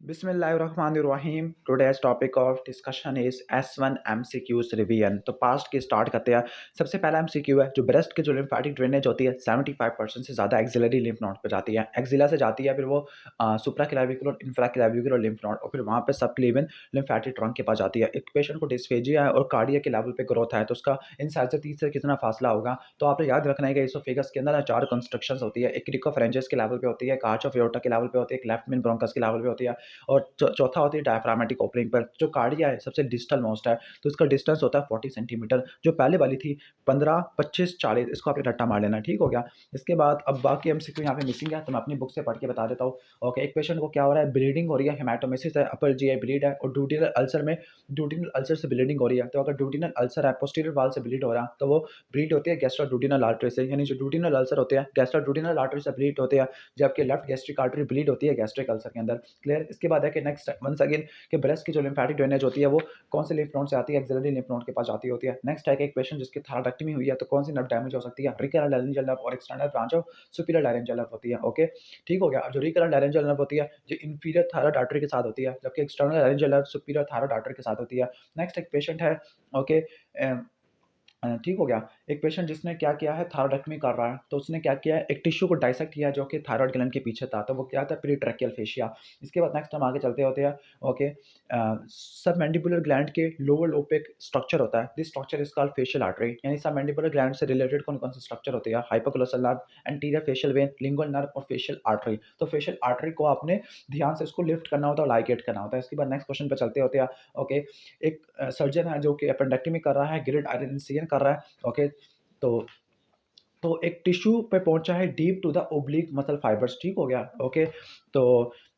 बिस्मिल्लाहिर्रहमानिर्रहीम। Today's topic of discussion is S1 MCQs revision. तो past की स्टार्ट करते हैं। सबसे पहला MCQ है जो ब्रेस्ट के जो लिम्फेटिक ड्रेनेज होती है 75% से ज़्यादा एक्सिलरी लिम्फ नोड पे जाती है। एक्सिला से जाती है, फिर वो सुप्राक्लेविकुलर, इंफ्राक्लेविकुलर लिम्फ नोड और फिर वहाँ पे सबक्लेवियन लिम्फेटिक ट्रंक के पास जाती है। एक पेशेंट को डिस्फेजिया है और कार्डियक के लेवल पे ग्रोथ है, तो उसका इंसाइजर तीस से कितना फासला होगा। तो आपने याद रखना है कि इसोफेगस के अंदर ना 4 कंस्ट्रक्शंस होती है। एक क्रिकोफरेंजिस के लेवल पे होती है, एक आर्च ऑफ एओर्टा के लेवल पे होती है, एक लेफ्ट मेन ब्रोंकस के लेवल पे होती है और चौथा होती है डायफ्रामेटिक ओपनिंग पर। जो कार्डिया है सबसे डिस्टल मोस्ट है, तो इसका डिस्टेंस होता है 40 सेंटीमीटर। जो पहले वाली थी 15, 25, 40, इसको आपने रट्टा मार लेना, ठीक हो गया। इसके बाद अब बाकी एमसीक्यू यहाँ पे मिसिंग है, तो मैं अपनी बुक से पढ़ के बता देता हूँ। ओके, एक पेशेंट को क्या हो रहा है, ब्लीडिंग हो रही है, हेमाटोमेसिस है, अपर जीआई ब्लीड है और ड्यूटिनल अल्सर से ब्लीडिंग हो रही है। तो अगर ड्यूटिनल अल्सर है, पोस्टीरियर वाल से ब्लीड हो रहा है, तो वो ब्लीड होती है गैस्ट्रोड्यूडिनल आर्टरी से, यानी जो ड्यूटिनल अल्सर होते हैं गैस्ट्रोड्यूडिनल आर्टरी से ब्लीड होते हैं, जबकि लेफ्ट गैस्ट्रिक आर्टरी ब्लीड होती है गैस्ट्रिक अल्सर के अंदर। क्लियर। इसके बाद है कि नेक्स्ट वंस अगेन कि ब्रेस्ट की जो लिम्फेटिक ड्रेनेज होती है वो कौन से लिम्फ नोड से आती है, एक्सिलरी लिम्फ नोड के पास जाती होती है। नेक्स्ट है कि एक पेशेंट जिसकी थायरॉइडेक्टमी हुई है, तो कौन सी नर्व डैमेज हो सकती है, रिकरल लैरिंजियल नर्व और external branch of superior laryngeal nerve होती है। ओके, ठीक हो गया। अब जो रिकरल लैरिंजियल नर्व होती है जो इंफीरियर थायरॉइड आर्टरी के साथ होती है, जबकि external laryngeal nerve superior thyroid artery के साथ होती है। नेक्स्ट एक पेशेंट है, ओके, ठीक हो गया। एक पेशेंट जिसने क्या किया है, थायरॉइडेक्टमी कर रहा है, तो उसने क्या किया है, एक टिश्यू को डाइसेक्ट किया जो कि थायरॉइड ग्लैंड के पीछे था, तो वो क्या था, पेरिट्रैकियल फेशिया। इसके बाद नेक्स्ट हम आगे चलते होते हैं। ओके, सबमैंडिबुलर ग्लैंड के लोअर लोब पे एक स्ट्रक्चर होता है, this structure is called facial artery. यानी सबमैंडिबुलर ग्लैंड से रिलेटेड कौन कौन से स्ट्रक्चर होते हैं, hypoglossal nerve, anterior facial vein, lingual nerve और फेशियल आर्टरी। तो फेशियल आर्टरी को आपने ध्यान से इसको लिफ्ट करना होता है और लाइगेट करना होता है। इसके बाद नेक्स्ट क्वेश्चन पे चलते होते हैं। ओके, एक सर्जन है जो कि अपेंडेक्टमी कर रहा है, ग्रिड आयरन इंसिजन कर रहा है। ओके, तो एक टिश्यू पे पहुंचा है deep to the oblique muscle fibres, ठीक हो गया। ओके, तो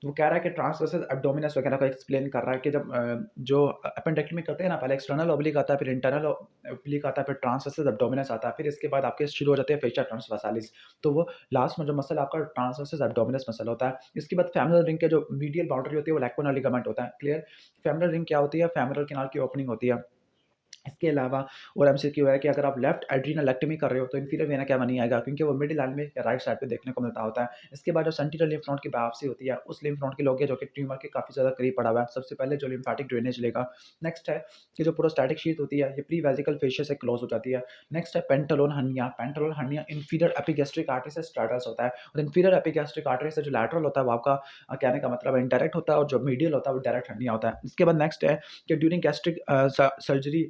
वो कह रहा है कि ट्रांसवर्सल एब्डोमिनस वगैरह को एक्सप्लेन कर रहा है कि जब जो अपेंडेक्टमी करते हैं ना, पहले एक्सटर्नल ओब्लिक आता है, फिर इंटरनल ओब्लिक आता है, फिर ट्रांसवर्सल एब्डोमिनस आता है, फिर इसके बाद आपके शुरू हो जाते हैं फेशिया ट्रांसवर्सालिस। तो वो लास्ट में जो मसल आपका ट्रांसवर्सल एब्डोमिनस मसल होता है। इसके बाद फेमरल रिंग के जो मीडियल बाउंड्री होती है वो लैक्रोनल लिगामेंट होता है। क्लियर। फेमरल रिंग क्या होती है, फेमरल कैनाल की ओपनिंग होती है। इसके अलावा और एमसीक्यू है कि अगर आप लेफ्ट एड्रीनलेक्टमी कर रहे हो तो इंफीरियर वेना कैवा नहीं आएगा, क्योंकि वो मिडिल लाइन में या राइट साइड पे देखने को मिलता होता है। इसके बाद जो सेंट्रल लिम्फ नोड की बायोप्सी होती है, उस लिम्फ नोड के लोग जो कि ट्यूमर के काफ़ी ज़्यादा करीब पड़ा हुआ है, सबसे पहले जो लिम्फेटिक ड्रेनेज लेगा। नेक्स्ट है कि जो प्रोस्टैटिक शीथ होती है ये प्री वेजिकल फेशिया से क्लोज हो जाती है। नेक्स्ट है pantaloon hernia. Pantaloon hernia inferior epigastric artery से स्टार्टर्स होता है और इंफीरियर एपिगैस्ट्रिक आर्टरी से जो लैटरल होता है वो आपका कहने का मतलब है इंडायरेक्ट होता है, और जो मीडियल होता है वो डायरेक्ट हर्निया होता है। इसके बाद नेक्स्ट है कि ड्यूरिंग गैस्ट्रिक सर्जरी,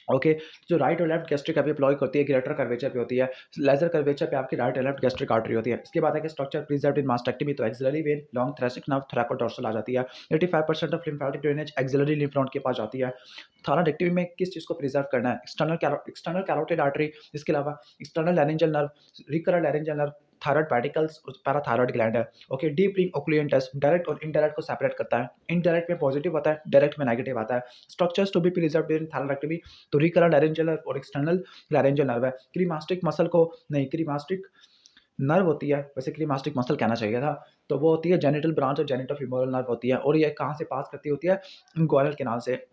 ओके, जो राइट और लेफ्ट गैस्ट्रिक एपिप्लॉय होती है ग्रेटर कर्वेचर पे होती है, लेजर कर्वेचर पे आपकी राइट और लेफ्ट गैस्ट्रिक आर्टरी होती है। इसके बाद है कि स्ट्रक्चर प्रिजर्व्ड इन मास्टेक्टमी, तो axillary vein, long thoracic nerve, thoracodorsal आ जाती है। 85% of lymphatic drainage axillary lymph node के पास जाती है। थायरॉइडेक्टमी में किस चीज़ को प्रिजर्व करना है, एक्सटर्नल कैरोटिड आर्टरी, इसके अलावा external laryngeal nerve, recurrent laryngeal nerve, thyroid pedicles, parathyroid gland है। Okay, deep ring occlusion test direct और इनडायरेक्ट को सेपरेट करता है। इनडायरेक्ट में पॉजिटिव आता है, डायरेक्ट में नेगेटिव आता है। Structures to be preserved in thyroidectomy, तो रिकरल लैरिंजियल नर्व और एक्सटर्नल लैरिंजियल नर्व है। क्रीमास्टिक मसल को नहीं, क्रीमास्टिक नर्व होती है, वैसे क्रीमास्टिक मसल कहना चाहिए था, तो वो होती है जेनिटल ब्रांच और जेनिटोफीमोरल नर्व होती है, और ये कहाँ से पास करती होती है, इंग्वायनल कैनाल से।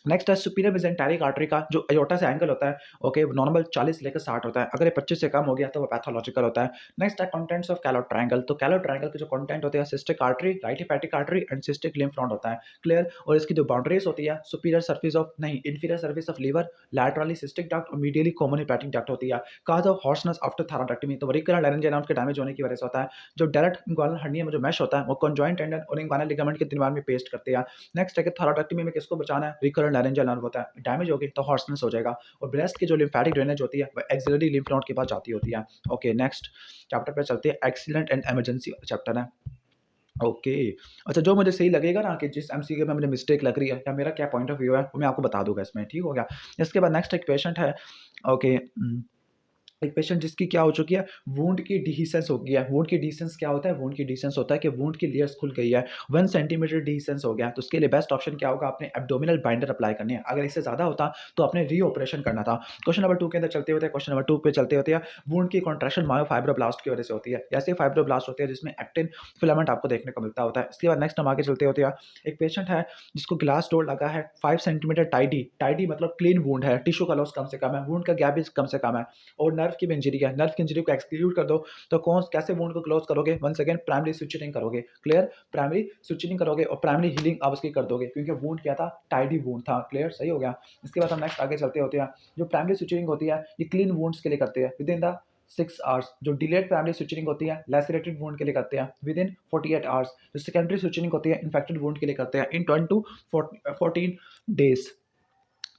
नेक्स्ट है सुपीरियर मेसेंटेरिक आर्टरी का जो अयोर्टा से एंगल होता है। ओके, नॉर्मल 40 लेकर 60 होता है, अगर ये 25 से कम हो गया तो वो पैथोलॉजिकल होता है। नेक्स्ट है कंटेंट्स ऑफ कैलोट ट्रायंगल, तो कैलोट ट्रायंगल के जो कंटेंट होते हैं cystic artery, right hepatic artery and cystic lymph node होता है। क्लियर। और इसकी जो बाउंड्रीज होती है सुपीरियर सर्फेस ऑफ नहीं, inferior surface of liver, laterally cystic duct और मीडियली कॉमन हेपेटिक डक्ट होती है। Cause of hoarseness after thyroidectomy, तो रिकरल लैरिंजियल नर्व के डैमेज होने की वजह से होता है। जो डायरेक्ट इंग्वायनल हर्निया में जो मैश होता है वो कॉन्जॉइंट टेंडन और इंग्वायनल लिगामेंट के दरमियान में पेस्ट करते हैं। नेक्स्ट है कि थायरॉइडेक्टमी में किसको बचाना है, रिकरल लैरिंजियल नर्व होता है, डैमेज होगी तो हॉर्सनेस हो जाएगा। और ब्रेस्ट की जो लिम्फेटिक ड्रेनेज होती है वो एक्सिलरी लिम्फ नोड के पास जाती होती है। ओके, नेक्स्ट चैप्टर पे चलते हैं, एक्सीलेंट एंड इमरजेंसी चैप्टर है। ओके, अच्छा, जो मुझे सही लगेगा ना कि जिस एमसीक्यू में मुझे मिस्टेक लग रही है या मेरा क्या पॉइंट ऑफ व्यू है वो मैं आपको बता दूंगा इसमें, ठीक हो गया। इसके बाद नेक्स्ट एक पेशेंट है। ओके, एक पेशेंट जिसकी क्या हो चुकी है, वुंड की डिहीसेंस हो गया है। वुंड की डिहीसेंस क्या होता है, वुंड की डिहीसेंस होता है कि वुंड की लेयर्स खुल गई है, 1 सेंटीमीटर डिहीसेंस हो गया, तो उसके लिए बेस्ट ऑप्शन क्या होगा, आपने एब्डोमिनल बाइंडर अप्लाई करनी है। अगर इससे ज़्यादा होता तो आपने री ऑपरेशन करना था। क्वेश्चन नंबर 2 के अंदर चलते होते हैं, क्वेश्चन नंबर 2 पे चलते होते हैं। वुंड की कॉन्ट्रैक्शन मायोफाइब्रोब्लास्ट की वजह से होती है, ऐसे फाइब्रोब्लास्ट होते हैं जिसमें एक्टिन फिलामेंट आपको देखने को मिलता होता है। इसके बाद नेक्स्ट हम आगे चलते होते हैं। एक पेशेंट है जिसको ग्लास डोर लगा है, 5 सेंटीमीटर टाइडी, टाइडी मतलब क्लीन वुंड है, टिश्यू का लॉस कम से कम है, वुंड का गैप भी कम से कम है, और नर्व नर्व की भी इंजरी है, नर्व की इंजरी को एक्सक्लूड कर दो तो कौन कैसे वुंड को क्लोज करोगे? वंस अगेन प्राइमरी सुचरिंग करोगे, क्लियर? प्राइमरी सुचरिंग करोगे और प्राइमरी हीलिंग आप उसकी कर दोगे क्योंकि वुंड क्या था? टाइडी वुंड था, क्लियर? सही हो गया। इसके बाद हम नेक्स्ट आगे चलते होते हैं। जो प्राइमरी सुचरिंग होती है ये क्लीन वुंड्स के लिए करते हैं विद इन द 6 आवर्स। जो डिलेड प्राइमरी सुचरिंग होती है लैसेरेटेड वुंड के लिए करते हैं विद इन 48 आवर्स। जो सेकेंडरी सुचरिंग होती है इन्फेक्टेड वुंड के लिए करते हैं इन 10 टू 14 डेज।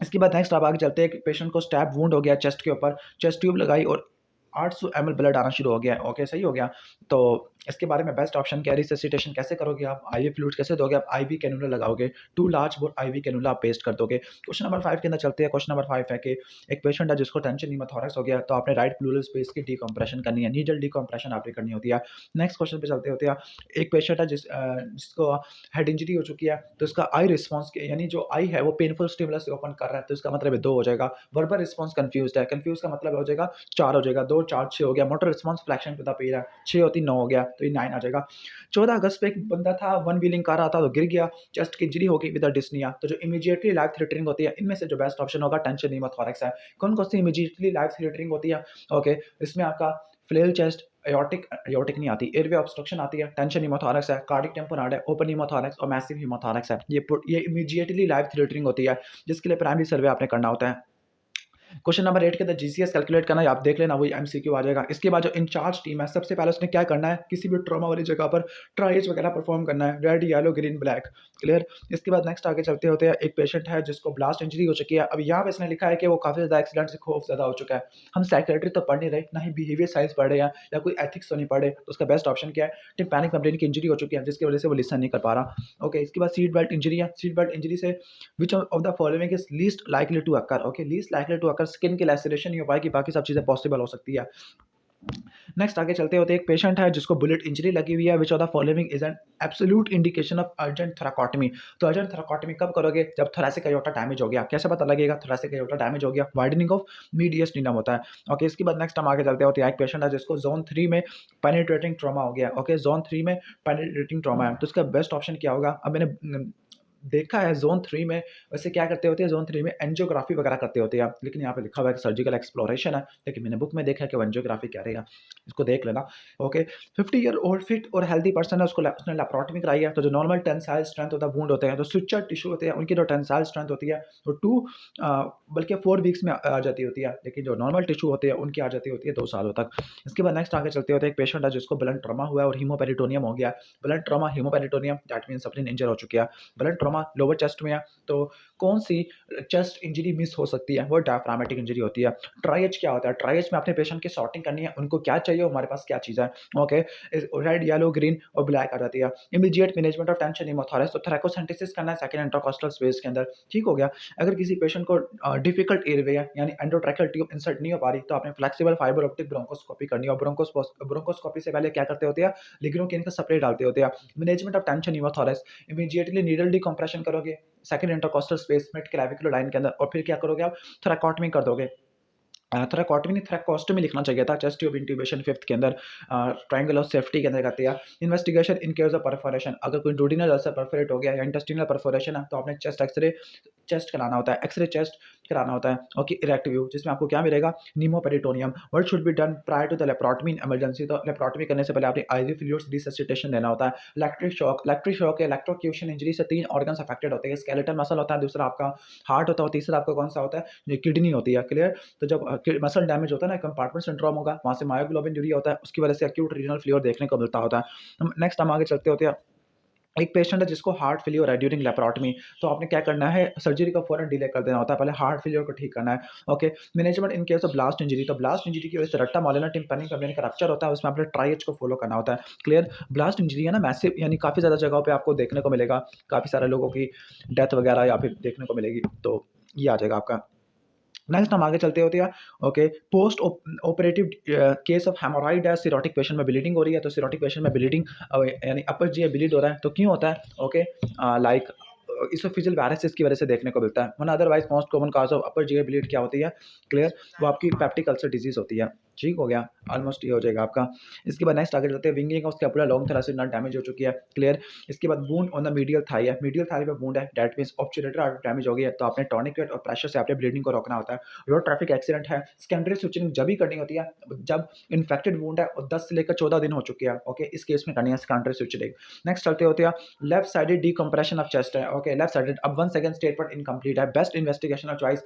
इसके बाद नेक्स्ट आप आगे चलते हैं कि पेशेंट को स्टैब वुंड हो गया चेस्ट के ऊपर, चेस्ट ट्यूब लगाई और 800 ml ब्लड आना शुरू हो गया। ओके, सही हो गया। तो इसके बारे में बेस्ट ऑप्शन क्या है? रिससिटेशन कैसे करोगे आप? आईवी फ्लूइड्स कैसे दोगे आप? आईवी कैनुला लगाओगे, 2 लार्ज बोर आईवी कैनुला आप पेस्ट कर दोगे। क्वेश्चन नंबर 5 के अंदर चलते हैं। क्वेश्चन नंबर 5 है कि एक पेशेंट है जिसको टेंशन न्यूमोथोरैक्स हो गया, तो आपने राइट प्लूरल स्पेस की डिकम्प्रेशन करनी है, नीडल डिकम्प्रेशन आपने करनी होती है। नेक्स्ट क्वेश्चन पे चलते होते हैं। एक पेशेंट है जिसको हेड इंजरी हो चुकी है, तो इसका आई रिस्पॉन्स यानी जो आई है वो पेनफुल स्टिमुलस से ओपन कर रहा है, तो इसका मतलब 2 हो जाएगा। वर्बल रिस्पॉन्स कंफ्यूज्ड है, कंफ्यूज का मतलब हो जाएगा 4 हो जाएगा, 2 4 6 हो गया। Motor response flexion to the pair है, 6 होती 9 हो गया, तो ये 9 आ जाएगा। 14 अगस्त पे एक बंदा था, वन व्हीलिंग कर रहा था तो गिर गया, चेस्ट की इंजरी हो गई विद डिस्निया। तो जो इमीडिएटली लाइफ थ्रेटनिंग होती है इनमें से जो बेस्ट ऑप्शन होगा टेंशन न्यूमोथोरैक्स है। कौन कौन सी इमीडिएटली लाइफ थ्रेटनिंग होती है? ओके, इसमें आपका फ्लेल चेस्ट, एयोटिक नहीं आती, एयरवे ऑब्स्ट्रक्शन आती है, टेंशन न्यूमोथोरैक्स है, कार्डिक टेम्पोराइड है, ओपन न्यूमोथोरैक्स और मैसिव न्यूमोथोरैक्स है। ये इमीडिएटली लाइफ थ्रेटनिंग होती है जिसके लिए प्राइमरी सर्वे आपने करना होता है। क्वेश्चन नंबर 8 के अंदर जीसीएस कैलकुलेट करना है, आप देख लेना, वही एमसीक्यू आ जाएगा। इसके बाद जो इंचार्ज टीम है सबसे पहले उसने क्या करना है? किसी भी ट्रॉमा वाली जगह पर ट्रायल्स वगैरह परफॉर्म करना है, red yellow green black, clear? इसके बाद नेक्स्ट आगे चलते होते हैं। एक पेशेंट है जिसको ब्लास्ट इंजरी हो चुकी है। अब यहाँ पे इसने लिखा है कि वो काफ़ी ज़्यादा एक्सीडेंट से खौफ ज़्यादा हो चुका है। हम साइकेट्री तो पढ़ नहीं रहे, ना ही बिहेवियर साइंस पढ़ रहे हैं या कोई एथिक्स तो नहीं पढ़े, तो उसका बेस्ट ऑप्शन क्या है? टिम्पैनिक मेम्ब्रेन की इंजरी हो चुकी है जिसकी वजह से वो लिसन नहीं कर पा रहा। ओके, इसके बाद सीट बेल्ट इंजरी है। सीट बेल्ट इंजरी से which of the following is least likely to occur? Okay, least likely to occur, skin की लैसेरेशन नहीं हो पाएगी, बाकी सब चीज़ें पॉसिबल हो सकती है। नेक्स्ट आगे चलते होते एक पेशेंट है जिसको बुलेट इंजरी लगी हुई है। Which of the following is an absolute indication of urgent thoracotomy? तो अर्जेंट थोरैकोटमी कब करोगे? जब थोरैसिक अयोटा डैमेज हो गया। कैसे पता लगेगा थोरैसिक अयोटा डैमेज हो गया? वाइडनिंग ऑफ मीडियस स्टीनम होता है। ओके, इसके बाद नेक्स्ट हम आगे चलते होते हैं। एक पेशेंट है जिसको जोन 3 में पेनिट्रेटिंग ट्रॉमा हो गया। ओके, जोन 3 में पेनिट्रेटिंग ट्रॉमा है, तो इसका बेस्ट ऑप्शन क्या होगा? अब मैंने देखा है जोन 3 में वैसे क्या करते होते हैं, जोन 3 में एंजियोग्राफी वगैरह करते होते हैं, लेकिन यहाँ पे लिखा हुआ है कि सर्जिकल एक्सप्लोरेशन है, लेकिन मैंने बुक में देखा है कि वो एंजियोग्राफी कह रही है, इसको देख लेना। ओके, 50 ईयर ओल्ड फिट और हेल्दी पर्सन है, उसने लेप्रोटमी कराई है, तो जो नॉर्मल टेंसाइल स्ट्रेंथ होता है वुंड होते हैं, तो स्विचर टिश्यू होते हैं, उनकी जो टेंसाइल स्ट्रेंथ होती है वो 2 बल्कि 4 वीक्स में आ जाती होती है, लेकिन जो नॉर्मल टिश्यू होते हैं उनकी आ जाती होती है 2 सालों तक। इसके बाद नेक्स्ट आगे चलते होते हैं। एक पेशेंट है जिसको ब्लड ट्रॉमा हुआ है और हीमोपेरिटोनियम हो गया। Blood trauma haemoperitoneum that mean spleen injury हो चुकी है। ब्लड ट्रॉमा लोअर चेस्ट में है, तो कौन सी चेस्ट इंजरी मिस हो सकती है? वो डायफ्रामेटिक इंजरी होती है। ट्राइएज क्या होता है? ट्राइएज में अपने पेशेंट की सॉर्टिंग करनी है, उनको क्या चाहिए, हमारे पास क्या चीज़ है। ओके, रेड येलो ग्रीन और ब्लैक आ जाती है। Immediate management of tension pneumothorax, तो थोरैकोसेंटेसिस करना है सेकंड इंटरकॉस्टल स्पेस के अंदर, ठीक हो गया। अगर किसी पेशेंट को डिफिकल्ट एयरवे है यानी एंडोट्रैकियल ट्यूब इंसर्ट नहीं हो पा रही, तो आपने फ्लेक्सिबल फाइबर ऑप्टिक ब्रोंकोस्कोपी करनी है, और ब्रोंकोस्कोपी से पहले क्या करते होते हैं? लिग्नोकेन का स्प्रे डालते होते हैं। Management of tension pneumothorax, immediately needle decompression करोगे second intercostal space mid clavicular line के अंदर, और फिर क्या करोगे आप? थोरैकोटमी कर दोगे। थोरैकोटमी नहीं, थोरैकोस्टमी लिखना चाहिए था। चेस्ट ट्यूब इंट्यूबेशन 5th के अंदर ट्रायंगल ऑफ सेफ्टी के अंदर करते हैं। Investigation in case of perforation, अगर कोई डुओडेनल अल्सर परफोरेट हो गया या इंटेस्टिनल परफोरेशन है, तो आपने चेस्ट एक्सरे चेस्ट कराना होता है, एक्सरे चेस्ट कराना होता है। ओके, इरेक्ट व्यू, जिसमें आपको क्या मिलेगा? Pneumoperitoneum. What should be done prior to the laparotomy in emergency? तो लेप्रोटमी करने से पहले आपने आईवी फ्लूइड्स रिससिटेशन देना होता है। इलेक्ट्रिक शॉक या इलेक्ट्रोक्यूशन इंजरी से 3 ऑर्गन्स अफेक्टेड होते हैं। स्केलेटल मसल होता है, दूसरा आपका हार्ट होता है, और तीसरा आपका कौन सा होता है? जो किडनी होती है, क्लियर? तो जब मसल डैमेज होता है ना, कंपार्टमेंट सिंड्रोम होगा, वहाँ से मायोग्लोबिन यूरिया होता है, उसकी वजह से एक्यूट रीनल फेलियर देखने को मिलता होता है। नेक्स्ट हम आगे चलते होते हैं। एक पेशेंट है जिसको हार्ट फेलियर है ड्यूरिंग लेप्रोटमी, तो आपने क्या करना है? सर्जरी को फौरन डिले कर देना होता है, पहले हार्ट फेलियर को ठीक करना है। Okay, management in case of blast injury, तो ब्लास्ट इंजरी की वजह से रट्टा मालिना टिम्पैनिक मेम्ब्रेन का रप्चर होता है, उसमें आपने ट्राइएज को फॉलो करना होता है, क्लियर? ब्लास्ट इंजरी है ना मैसिव, यानी काफ़ी ज़्यादा जगहों पे आपको देखने को मिलेगा, काफ़ी सारे लोगों की डेथ वगैरह या फिर देखने को मिलेगी, तो ये आ जाएगा आपका। नेक्स्ट हम आगे चलते होते हैं। Okay, post operative case of haemorrhoid है, सिरोटिक पेशेंट में ब्लीडिंग हो रही है, तो सिरोटिक पेशेंट में ब्लीडिंग यानी अपर जी ब्लीड हो रहा है, तो क्यों होता है? ओके, लाइक इसोफिजियल वायरसेस की वजह से देखने को मिलता है, वरना otherwise most common cause of upper G bleed क्या होती है? क्लियर? वो आपकी पेप्टिक अल्सर डिजीज होती है। ठीक हो गया, ऑलमोस्ट ये हो जाएगा आपका। इसके बाद नेक्स्ट आगे चलते हैं, winging of scapula long thoracic nerve damage हो चुकी है, क्लियर। इसके बाद wound on the medial thigh है, मीडियल थाई पे वुंड है, that means obturator artery damage हो गई है, तो आपने टॉनिक वेट और प्रेशर से आपने ब्लीडिंग को रोकना होता है। रोड ट्रैफिक एक्सीडेंट है, सेकेंडरी स्विचिंग जब भी करनी होती है जब इन्फेक्टेड वुंड है और 10 से लेकर 14 दिन हो चुके हैं, ओके, इस केस में करनी है सेकेंडरी स्विचिंग। नेक्स्ट चलते होते हैं, left sided decompression of chest है, ओके, लेफ्ट साइडेड। अब 1 सेकंड स्टेटमेंट इनकम्प्लीट है, best investigation of choice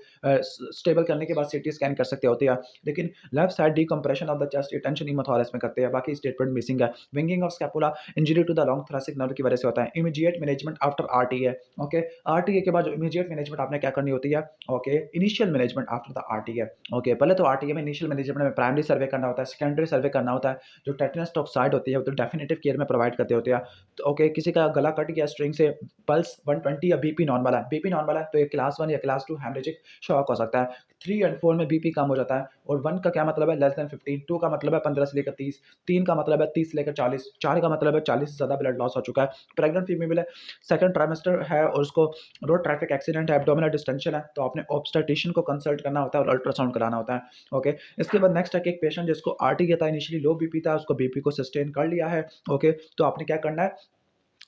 stable करने के बाद सीटी स्कैन कर सकते होते हैं, लेकिन left side decompression of the chest tension haemothorax में करते हैं, बाकी स्टेटमेंट मिसिंग है। Winging of scapula injury to the long thoracic nerve की वजह से होता है। Immediate management after RTA, okay, RTA के बाद जो इमीडिएट मैनेजमेंट आपने क्या करनी होती है, okay, initial management after the RTA, okay, पहले तो आरटीए में इनिशियल मैनेजमेंट में प्राइमरी सर्वे करना होता है, सेकेंडरी सर्वे करना होता है, जो टेटनस टॉक्साइड होती है वो तो डेफिनेटिव केयर में प्रोवाइड करते होते हैं। तो ओके, किसी का गला कट गया स्ट्रिंग से, पल्स 120 या बीपी नॉर्मल है, बीपी नॉर्मल है तो ये क्लास 1 या क्लास 2 हेमरेजिक शॉक हो सकता है। 3 एंड 4 में बीपी कम हो जाता है, और 1 का क्या मतलब है, लेस देन 15, 2 का मतलब है 15 से लेकर 30, 3 का मतलब है 30 से लेकर 40, 4 का मतलब है 40 से ज़्यादा ब्लड लॉस हो चुका है। प्रेग्नेंट फीमेल है, सेकंड ट्राइमेस्टर है और उसको रोड ट्रैफिक एक्सीडेंट है, एब्डोमिनल डिस्टेंशन है, तो आपने ऑब्स्टेट्रिशियन को कंसल्ट करना होता है और अल्ट्रासाउंड कराना होता है, ओके। इसके बाद नेक्स्ट है कि एक पेशेंट जिसको आरटी था, इनिशियली लो बीपी था, उसको बीपी को सस्टेन कर लिया है, ओके, तो आपने क्या करना है,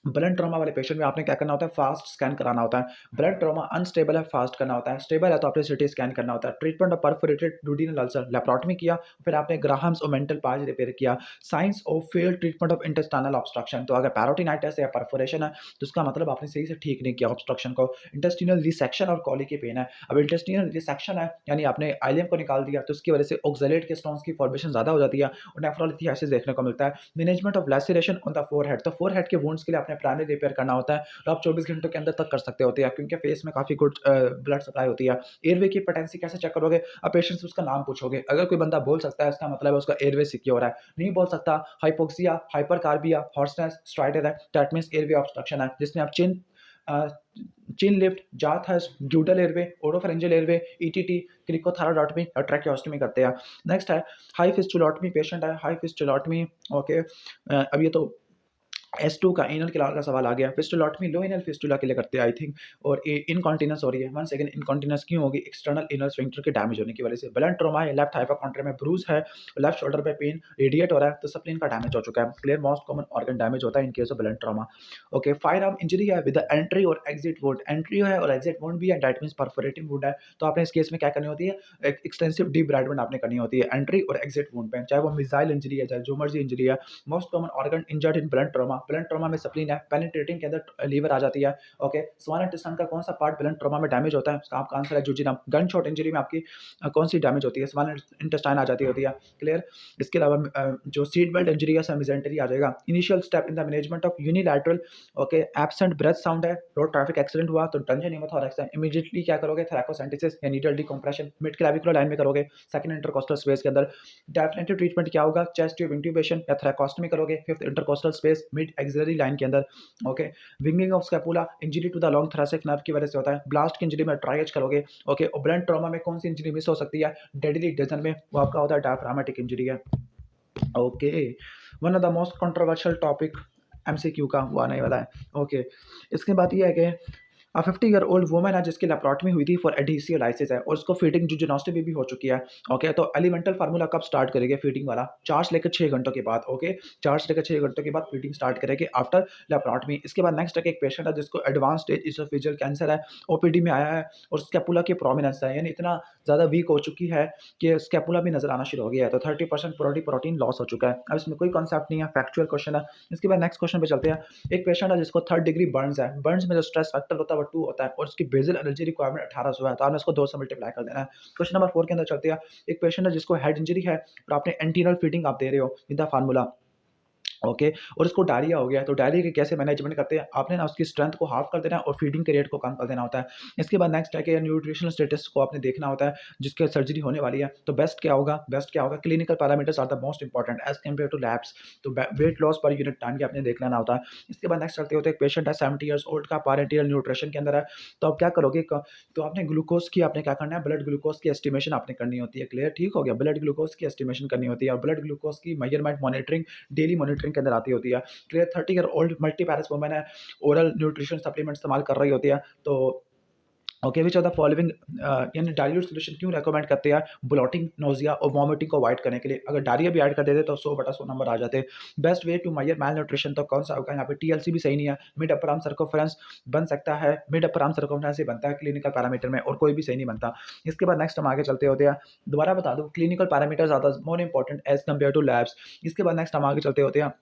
ब्लड ट्रॉमा वाले पेशेंट में आपने क्या करना होता है, फास्ट स्कैन कराना होता है। ब्लड ट्रॉमा अनस्टेबल है, फास्ट करना होता है, स्टेबल है तो आपने सिटी स्कैन करना होता है। Treatment of perforated duodenal ulcer, laparotomy किया, फिर आपने ग्राहम्स और मेंटल पाज रिपेयर किया। Signs of failed treatment of intestinal obstruction, तो अगर पैरोटिनाइटिस या परफोरेशन है तो उसका मतलब आपने सही से ठीक नहीं किया ऑब्स्ट्रक्शन को। इंटेस्टिनल रिसेक्शन और कॉली की पेन है, अब इंटेस्टिनल रिसेक्शन है यानी आपने आइलियम को निकाल दिया, तो उसकी वजह से ऑक्सैलेट के स्टोन्स की फॉर्मेशन ज़्यादा हो जाती है और नेफ्रोलिथियासिस देखने को मिलता है। Management of laceration on the forehead, तो फोरहेड के वुंड्स के लिए आपने प्राइमरी रिपेयर करना होता है, तो आप 24 घंटों के अंदर तक कर सकते होते हैं क्योंकि फेस में काफ़ी गुड ब्लड सप्लाई होती है। एयरवे की पोटेंसी कैसे चेक करोगे, आप पेशेंट से उसका नाम पूछोगे, अगर कोई बंदा बोल सकता है इसका मतलब है उसका एयरवे सिक्योर है, नहीं बोल सकता, हाइपोक्सिया, हाइपरकार्बिया, हॉर्सनेस, स्ट्राइडर है, दैट मीन्स एयरवे ऑब्स्ट्रक्शन है, जिसमें आप अ, चिन लिफ्ट, जाथ है, ड्यूडल एयरवे, ओरोफेरेंजियल एयरवे, ईटीटी, क्रिकोथायरॉयडोटमी और ट्रैकियोस्टोमी करते हैं। नेक्स्ट है हाई फिस्टुलोटमी, पेशेंट है हाई फिस्टुलोटमी, ओके, अब ये तो S2 का एनल क्लॉट का सवाल आ गया। फिस्टुलोटमी लो एनल फिस्टुला के लिए करते हैं आई थिंक, और इनकॉन्टिनेंस हो रही है। वन सेकंड, इनकॉन्टिनेंस क्यों होगी, एक्सटर्नल एनल स्फिंक्टर के डैमेज होने की वजह से। ब्लड ट्रॉमा है, लेफ्ट हाइपोकॉन्ड्रिया में ब्रूज है, लेफ्ट शोल्डर पे पेन रेडिएट हो रहा है, तो स्प्लीन का डैमेज हो चुका है, clear. Most common organ damage होता है इन case of blood trauma, okay. Fire arm injury है विद एंट्री और एग्जिट वुंड, एंट्री है और एग्जिट वुंड भी है, दैट मींस परफोरेटिंग वुंड है, तो आपने इस केस में क्या करनी होती है, एक एक्सटेंसिव डिब्राइडमेंट आपने करनी होती है एंट्री और एग्जिट वुंड पे, चाहे वो मिसाइल इंजरी है, चाहे जो मर्जी इंजरी है। Most common organ injured in blood trauma में स्प्लीन है, पेनिट्रेटिंग के अंदर लीवर आ जाती है, ओके। स्मॉल इंटेस्टाइन का कौन सा पार्ट ब्लड ट्रॉमा में डैमेज होता है, उसका आपका आंसर है जुजिनम। गन शॉट इंजरी में आपकी कौन सी डैमेज होती है, स्मॉल इंटेस्टाइन आ जाती होती है, क्लियर। इसके अलावा जो सीट बेल्ट इंजरी है, मिजेंटरी आ जाएगा। Initial step in the management of unilateral, okay, absent breath sound है, रोड ट्रैफिक एक्सीडेंट हुआ तो टेंशन हीमोथोरैक्स है, इमीडिएटली क्या करोगे, थैलेकोसेंटिसिस या needle decompression mid clavicular line में करोगे, सेकंड इंटरकोस्टल स्पेस के अंदर। डेफिनेटिव ट्रीटमेंट क्या होगा, चेस्ट ट्यूब इंट्यूबेशन या थैलेकोस्टोमी करोगे, fifth intercostal space mid axillary line के अंदर, okay. Winging of scapula injury to the long thoracic nerve की वजह से होता है। ब्लास्ट की इंजरी में ट्राइएज करोगे, ओके। और ब्लड ट्रॉमा में कौन सी इंजरी मिस हो सकती है, डेडली डिजन में, वो आपका होता है डायफ्रामेटिक इंजरी है, okay. One of the most controversial topic MCQ का वो आने वाला है, ओके। इसके बाद ये है कि 50 ईयर ओल्ड वुमन है जिसकी लेप्रोटमी हुई थी फॉर एडहेसियोलाइसिस है और उसको फीडिंग जुजुनोस्टोमी भी हो चुकी है, ओके। तो एलिमेंटल फार्मूला कब स्टार्ट करेंगे फीडिंग वाला, 4 से लेकर 6 घंटों के बाद, ओके। 4 से लेकर 6 घंटों के बाद फीडिंग स्टार्ट करेंगे आफ्टर लेप्रोटमी। इसके बाद नेक्स्ट है कि एक पेशेंट है जिसको एडवांस स्टेज इसोफेजियल कैंसर है, ओपीडी में आया है और स्कैपुला की प्रोमिनेंस है, यानी इतना ज़्यादा वीक हो चुकी है कि स्कैपुला भी नजर आना शुरू हो गया है, तो 30% प्रोटीन लॉस हो चुका है। अब इसमें कोई कॉन्सेप्ट नहीं है, फैक्चुअल क्वेश्चन है। इसके बाद नेक्स्ट क्वेश्चन पे चलते हैं। एक पेशेंट है जिसको 3rd डिग्री बर्न्स है, बर्न्स में जो स्ट्रेस फैक्टर होता है वो 2 होता है और उसकी बेसल एनर्जी रिक्वायरमेंट 1800 है, तो आपने इसको 2 से मल्टीप्लाई कर देना है। क्वेश्चन नंबर 4 के अंदर चलते हैं। एक पेशेंट है जिसको हेड इंजरी है और आपने एंटीनल फीडिंग आप दे रहे हो विद द फार्मूला, ओके। और उसको डायरिया हो गया, तो डायरिया के कैसे मैनेजमेंट करते हैं, आपने ना उसकी स्ट्रेंथ को हाफ कर देना है और फीडिंग के रेट को कम कर देना होता है। इसके बाद नेक्स्ट है कि न्यूट्रिशनल स्टेटस को आपने देखना होता है जिसके सर्जरी होने वाली है, तो बेस्ट क्या होगा, clinical parameters are the most important as compare to labs, तो weight loss per unit time की आपने देख लेना होता है। इसके बाद नेक्स्ट चलते होते एक पेशेंट है 70 ईयर्स ओल्ड का, पारेंटियल न्यूट्रिशन के अंदर है, तो आप क्या करोगे, तो आपने ग्लूकोज की आपने क्या करना है, ब्लड ग्लूकोज की एस्टिमेशन आपने करनी होती है, क्लियर, ठीक हो गया। ब्लड ग्लूकोज की एस्टिमेशन करनी होती है और ब्लड ग्लूकोज की मेजरमेंट मॉनिटरिंग डेली मॉनिटरिंग के अंदर आती होती है, clear. 30 year old multiparous woman है, ओरल न्यूट्रिशन सप्लीमेंट इस्तेमाल कर रही होती है, तो okay, which of the following यानी डाइल्यूट सॉल्यूशन क्यों रेकमेंड करते हैं ब्लॉटिंग, नोजिया और वॉमिटिंग को अवॉइड करने के लिए? अगर डायरिया भी ऐड कर देते तो 100/100 नंबर आ जाते। Best way to measure malnutrition तो कौन सा होगा? यहाँ पे टीएलसी भी सही नहीं है। मिड अपर आर्म सर्कमफ्रेंस बन सकता है, मिड अपर आर्म सर्कमफ्रेंस ही बनता है क्लिनिकल पैरामीटर में, और कोई भी सही नहीं बनता। इसके बाद नेक्स्ट हम आगे चलते होते हैं। दोबारा बता दूं, क्लिनिकल पैरामीटर ज़्यादा more important as compare to labs. इसके बाद नेक्स्ट हम आगे चलते होते हैं।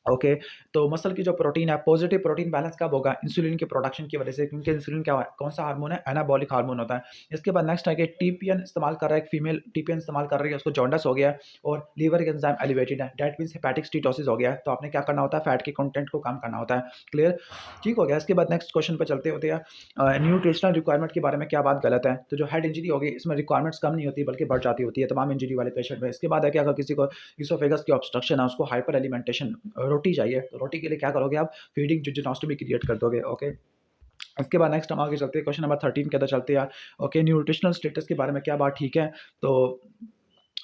ओके, तो मसल की जो प्रोटीन है, पॉजिटिव प्रोटीन बैलेंस कब होगा? इंसुलिन के प्रोडक्शन की वजह से, क्योंकि इंसुलिन क्या है, कौन सा हार्मोन है? एनाबॉलिक हार्मोन होता है। इसके बाद नेक्स्ट है कि टीपीएन इस्तेमाल कर रहा है, एक फीमेल टीपीएन इस्तेमाल कर रही है, उसको जॉन्डिस हो गया है और लीवर के एंजाइम एलिवेटेड है, दैट मीन्स हेपेटिक स्टीटोसिस हो गया है। तो आपने क्या करना होता है? फैट के कंटेंट को कम करना होता है। क्लियर? ठीक हो गया। इसके बाद नेक्स्ट क्वेश्चन पे चलते होते हैं। न्यूट्रिशनल रिक्वायरमेंट के बारे में क्या बात गलत है? तो जो हेड इंजरी होगी, इसमें रिक्वायरमेंट्स कम नहीं होती बल्कि बढ़ जाती होती है तमाम इंजरी वाले पेशेंट में। इसके बाद है कि अगर किसी को इसोफेगस की ऑब्स्ट्रक्शन है, उसको हाइपर एलिमेंटेशन रोटी चाहिए, तो रोटी के लिए क्या करोगे आप? फीडिंग जुजुनोस्टोमी क्रिएट कर दोगे। ओके, इसके बाद नेक्स्ट हम आगे चलते हैं, क्वेश्चन नंबर 13 के अंदर चलते हैं। ओके, न्यूट्रिशनल स्टेटस के बारे में क्या बात ठीक है? तो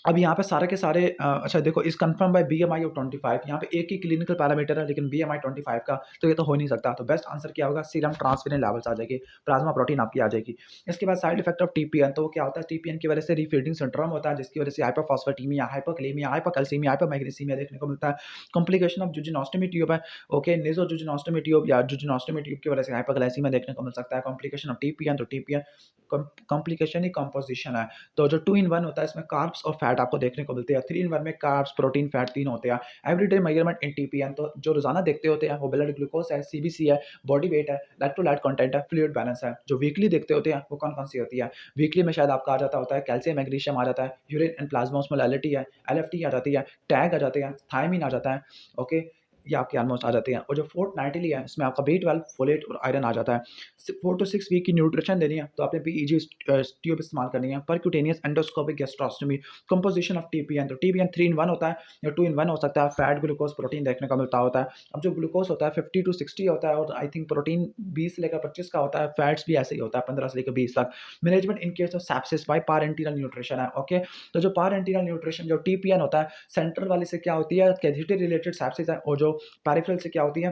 अब यहाँ पे सारे के सारे अच्छा देखो, इस कन्फर्म बाय बीएमआई ऑफ 25, यहाँ पे एक ही क्लिनिकल पैरामीटर है लेकिन बीएमआई 25 का, तो ये तो हो नहीं सकता। तो बेस्ट आंसर क्या होगा? सीरम ट्रांसफेरिन लेवल्स आ जाएगी, प्लाज्मा प्रोटीन आपकी आ जाएगी। इसके बाद साइड इफेक्ट ऑफ टीपीएन, तो वो क्या होता है? टीपीएन की वजह से रीफीडिंग सिंड्रोम होता है, जिसकी वजह से हाइपरफॉस्फेटेमिया, हाइपोकैलेमिया, हाइपोकैल्सीमिया, हाइपोमैग्नीसीमिया देखने को मिलता है। कॉम्प्लिकेशन ऑफ जुजिनोस्टोमी ट्यूब है। ओके, नेज़ोजुजिनोस्टोमी ट्यूब या जुजिनोस्टोमी ट्यूब की वजह से हाइपोग्लाइसीमिया देखने को मिल सकता है। कॉम्प्लिकेशन ऑफ टीपीएन, तो टीपीएन कॉम्प्लिकेशन ही कंपोजिशन है। तो जो 2 इन 1 होता है, इसमें कार्ब्स और फैट आपको देखने को मिलते हैं। 3 इन 1 में कार्ब्स, प्रोटीन, फैट तीनों होते हैं। एवरीडे मेजरमेंट इन टीपीएन, तो जो रोजाना देखते होते हैं वो ब्लड ग्लूकोज है, सीबीसी है, बॉडी वेट है, इलेक्ट्रोलाइट कंटेंट है, फ्लूइड बैलेंस है। जो वीकली देखते होते हैं वो कौन-कौन सी होती है? वीकली में शायद आपका आ जाता होता है कैल्शियम, मैग्नीशियम आ जाता है, यूरिन एंड प्लाज्मा ऑस्मोलैरिटी है, एलएफटी आ जाती है, टैग आ जाते हैं, थायमीन आ जाता है। ओके, ये आपके ऑलमोस्ट आ जाते हैं। और जो फोर्टनाइटली है, इसमें आपका बी12, फोलेट और आयरन आ जाता है। 4 टू 6 वीक की न्यूट्रिशन देनी है, तो आपने पीईजी ट्यूब इस्तेमाल करनी है। Percutaneous endoscopic gastrostomy, composition of TPN, तो टीपीएन 3 इन 1 होता है या 2 इन 1 हो सकता है। फैट, ग्लूकोज, प्रोटीन देखने को मिलता होता है। अब जो ग्लूकोज होता है 50 टू 60 होता है, और आई थिंक प्रोटीन 20 से लेकर 25 का होता है। फैट्स भी ऐसे ही होता है 15 से लेकर 20 तक। Management in case of sepsis by parenteral nutrition है। ओके, तो जो पारेंटिनल न्यूट्रिशन, जो टीपीएन होता है, सेंट्रल वाले से क्या होती है? कैथेटर रिलेटेड सेप्सिस है, और जो पेरिफेरल से क्या होती है?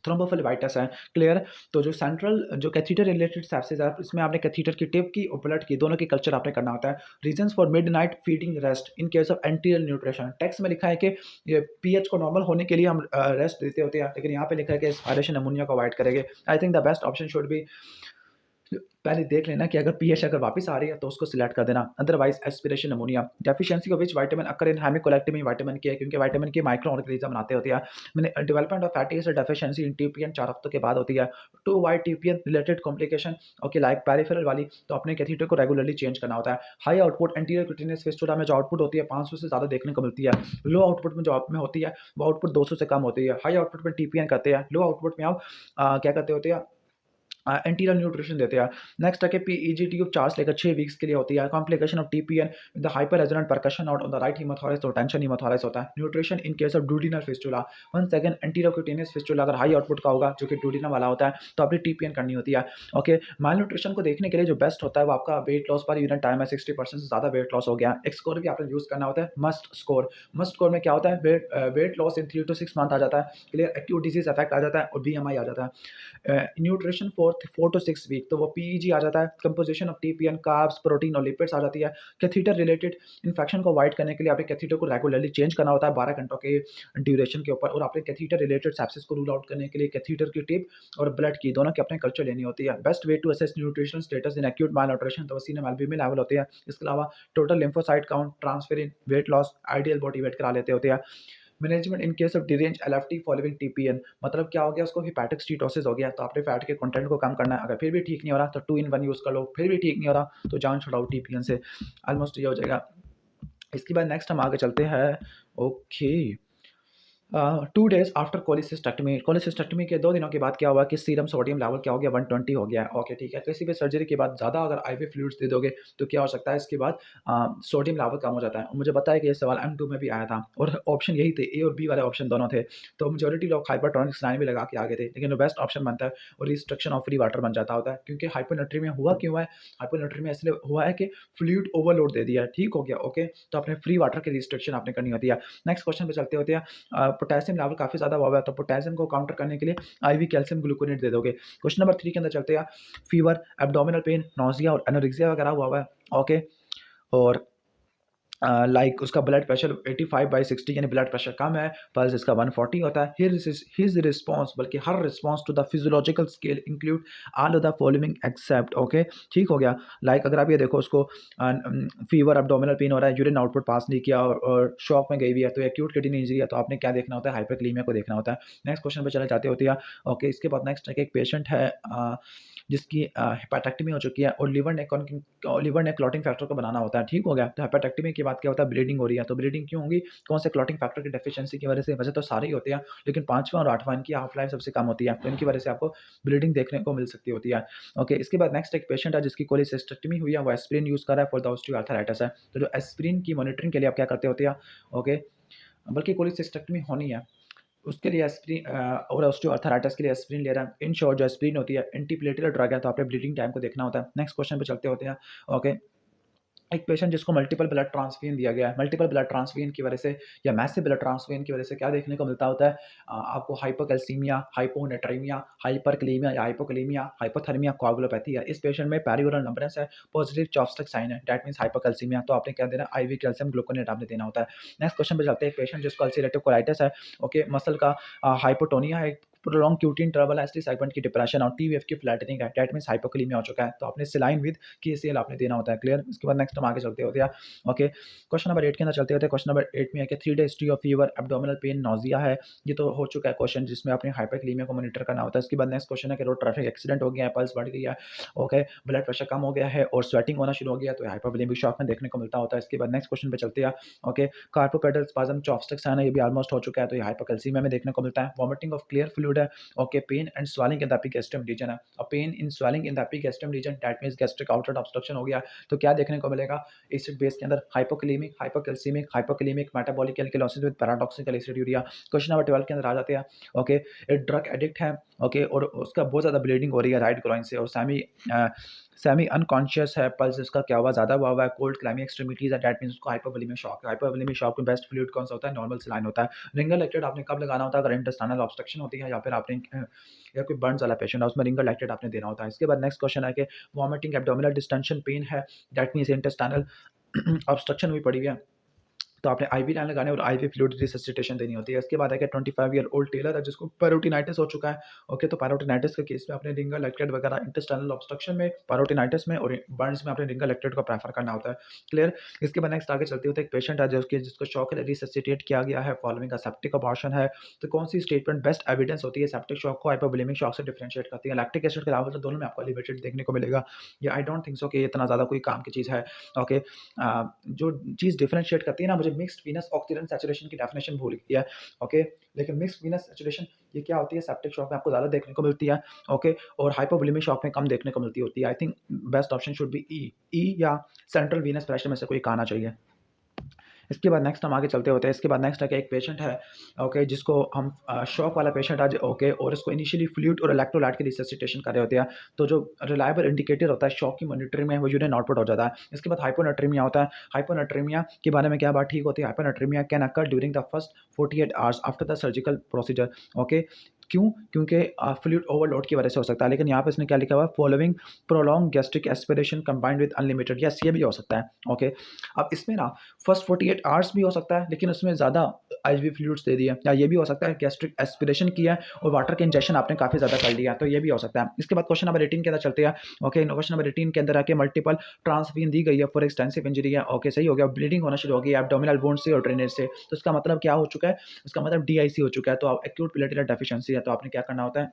थ्रोम्बोफ्लेबिटिस है। क्लियर? तो जो सेंट्रल, जो कैथीटर रिलेटेड सेप्सिस है, इसमें आपने कैथीटर की टिप की और ब्लड की, दोनों की कल्चर आपने करना होता है। Reasons for midnight feeding rest in case of anterior nutrition, text में लिखा है कि ये पीएच को नॉर्मल होने के लिए हम रेस्ट देते होते हैं, लेकिन यहाँ पे लिखा है कि एस्पायरेशन अमोनिया को अवॉइड करेंगे। I think the best option should B, पहले देख लेना कि अगर पीएच अगर वापस आ रही है तो उसको सिलेक्ट कर देना। Otherwise aspiration pneumonia. Deficiency of which vitamin occur in hemicolectomy, vitamin K, क्योंकि विटामिन के माइक्रो ऑर्गेनिज्म बनाते होते हैं। मैंने development of fatty acid deficiency in TPN 4 हफ्तों के बाद होती है। To avoid TPN related complication, okay, like peripheral वाली, तो अपने कैथीटर को रेगुलरली चेंज करना होता है। High output anterior cutaneous fistula में जो आउटपुट होती है 500 से ज़्यादा देखने को मिलती है। लो आउटपुट में जो आप में होती है वो आउटपुट 200 से कम होती है। हाई आउटपुट में टीपीएन करते हैं, लो आउटपुट में आप क्या करते होते हैं? एंटीरियर न्यूट्रिशन देते हैं। नेक्स्ट है कि पीईजी ट्यूब 4 से लेकर 6 वीक्स के लिए होती है। Complication of TPN with the hyper resonant percussion out on the right haemothorax, तो टेंशन हीमोथोरैक्स होता है। Nutrition in case of duodenal fistula. One second, anterior cutaneous fistula अगर हाई आउटपुट का होगा, जो कि डुओडेनल वाला होता है, तो आपने टीपीएन करनी होती है। ओके, माल न्यूट्रिशन को देखने के लिए जो बेस्ट होता है वो आपका wait loss per unit time है। 60% से ज़्यादा वेट लॉस हो गया। एक स्कोर भी आपने यूज़ करना होता है, मस्ट स्कोर। मस्ट स्कोर में क्या होता है? Weight loss in 3 to 6 month आ जाता है। क्लियर? एक्यूट डिजीज इफेक्ट आ जाता है और बीएमआई आ जाता है। न्यूट्रिशन फॉर 4 टू 6 वीक, तो वो पीईजी आ जाता है। Composition of TPN, carbs, protein और लिपिड्स आ जाती है। कैथीटर रिलेटेड इन्फेक्शन को अवॉइड करने के लिए आपने कैथीटर को रेगुलरली चेंज करना होता है 12 घंटों के ड्यूरेशन के ऊपर। और आपने कैथीटर रिलेटेड सेप्सिस को रूल आउट करने के लिए कैथीटर की टिप और ब्लड की, दोनों की अपने कल्चर लेनी होती है। Best way to assess nutritional status in acute malnutrition, तो सीरम एल्ब्यूमिन लेवल होते हैं। इसके अलावा total lymphocyte count, transferrin, weight loss, ideal body weight करा लेते होते हैं। Management in case of deranged LFT following TPN, मतलब क्या हो गया? उसको हेपेटिक स्टीटोसिस हो गया, तो आपने फैट के कंटेंट को कम करना है। अगर फिर भी ठीक नहीं हो रहा तो 2 इन 1 यूज़ कर लो, फिर भी ठीक नहीं हो रहा तो जान छुड़ाओ टीपीएन से। ऑलमोस्ट ये हो जाएगा। इसके बाद नेक्स्ट हम आगे चलते हैं। Okay, 2 days after cholecystectomy, cholecystectomy के 2 दिनों के बाद क्या हुआ कि सीरम सोडियम लेवल क्या हो गया? 120 हो गया है। ओके, ठीक है। किसी भी सर्जरी के बाद ज़्यादा अगर आईवी फ्लूइड्स दे दोगे तो क्या हो सकता है? इसके बाद सोडियम लेवल कम हो जाता है। मुझे पता है कि ये सवाल M2 में भी आया था और ऑप्शन यही थे, ए और बी वाले ऑप्शन दोनों थे। तो मेजॉरिटी लोग हाइपरटोनिक सलाइन भी लगा के आगे थे, लेकिन जो बेस्ट ऑप्शन बनता है वो रिस्ट्रिक्शन ऑफ फ्री वाटर बन जाता होता है, क्योंकि हाइपोनेट्रीमिया हुआ क्यों है? हाइपोनेट्रीमिया इसलिए हुआ है कि फ्लूइड ओवरलोड दे दिया है। ठीक हो गया? ओके, तो अपने फ्री वाटर की रिस्ट्रिक्शन आपने करनी होती है। नेक्स्ट क्वेश्चन पे चलते होते हैं। पोटेशियम लेवल काफ़ी ज़्यादा हुआ है, तो पोटेशियम को काउंटर करने के लिए IV कैल्शियम ग्लूकोनेट दे दोगे। क्वेश्चन नंबर 3 के अंदर चलते हैं। फीवर, एब्डोमिनल पेन, नोज़िया और एनोरेक्सिया वगैरह हुआ है, ओके। और लाइक उसका ब्लड प्रेशर 85/60 यानी ब्लड प्रेशर कम है, पल्स इसका 140 होता है। हिज रिस्पॉन्स, बल्कि हर response to the physiological scale include all of the following except, okay. ठीक हो गया। लाइक अगर आप ये देखो, उसको फीवर, एब्डोमिनल पेन हो रहा है, यूरिन आउटपुट पास नहीं किया और शॉक में गई हुई है, तो एक्यूट किडनी इंजरी है, तो आपने क्या देखना होता है? हाइपरकलीमिया को देखना होता है। नेक्स्ट क्वेश्चन पे चले जाते होती है, ओके। इसके बाद नेक्स्ट एक पेशेंट है जिसकी हेपेटेक्टमी हो चुकी है और लिवर ने क्लॉटिंग फैक्टर को बनाना होता है। ठीक हो गया। तो हेपेटेक्टमी के बाद क्या होता है? ब्लीडिंग हो रही है। तो ब्लीडिंग क्यों होगी? कौन से क्लॉटिंग फैक्टर की डेफिशिएंसी की वजह से? वजह तो सारी होती है, लेकिन 5वां और 8वां इनकी हाफ लाइफ सबसे कम होती है, तो इनकी वजह से आपको ब्लीडिंग देखने को मिल सकती होती है, ओके। इसके बाद नेक्स्ट एक पेशेंट है जिसकी कोलिसिस्टेक्टमी हुई है, वो एस्पिरिन यूज़ कर रहा है फॉर द ऑस्टियोआर्थराइटिस है। तो जो एस्पिरिन की मॉनिटरिंग के लिए आप क्या करते होते हैं, ओके। बल्कि कोलिसिस्टेक्टमी होनी है, उसके लिए एस्पिरिन और ऑस्टियोआर्थराइटिस के लिए एस्पिरिन ले रहा है। इन शॉर्ट जो एस्पिरिन होती है एंटीप्लेटलेट ड्रग है, तो आपने ब्लीडिंग टाइम को देखना होता है। नेक्स्ट क्वेश्चन पे चलते होते हैं, ओके। एक पेशेंट जिसको मल्टीपल ब्लड ट्रांसफ्यूजन दिया गया है, मल्टीपल ब्लड ट्रांसफ्यूजन की वजह से या मैसिव ब्लड ट्रांसफ्यूजन की वजह से क्या देखने को मिलता होता है? आपको हाइपोकैल्सीमिया, हाइपोनेट्रीमिया, हाइपरकलीमिया या हाइपोकलीमिया, हाइपोथर्मिया, कोआगुलोपैथी है। इस पेशेंट में पेरिओरल नंबरेंस है, पॉजिटिव चॉपस्टिक साइन है, दैट मींस हाइपोकैल्सीमिया, तो आपने क्या देना? IV कैल्शियम ग्लूकोनेट आपने देना होता है। नेक्स्ट क्वेश्चन पे चलते हैं। एक पेशेंट जिसको अल्सरेटिव कोलाइटिस है, ओके, मसल का हाइपोटोनिया है, प्रोलॉन्ग क्यूटिन ट्रबल है, एसटी सेगमेंट की डिप्रेशन और TVF की फ्लैटनिंग है, दैट मींस हाइपोकलीमिया हो चुका है, तो आपने सेलाइन विद KCl आपने देना होता है। क्लियर? इसके बाद नेक्स्ट हम आगे चलते होते हैं, ओके। क्वेश्चन नंबर 8 के अंदर चलते होते हैं। क्वेश्चन नंबर 8 में है कि 3 day history of fever, abdominal pain, nausea है। ये तो हो चुका है क्वेश्चन, जिसमें आपने हाइपरकलीमिया को मॉनिटर करना होता है। इसके बाद नेक्स्ट क्वेश्चन है कि रोड ट्रैफिक एक्सीडेंट हो गया है, पल्स बढ़ गई है, ओके, ब्लड प्रेशर कम हो गया है और स्वेटिंग होना शुरू हो गया है, तो हाइपोवोलेमिक शॉक में देखने को मिलता होता है। इसके बाद नेक्स्ट क्वेश्चन पे चलते हैं, okay. Carpopedal spasm, chopstick sign है, ये भी ऑलमोस्ट हो चुका है, तो ये हाइपोकैल्सीमिया में देखने को मिलता है। वॉमिटिंग ऑफ क्लियर फ्लूइड है, okay. Pain and swelling in the epigastrium region है, और pain in swelling in the epigastrium region, that means gastric outlet obstruction हो गया, तो क्या देखने को मिलेगा? एसिड बेस के अंदर hypokalaemic, hypokalaemic metabolic alkalosis with paradoxical aciduria. Question number 12 के अंदर आ जाते हैं, ओके। एक ड्रग एडिक्ट है, ओके, और उसका बहुत ज़्यादा ब्लीडिंग हो रही है राइट ग्रोइन से, और सेमी अनकॉन्शियस है, पल्स इसका क्या हुआ? ज़्यादा हुआ है, कोल्ड क्लाइमी एक्सट्रीमिटीज़ है, दैट मींस उसको हाइपोवोलेमिक शॉक है। हाइपोवोलेमिक शॉक में बेस्ट फ्लूइड कौन सा होता है? नॉर्मल सलाइन होता है। रिंगर लैक्टेट आपने कब लगाना होता है? अगर इंटेस्टाइनल ऑब्स्ट्रक्शन होती है या फिर आपने या कोई बर्न्स वाला पेशेंट है, उसमें रिंगर लैक्टेट आपने देना होता है। इसके बाद नेक्स्ट क्वेश्चन है कि वॉमिटिंग, एब्डोमिनल डिस्टेंशन, पेन है, दैट मींस इंटेस्टाइनल ऑब्स्ट्रक्शन हुई पड़ी है, तो आपने IV लाइन लगाने और IV फ्लूइड रिससिटेशन देनी होती है। इसके बाद है कि 25 ईयर ओल्ड टेलर है जिसको पैरोटिनाइटिस हो चुका है, ओके। तो पैरोटिनाइटिस के केस में आपने रिंगर लैक्टेट वगैरह इंटेस्टाइनल ऑब्स्ट्रक्शन में, पैरोटिनाइटिस में और बर्न्स में आपने रिंगर लैक्टेट को प्रेफर करना होता है। क्लियर? इसके बाद नेक्स्ट आगे चलते होते एक पेशेंट है जिसको शॉक रिससिटेट किया गया है फॉलोइंग अ सेप्टिक अबॉर्शन है, तो कौन सी स्टेटमेंट बेस्ट एविडेंस होती है सेप्टिक शॉक को हाइपोवोलेमिक शॉक से डिफरेंशिएट करती है? लैक्टिक एसिड के अलावा तो दोनों में आपको एलिवेटेड देखने को मिलेगा, या आई डोंट थिंक सो कि ये इतना ज़्यादा कोई काम की चीज़ है, ओके। जो चीज़ डिफरेंशिएट करती है ना, मुझे मिक्स्ड वीनस ऑक्सीडेंट सैचुरेशन की डेफिनेशन भूल गई है, ओके। लेकिन मिक्स्ड वीनस सैचुरेशन ये क्या होती है? सेप्टिक शॉक में आपको ज़्यादा देखने को मिलती है, ओके, और हाइपोवोलेमिक शॉक में कम देखने को मिलती होती है। I think best option should be E या सेंट्रल वीनस प्रेशर में से कोई एक आना चाहिए। इसके बाद नेक्स्ट हम आगे चलते होते हैं। इसके बाद नेक्स्ट है कि एक पेशेंट है, ओके, जिसको हम शॉक वाला पेशेंट आज, ओके, और इसको इनिशियली फ्लूइड और इलेक्ट्रोलाइट की रिससिटेशन कर रहे होते हैं, तो जो रिलायबल इंडिकेटर होता है शॉक की मॉनिटरिंग में वो यूरिन आउटपुट हो जाता है। इसके बाद हाइपोनेट्रीमिया होता है। हाइपोनेट्रीमिया के बारे में क्या बात ठीक होती है? Hyponatraemia can occur during the first 48 hours after the surgical procedure, okay. क्यों? क्योंकि फ्लूइड ओवरलोड की वजह से हो सकता है, लेकिन यहाँ पे इसने क्या लिखा हुआ है? Following prolong gastric aspiration combined with unlimited, yes, ये भी हो सकता है, ओके। अब इसमें ना फर्स्ट 48 आवर्स भी हो सकता है, लेकिन उसमें ज़्यादा IV फ्लूइड्स दे दिए, या ये भी हो सकता है गैस्ट्रिक एस्पिरेशन किया है और वाटर के इंजेक्शन आपने काफ़ी ज़्यादा कर लिया, तो ये भी हो सकता है। इसके बाद क्वेश्चन नंबर 18 के अंदर चलते हैं, ओके। क्वेश्चन नंबर 18 के अंदर आके मल्टीपल ट्रांसफ्यूजन दी गई है फॉर एक्सटेंसिव इंजरी है, ओके, सही हो गया। ब्लीडिंग होना शुरू हो गई है एब्डोमिनल वुंड से और ड्रेनेज से, तो इसका मतलब क्या हो चुका है? इसका मतलब DIC हो चुका है, तो एक्यूट प्लेटलेट डेफिशिएंसी है, तो आपने क्या करना होता है?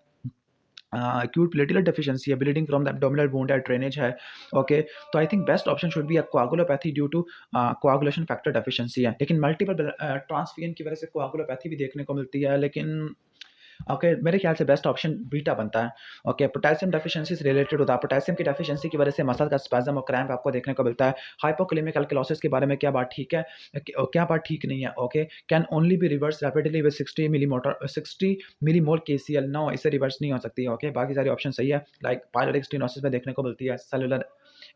acute platelet deficiency है, bleeding from the abdominal wound है, drainage है, ओके। तो I think best option should be a coagulopathy due to coagulation factor deficiency है, लेकिन मल्टीपल ट्रांसफ्यूजन की वजह से कोआगुलोपैथी भी देखने को मिलती है, लेकिन ओके, मेरे ख्याल से बेस्ट ऑप्शन बीटा बनता है, ओके। पोटेशियम डेफिशिएंसी से रिलेटेड होता है, पोटेशियम की डेफिशिएंसी की वजह से मसल का स्पैज़म और क्रैम्प आपको देखने को मिलता है। हाइपोकैलेमिक अल्कलोसिस के बारे में क्या बात ठीक है, क्या बात ठीक नहीं है, okay. Can only be reverse rapidly with 60 millimole KCl, no, इससे रिवर्स नहीं हो सकती, ओके। बाकी सारी ऑप्शन सही है, लाइक पायलोरिक स्टेनोसिस में देखने को मिलती है, सेलुलर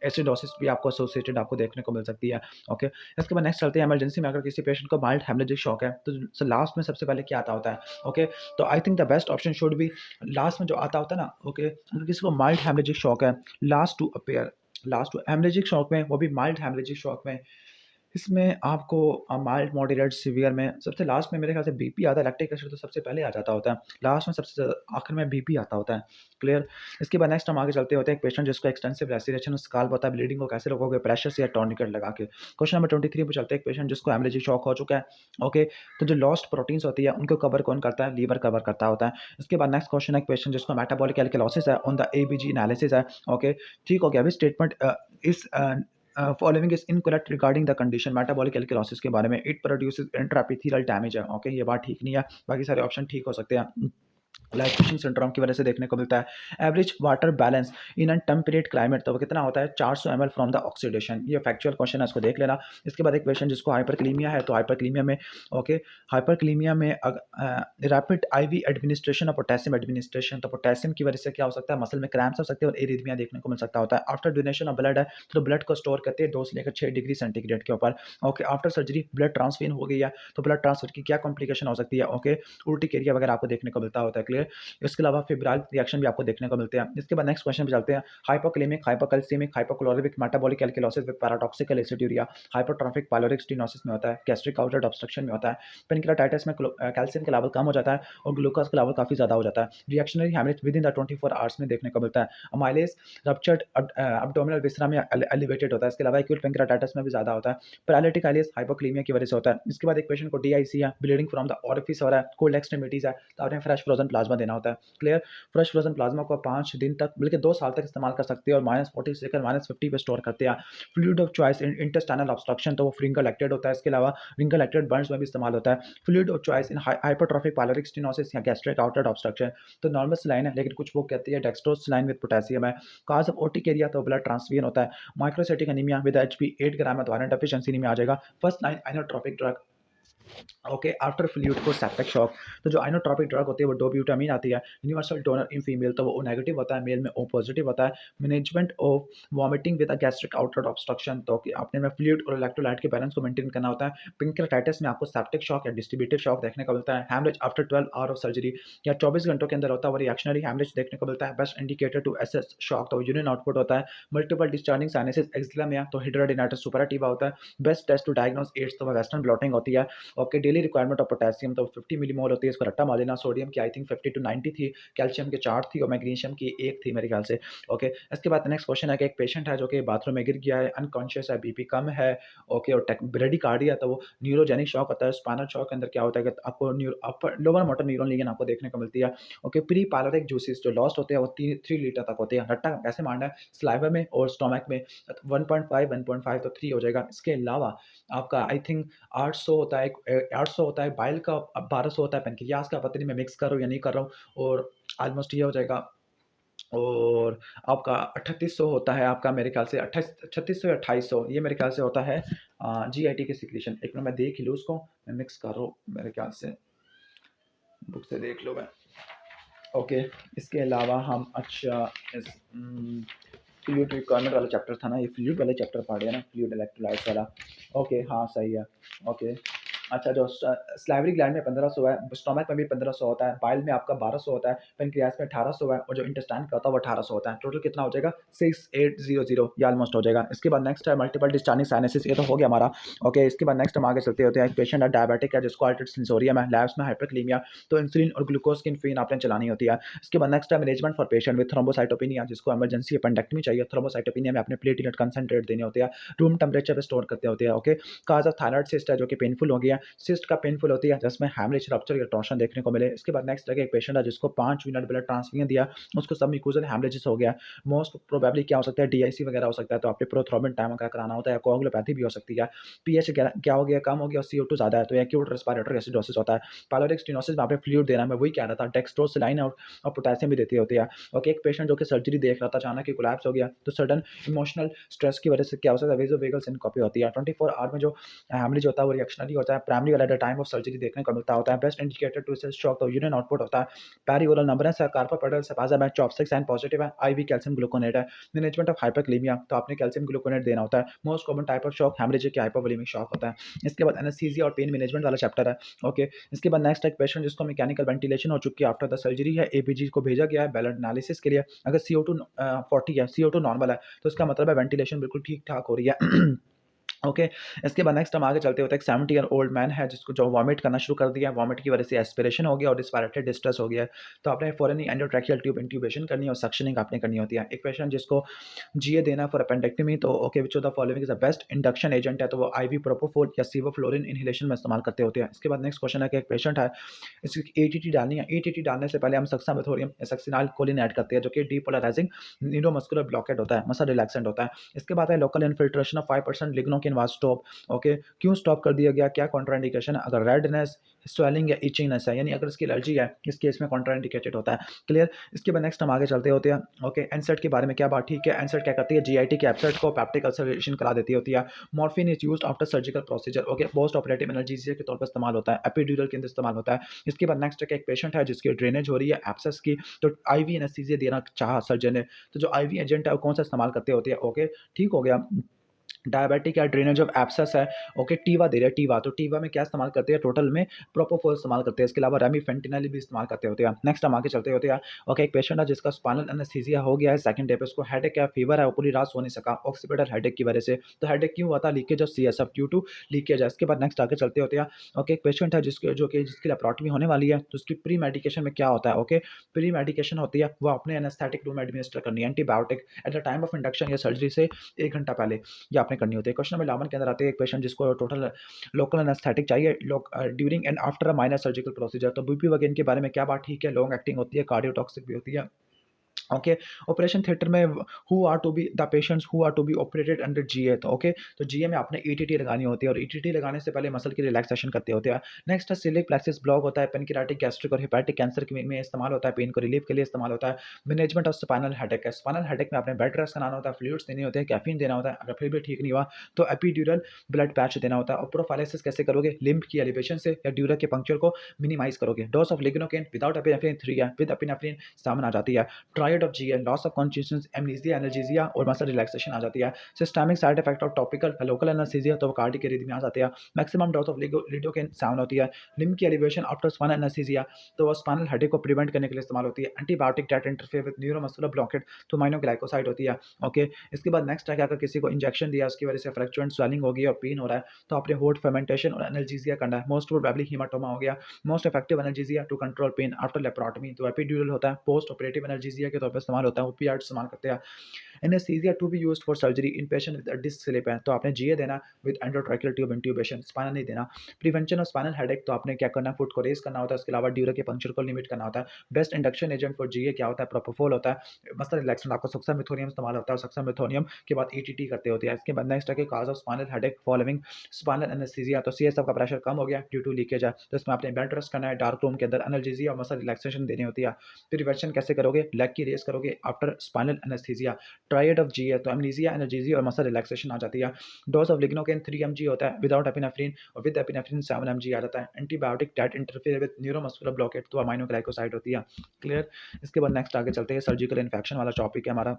एसिडोसिस भी आपको एसोसिएटेड आपको देखने को मिल सकती है। ओके, इसके बाद नेक्स्ट चलते हैं इमरजेंसी में अगर किसी पेशेंट को माइल्ड हेमरेजिक शॉक है तो लास्ट में सबसे पहले क्या आता होता है। ओके, तो I think the best option should B last में जो आता होता है ना। ओके, अगर किसी को माइल्ड हेमरेजिक शॉक है, लास्ट टू हेमरेजिक शॉक में, वो भी माइल्ड हेमरेजिक शॉक में, इसमें आपको माइल्ड, मॉडरेट, सीवियर में सबसे लास्ट में मेरे ख्याल से बीपी आता है। लैक्टिक एसिड तो सबसे पहले आ जाता होता है, लास्ट में सबसे आखिर में बीपी आता होता है। क्लियर। इसके बाद नेक्स्ट हम आगे चलते होते हैं, एक पेशेंट जिसको एक्सटेंसिव रेस्पिरेशन स्काल्प होता है, ब्लीडिंग को कैसे रोकोगे, प्रेशर से या टॉर्निकेट लगा के। क्वेश्चन नंबर 23 पे चलते हैं, एक पेशेंट जिसको हेमरेजिक शॉक हो चुका है। ओके, तो जो लॉस्ट प्रोटीन्स होती है उनको कवर कौन करता है, लीवर कवर करता होता है। इसके बाद नेक्स्ट क्वेश्चन है, एक पेशेंट जिसको मेटाबॉलिक एल्कलॉसिस है ऑन द एबीजी एनालिसिस है। ओके, ठीक हो गया। अभी स्टेटमेंट इस following is incorrect regarding the condition, metabolic alkalosis के बारे में, इट प्रोड्यूसेस इंट्राएपिथेलियल डैमेज है। ओके, ये बात ठीक नहीं है, बाकी सारे ऑप्शन ठीक हो सकते हैं। लाइट फिशिंग सिंड्रोम की वजह से देखने को मिलता है। Average water balance in an temperate climate, तो वो कितना होता है, 400 ml फ्रॉम द ऑक्सीडेशन। ये फैक्चुअल क्वेश्चन है, इसको देख लेना। इसके बाद एक पेशेंट जिसको हाइपरक्लीमिया है, तो हाइपरक्लीमिया में, ओके, हाइपरक्लीमिया में रैपिड आईवी एडमिनिस्ट्रेशन और पोटेशियम एडमिनिस्ट्रेशन, तो पोटेशियम की वजह से क्या हो सकता है, मसल में क्रैम्प्स हो सकते हैं और एरिथमिया देखने को मिल सकता होता है। आफ्टर डोनेशन ऑफ ब्लड है, तो ब्लड को स्टोर करते हैं 2 से लेकर 6 डिग्री सेंटीग्रेड के ऊपर। Okay, after surgery blood transfer हो गई है, तो ब्लड ट्रांसफर की क्या कॉम्प्लिकेशन हो सकती है। ओके, उल्टिकेरिया वगैरह आपको देखने को मिलता होता है। क्लियर। इसके अलावा फिब्राइल रिएक्शन भी आपको देखने को मिलते हैं। इसके बाद नेक्स्ट क्वेश्चन पे चलते हैं, hypokalaemic, hypocalcaemic, hypochloric, metabolic alkalosis with paradoxical aciduria, hypertrophic pyloric stenosis में होता है, गैस्ट्रिक आउटलेट ऑब्स्ट्रक्शन में होता है, पेनक्रियाटाइटिस में कैल्शियम का लेवल कम हो जाता है और ग्लूकोज का लेवल काफी ज्यादा हो जाता है, reactionary haemorrhage within the 24 hours में देखने को मिलता है, अमाइलेज रप्चर्ड अब्डोमिनल विसरा में एलिवेटेड होता है। इसके अलावा एक्यूट पेनक्रियाटाइटिस में भी ज्यादा होता है, पैरालिटिक आइलेस हाइपोक्लेमिया की वजह से होता है। इसके बाद एक पेशेंट को डीआईसी है, ब्लीडिंग फ्रॉम द ओरिफिस हो रहा है, कोल्ड एक्सट्रीमिटीज है, तो आपने फ्रेश फ्रोजन प्लाज्मा देना होता है। क्लियर। फ्रेश फ्रोजन प्लाज्मा को 5 दिन तक बल्कि 2 साल तक इस्तेमाल कर सकते हैं और -40 से लेकर -50 पे स्टोर करते हैं। Fluid of choice in intestinal obstruction, तो वो फ्रिंगल एक्टेड होता है। इसके अलावा रिंगल एक्टेड बर्न्स में भी इस्तेमाल होता है। Fluid of choice in hypertrophic pyloric stenosis या गैस्ट्रिक आउटलेट ऑब्स्ट्रक्शन, तो नॉर्मल सलाइन है, लेकिन कुछ लोग कहते हैं डेक्सट्रोज सलाइन विद पोटेशियम है। काज ऑफ ओर्टिकेरिया, तो ब्लड ट्रांसफ्यूजन होता है। माइक्रोसाइटिक एनीमिया विद एचबी 8 ग्राम है, तो आयरन डेफिशिएंसी एनीमिया आ जाएगा। First line inotropic drug, okay, after fluid को सेप्टिक शॉक, तो जो आइनोट्रोपिक ड्रग होती है वो डोब्यूटामीन आती है। यूनिवर्सल डोनर इन फीमेल, तो वो ओ नेगेटिव होता है, मेल में ओ पॉजिटिव होता है। Management of vomiting with a gastric outlet obstruction, तो कि आपने में फ्लूइड और इलेक्ट्रोलाइट के बैलेंस को मेंटेन करना होता है। पेनक्रियाटाइटिस में आपको सेप्टिक शॉक या डिस्ट्रीब्यूटिव शॉक देखने को मिलता है। Haemorrhage after 12 hour of surgery या 24 घंटों के अंदर होता है, वो रिएक्शनरी हैमरेज देखने को मिलता है। Best indicator to assess shock, तो यूरिन आउटपुट होता है। मल्टीपल डिस्चार्जिंग साइनसिस एक्सिला में, तो हिड्रोडेनाइटिस सुपराटिवा होता है। Best test to diagnose AIDS, तो वेस्टर्न ब्लॉटिंग होती है। Okay, daily requirement of potassium, तो 50 मिलीमोल होती है, इसको रट्टा मार लेना। सोडियम की आई थिंक 50 to 90 थी, कैल्शियम की 4 थी और मैग्नीशियम की 1 थी मेरे ख्याल से। ओके, इसके बाद नेक्स्ट क्वेश्चन है कि एक पेशेंट है जो कि बाथरूम में गिर गया है, अनकॉन्शियस है, बीपी कम है। ओके, और ब्रेडिकार्डिया, तो वो न्यूरोजेनिक शॉक होता है। स्पाइनल शॉक के अंदर क्या होता है कि आपको upper lower motor neuron lesion आपको देखने को मिलती है। ओके, प्री पाइलोरिक जूसेस जो लॉस्ट होते हैं वो 3 लीटर तक होते हैं। रट्टा कैसे मारना है, सलाइवा में और स्टोमक में 1.5 तो 3 हो जाएगा। इसके अलावा आपका आई थिंक 800 होता है, 800 होता है बाइल का, 1200 होता है पेनक्रियास का, पता नहीं मैं मिक्स कर रहा हूँ या नहीं कर रहा हूँ, और ऑलमोस्ट ये हो जाएगा। और आपका 3800 होता है आपका, मेरे ख्याल से 28 3600 या 2800 ये मेरे ख्याल से होता है जीआईटी के सिक्रीशन। एक मिनट मैं देख ही लूँ उसको, मैं मिक्स कर रहा हूँ मेरे ख्याल से, बुक से देख लो मैं। ओके, इसके अलावा हम अच्छा इस फ्लूइड रिक्वायरमेंट वाला चैप्टर था ना, ये फ्लूइड वाले चैप्टर पढ़ रहे हैं ना, फ्लूइड इलेक्ट्रोलाइट्स वाला। ओके, हाँ सही है। ओके, अच्छा, जो स्लाइवरी ग्लैंड में 1500 है, स्टोमक में भी 1500 होता है, बाइल में आपका 1200 होता है, पेनक्रियास में 1800 है, और जो इंटेस्टाइन का होता है वो 1800 होता है। टोटल कितना हो जाएगा, 6800, ये ऑलमोस्ट हो जाएगा। इसके बाद नेक्स्ट है मल्टीपल डिस्चार्जिंग साइनसिस, ये तो हो गया हमारा। ओके, इसके बाद नेक्स्ट हम आगे चलते होते हैं, एक पेशेंट है डायबिटिक है जिसको अल्टर्ड सेंसोरियम है, लैब्स में हाइपरक्लीमिया, तो इंसुलिन और ग्लूकोज की इन्फिन आपने चलानी होती है। इसके बाद नेक्स्ट है management for patient with thrombocytopenia, जिसको इमरजेंसी अपेंडेक्टमी चाहिए। थ्रोम्बोसाइटोपिनिया में अपने प्लेटलेट कंसंट्रेट देने होते हैं, रूम टेम्परेचर पे स्टोर करते होते हैं। Okay, cause of thyroid cyst है जो कि पेनफुल हो गया, सिस्ट का पेनफुल होती है जिसमें हैमरेज, रप्चर या टॉर्शन देखने को मिले। इसके बाद नेक्स्ट लगे एक पेशेंट है जिसको 5 यूनिट ब्लड ट्रांसफ्यूजन दिया, उसको सब म्यूकोजल हैमरेजेस हो गया। मोस्ट प्रोबेबली क्या हो सकता है, डीआईसी वगैरह हो सकता है, तो आपने प्रोथ्रोम्बिन टाइम का कराना होता है। कोआगुलोपैथी भी हो सकती है। पीएच क्या हो गया, कम हो गया, CO2 ज़्यादा है, तो एक्यूट रेस्पिरेटरी एसिडोसिस होता है। पाइलोरिक स्टेनोसिस में आपने फ्लूइड देना है, मैं वही कह रहा था, डेक्सट्रोज सलाइन और पोटेशियम भी देती होती है। ओके, एक पेशेंट जो कि सर्जरी देख रहा था, अचानक ही कोलैप्स हो गया, तो सडन इमोशनल स्ट्रेस की वजह से क्या हो सकता है, वेसोवेगल सिनकोपी होती है। 24 आवर में जो हैमरेज होता है वो रिएक्शनरी होता है, प्राइमरी वाला at the time of surgery देखने को मिलता होता है। Best indicator to assess shock तो यूरिन आउटपुट होता है। पेरिओरल नंबर है, कार्पोपेडल सेपाजा है, चॉपस्टिक साइन पॉजिटिव है, आईवी कैल्शियम ग्लूकोनेट है। मैनेजमेंट ऑफ हाइपरकलीमिया तो आपने कैल्शियम ग्लूकोनेट देना होता है। Most common type of shock haemorrhagic या हाइपोवोलेमिक शॉक होता है। इसके बाद एनेस्थीसिया और पेन मैनेजमेंट वाला चैप्टर है। ओके, इसके बाद नेक्स्ट एक पेशेंट जिसको मैकेनिकल वेंटिलेशन हो चुकी है आफ्टर द सर्जरी है, एपीजी को भेजा गया है ब्लड एनालिसिस के लिए। अगर CO2 40 है, CO2 नॉर्मल है, तो इसका मतलब है वेंटिलेशन बिल्कुल ठीक ठाक हो रही है। ओके, इसके बाद नेक्स्ट हम आगे चलते होते हैं। एक 70 ईयर ओल्ड मैन है जिसको जो वॉमिट करना शुरू कर दिया है, वॉमिट की वजह से एस्पिरेशन हो गया और रिस्पिरेटरी डिस्ट्रेस हो गया है, तो आपने फॉरन एंडोट्रैकियल ट्यूब इंट्यूबेशन करनी है और सक्शनिंग आपने करनी होती है। एक पेशेंट जिसको जीए देना फॉर अपेंडेक्टमी, तो okay which of the following is the best induction agent है, तो वो आईवी प्रोपोफोल या सीवोफ्लोरिन इनहेलेशन में इस्तेमाल करते होते हैं। इसके बाद नेक्स्ट क्वेश्चन है कि एक पेशेंट है, इसकी एटीटी डालनी है। एटीटी डालने से पहले हम सक्सामेथोरियम या सक्सिनाइल कोलिन ऐड करते हैं, जो कि डीपोलराइजिंग न्यूरोमस्कुलर ब्लॉकेट होता है, मसल रिलैक्सेंट होता है। इसके बाद है local infiltration of 5% lignocaine was stop. Okay, क्यों स्टॉप कर दिया गया, क्या कॉन्ट्राइंडिकेशन है? अगर रेडनेस, स्वेलिंग या इचिंगनेस है, यानी अगर इसकी एलर्जी है, इस केस में कॉन्ट्राइंडिकेटेड होता है। क्लियर? इसके बाद नेक्स्ट हम आगे चलते होते हैं। ओके, एनसेट के बारे में क्या बात, ठीक है। एनसेट क्या करती है, जीआईटी के एब्सेट को पैप्टिक अल्सरेशन करा देती होती है। Morphine is used after surgical procedure. Okay, post operative analgesia के तौर पर इस्तेमाल होता है, एपिड्यूरल के अंदर इस्तेमाल होता है। इसके बाद नेक्स्ट एक पेशेंट है जिसकी ड्रेनेज हो रही है एब्सेस की, तो आईवी एनेस्थीसिया देना चाहा सर्जन ने, तो जो आईवी एजेंट है वो कौन सा इस्तेमाल करते होते हैं? ओके, ठीक हो गया। डायबिटिक या ड्रेनेज ऑफ एब्सेस है, ओके, टीवा दे रहे हैं, टीवा, तो टीवा में क्या इस्तेमाल करते हैं? टोटल में प्रोपोफोल इस्तेमाल करते हैं। इसके अलावा रेमिफेंटिनिल भी इस्तेमाल करते होते हैं। नेक्स्ट हम आगे चलते होते हैं। ओके, एक पेशेंट है जिसका स्पाइनल एनेस्थीसिया हो गया है सेकंड डे पे, उसको हेडेक या फीवर है, वो पूरी रात सो नहीं सका ऑक्सीपिटल हेडेक की वजह से। तो हेडेक क्यों हुआ था? Leakage of CSF due to leakage है। इसके बाद नेक्स्ट आगे चलते होते हैं। ओके, एक पेशेंट है जिसकी लेप्रोटमी होने वाली है, तो उसकी प्री मेडिकेशन में क्या होता है? ओके, प्री मेडिकेशन होती है वो अपने एनेस्थेटिक रूम में एडमिनिस्टर करनी है, antibiotic eight the time of induction या सर्जरी से 1 घंटा पहले ये आपने करनी होती है। क्वेश्चन नंबर 11 के अंदर आते हैं, एक पेशेंट जिसको टोटल लोकल एनेस्थेटिक चाहिए during and after a minor surgical procedure, तो बुप्रीवागेन के बारे में क्या बात, ठीक है, लॉन्ग एक्टिंग होती है, कार्डियोटॉक्सिक भी होती है। ओके, ऑपरेशन थिएटर में who are to be the patients who are to be operated under GA, तो ओके, तो जीए में आपने ईटीटी लगानी होती है और ईटीटी लगाने से पहले मसल की रिलैक्सेशन करते होते हैं। नेक्स्ट है सिलिक प्लेक्सिस ब्लॉक होता है, पेनक्रियाटिक, गैस्ट्रिक और हेपेटिक कैंसर में इस्तेमाल होता है, पेन को रिलीफ के लिए इस्तेमाल होता है। मैनेजमेंट ऑफ स्पाइनल हेडेक है, स्पाइनल हेडेक में आपने बेड रेस्ट कराना होता है, फ्लूइड्स देने होते हैं, कैफीन देना होता है, अगर फिर भी ठीक नहीं हुआ तो एपिड्यूरल ब्लड पैच देना होता है। और प्रोफाइलिसिस कैसे करोगे? लिम्फ की एलिवेशन से या ड्यूरल के पंक्चर को मिनिमाइज करोगे। Dose of lignocaine without epinephrine 3 है, विद एपिनेफ्रिन 7 आ जाती है। Triad of GA, loss of consciousness, amnesia, analgesia और मसल रिलैक्सेशन आ जाती है। Systemic side effect of topical local anaesthesia, तो कार्डिक एरिथमिया आ जाती है। मैक्सिमम डोज ऑफ लिडोकेन 7 होती है। लिम्फ की एलिवेशन आफ्टर स्पाइनल एनेस्थीसिया, तो वो स्पाइनल हेडेक को प्रिवेंट करने के लिए इस्तेमाल होती है। Antibiotic that interfere with neuromuscular blockade, तो माइनोग्लाइकोसाइड होती है। ओके, इसके बाद नेक्स्ट है कि अगर किसी को इंजेक्शन दिया उसकी वजह से फ्रैक्चुरेंट स्वेलिंग हो गई और पेन हो रहा है, तो आपने होट फर्मेंटेशन और एनाल्जेसिया करना है। मोस्ट प्रोबेबली हीमाटोमा हो गया। Most effective analgesia to control pain after laparotomy, तो एपिड्यूरल होता है। पोस्ट ऑपरेटिव एनाल्जेसिया के तौर पर इस्तेमाल होता है, ओपियाइड इस्तेमाल करते हैं। Anaesthesia to be used for surgery in patient with disc slip है, तो आपने जीए देना with endotracheal tube intubation, spinal नहीं देना। प्रिवेंशन ऑफ स्पाइनल हेडेक, तो आपने क्या करना है? फुट को रेज करना होता है, इसके अलावा ड्यूरल के पंक्चर को लिमिट करना होता है। बेस्ट इंडक्शन एजेंट फॉर जीए क्या होता है? प्रोपोफोल होता है। मसल रिलैक्सेंट आपका सक्सामेथोनियम इस्तेमाल होता है, सक्सामेथोनियम के बाद ईटीटी करते होते हैं। इसके बाद नेक्स्ट है कि cause of spinal headache following spinal anaesthesia, तो सीएसएफ का प्रेशर कम हो गया ड्यू टू लीकेज है, तो इसमें आपने बेड रेस्ट करना है, डार्क रूम के अंदर एनाल्जेसिया और मसल रिलैक्सेशन देनी होती है। प्रिवेंशन कैसे करोगे? लेग की रेस करोगे after spinal anaesthesia. Triad of G है, तो एमनीसिया, एनर्जीजिया और मसल रिलैक्सेशन आ जाती है। डोज ऑफ लिग्नोकेन 3 mg होता है, विदाउट एपिनेफ्रिन, और विद एपिनेफ्रिन 7 mg आ जाता है। Antibiotic that interfere with neuromuscular blockade, तो अमाइनोग्लाइकोसाइड होती है। क्लियर? इसके बाद नेक्स्ट आगे चलते हैं, सर्जिकल इन्फेक्शन वाला टॉपिक है हमारा।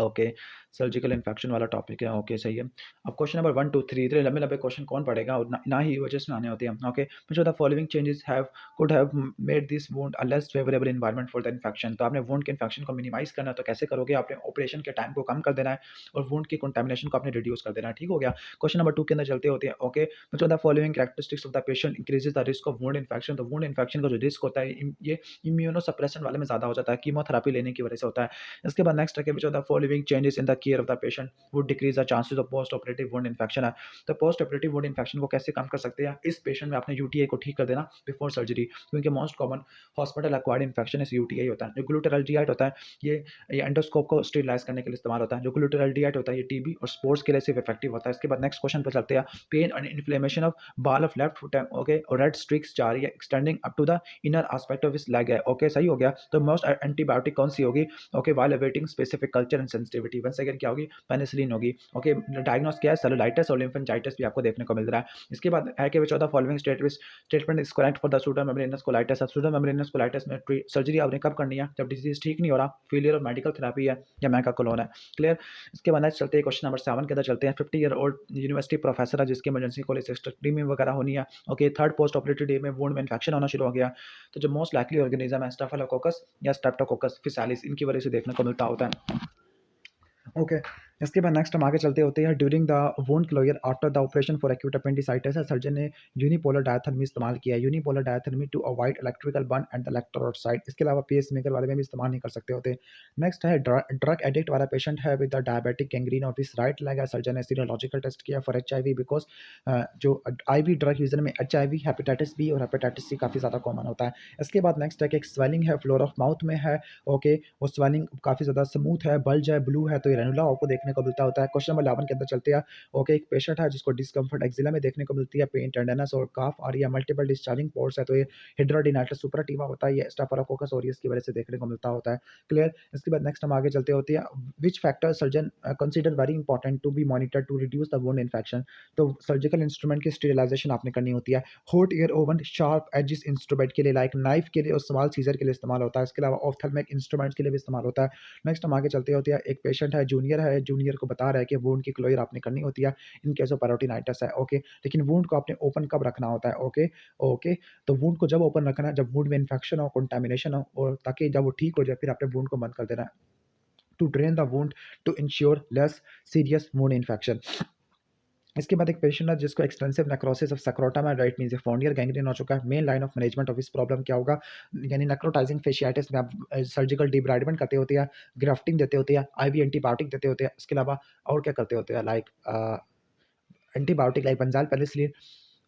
ओके, सर्जिकल इन्फेक्शन वाला टॉपिक है। ओके, सही है। अब क्वेश्चन नंबर 1 2 3, इतने लंबे लंबे क्वेश्चन कौन पढ़ेगा, और ना ही वजह में आने होते हैं। Okay, which of the following changes have could have made this wound a less favorable environment for the infection, तो आपने वुंड के इन्फेक्शन को मिनिमाइज करना है, तो कैसे करोगे? आपने ऑपरेशन के टाइम को कम कर देना है और वुंड की कंटामिनेशन को आपने रिड्यूस कर देना है। ठीक हो गया। क्वेश्चन नंबर 2 के अंदर चलते होते हैं। Okay, which of the following characteristics of the patient increases the risk of wound infection, तो वुंड इन्फेक्शन का जो रिस्क होता है ये इम्यूनोसप्रेसेंट वाले में ज़्यादा हो जाता है, कीमोथेरेपी लेने की वजह से होता है। इसके बाद नेक्स्ट है कि which of the following changes in the care of the patient would decrease the chances of post operative wound infection है, तो पोस्ट ऑपरेटिव वुंड इन्फेक्शन को कैसे कम कर सकते हैं? इस पेशेंट में आपने यूटीआई को ठीक कर देना बिफोर सर्जरी, क्योंकि most common hospital acquired infection इस यूटीआई होता है। जो ग्लूटाराल्डिहाइड होता है ये एंडोस्कोप को स्टेरिलाइज करने के लिए इस्तेमाल होता है। जो ग्लूटाराल्डिहाइड होता है ये टीबी और स्पोर्ट्स के लिए सिर्फ इफेक्टिव होता है। इसके बाद नेक्स्ट क्वेश्चन पर चलते हैं। Pain and inflammation of ball of left foot है, ओके, और रेड स्ट्रिक्स जा रही है extending up to the inner aspect of his leg है। ओके, सही हो गया। तो मोस्ट एंटीबायोटिक कौन सी होगी? Okay, while awaiting specific culture insulin sensitivity, once again क्या होगी, पेनिसिलिन होगी। ओके, डायग्नोस क्या है, सेलुलाइटिस और लिम्फेंजाइटिस भी आपको देखने को मिल रहा है। इसके बाद है कि which of the following statement is correct for the pseudomembranous colitis. अब सूडोमेम्ब्रेनस कोलाइटिस में सर्जरी आपने कब करनी है, जब डिजीज ठीक नहीं हो रहा, फेलियर ऑफ मेडिकल थेरेपी है या मैकाकोलोन है। क्लियर। इसके बाद नेक्स्ट चलते हैं क्वेश्चन नंबर 7 के अंदर चलते हैं। 50 ईयर ओल्ड यूनिवर्सिटी प्रोफेसर है जिसकी इमरजेंसी कोलेसिस्टेक्टमी वगैरह होनी है। Okay, third post operative day में वुंड में इन्फेक्शन होना शुरू हो गया, तो जो मोस्ट लाइकली ऑर्गेनिज्म है स्टाफिलोकोकस या स्ट्रेप्टोकोकस फिसालिस, इनकी वजह से देखने को मिलता होता है। ओके, इसके बाद नेक्स्ट हम आगे चलते होते हैं। During the wound closure after the operation for acute appendicitis, surgeon ने यूनिपोलर डायथर्मी इस्तेमाल किया है। Unipolar diathermy to avoid electrical burn at the electrode side. इसके अलावा पेस मेकर वाले में भी इस्तेमाल नहीं कर सकते होते। नेक्स्ट है ड्रग एडिक्ट वाला पेशेंट है with the diabetic gangrene of his right leg है। सर्जन ने सीरोलॉजिकल टेस्ट किया फॉर HIV बिकॉज जो IV ड्रग यूजर में HIV, हेपेटाइटिस बी और हेपेटाइटिस C काफ़ी ज़्यादा कॉमन होता है। इसके बाद नेक्स्ट है कि एक स्वेलिंग है फ्लोर ऑफ माउथ में है। ओके, वो स्वेलिंग काफ़ी ज़्यादा स्मूथ है, बल्ज है, ब्लू है, तो ये रेनुला आपको देखने को मिलता होता है। क्वेश्चन नंबर 11 के अंदर चलते हैं। ओके, एक पेशेंट है जिसको डिस्कम्फर्ट एक्जिला में देखने को मिलती है, पेन, टेंडरनेस और काफ आ रही है, मल्टीपल डिस्चार्जिंग पोर्स है, तो ये हिड्रोडिनाइटिस सुपराटिवा होता है, ये स्टाफिलोकोकस ऑरियस की वजह से देखने को मिलता होता है। क्लियर। इसके बाद नेक्स्ट हम आगे चलते होते हैं। Which factor surgeon consider very important to be monitor to reduce the wound infection, तो सर्जिकल इंस्ट्रूमेंट की स्टेरिलाइजेशन आपने करनी होती है। Hot air oven sharp edges instrument के लिए लाइक नाइफ के लिए और स्मॉल सीजर के लिए इस्तेमाल होता है। इसके अलावा ऑफ्थल्मिक इंस्ट्रूमेंट्स के लिए भी इस्तेमाल होता है। नेक्स्ट हम आगे चलते होते हैं। एक पेशेंट है, जूनियर को बता रहा है कि वुंड की क्लोजर आपने करनी होती है इन केस ऑफ पेरोटिनाइटिस है। ओके, लेकिन वुंड को आपने ओपन कब रखना होता है। ओके ओके, तो वुंड को जब ओपन रखना है जब वुंड में इन्फेक्शन हो, कंटामिनेशन हो, और ताकि जब वो ठीक हो जाए फिर आपने वुंड को बंद कर देना है, to drain the wound to ensure less serious wound infection. इसके बाद एक पेशेंट है जिसको एक्सटेंसिव नेक्रोसिस ऑफ सक्रोटम है, राइट मींस फोनियर गैंग्रीन हो चुका है। Main line of management of इस प्रॉब्लम क्या होगा, यानी नेक्रोटाइजिंग फेशियाटिस में आप सर्जिकल डिब्राइडमेंट करते होते हैं, ग्राफ्टिंग देते होते हैं, IV एंटीबायोटिक देते होते हैं। इसके अलावा और क्या करते होते हैं, like antibiotic like Banjal penicillin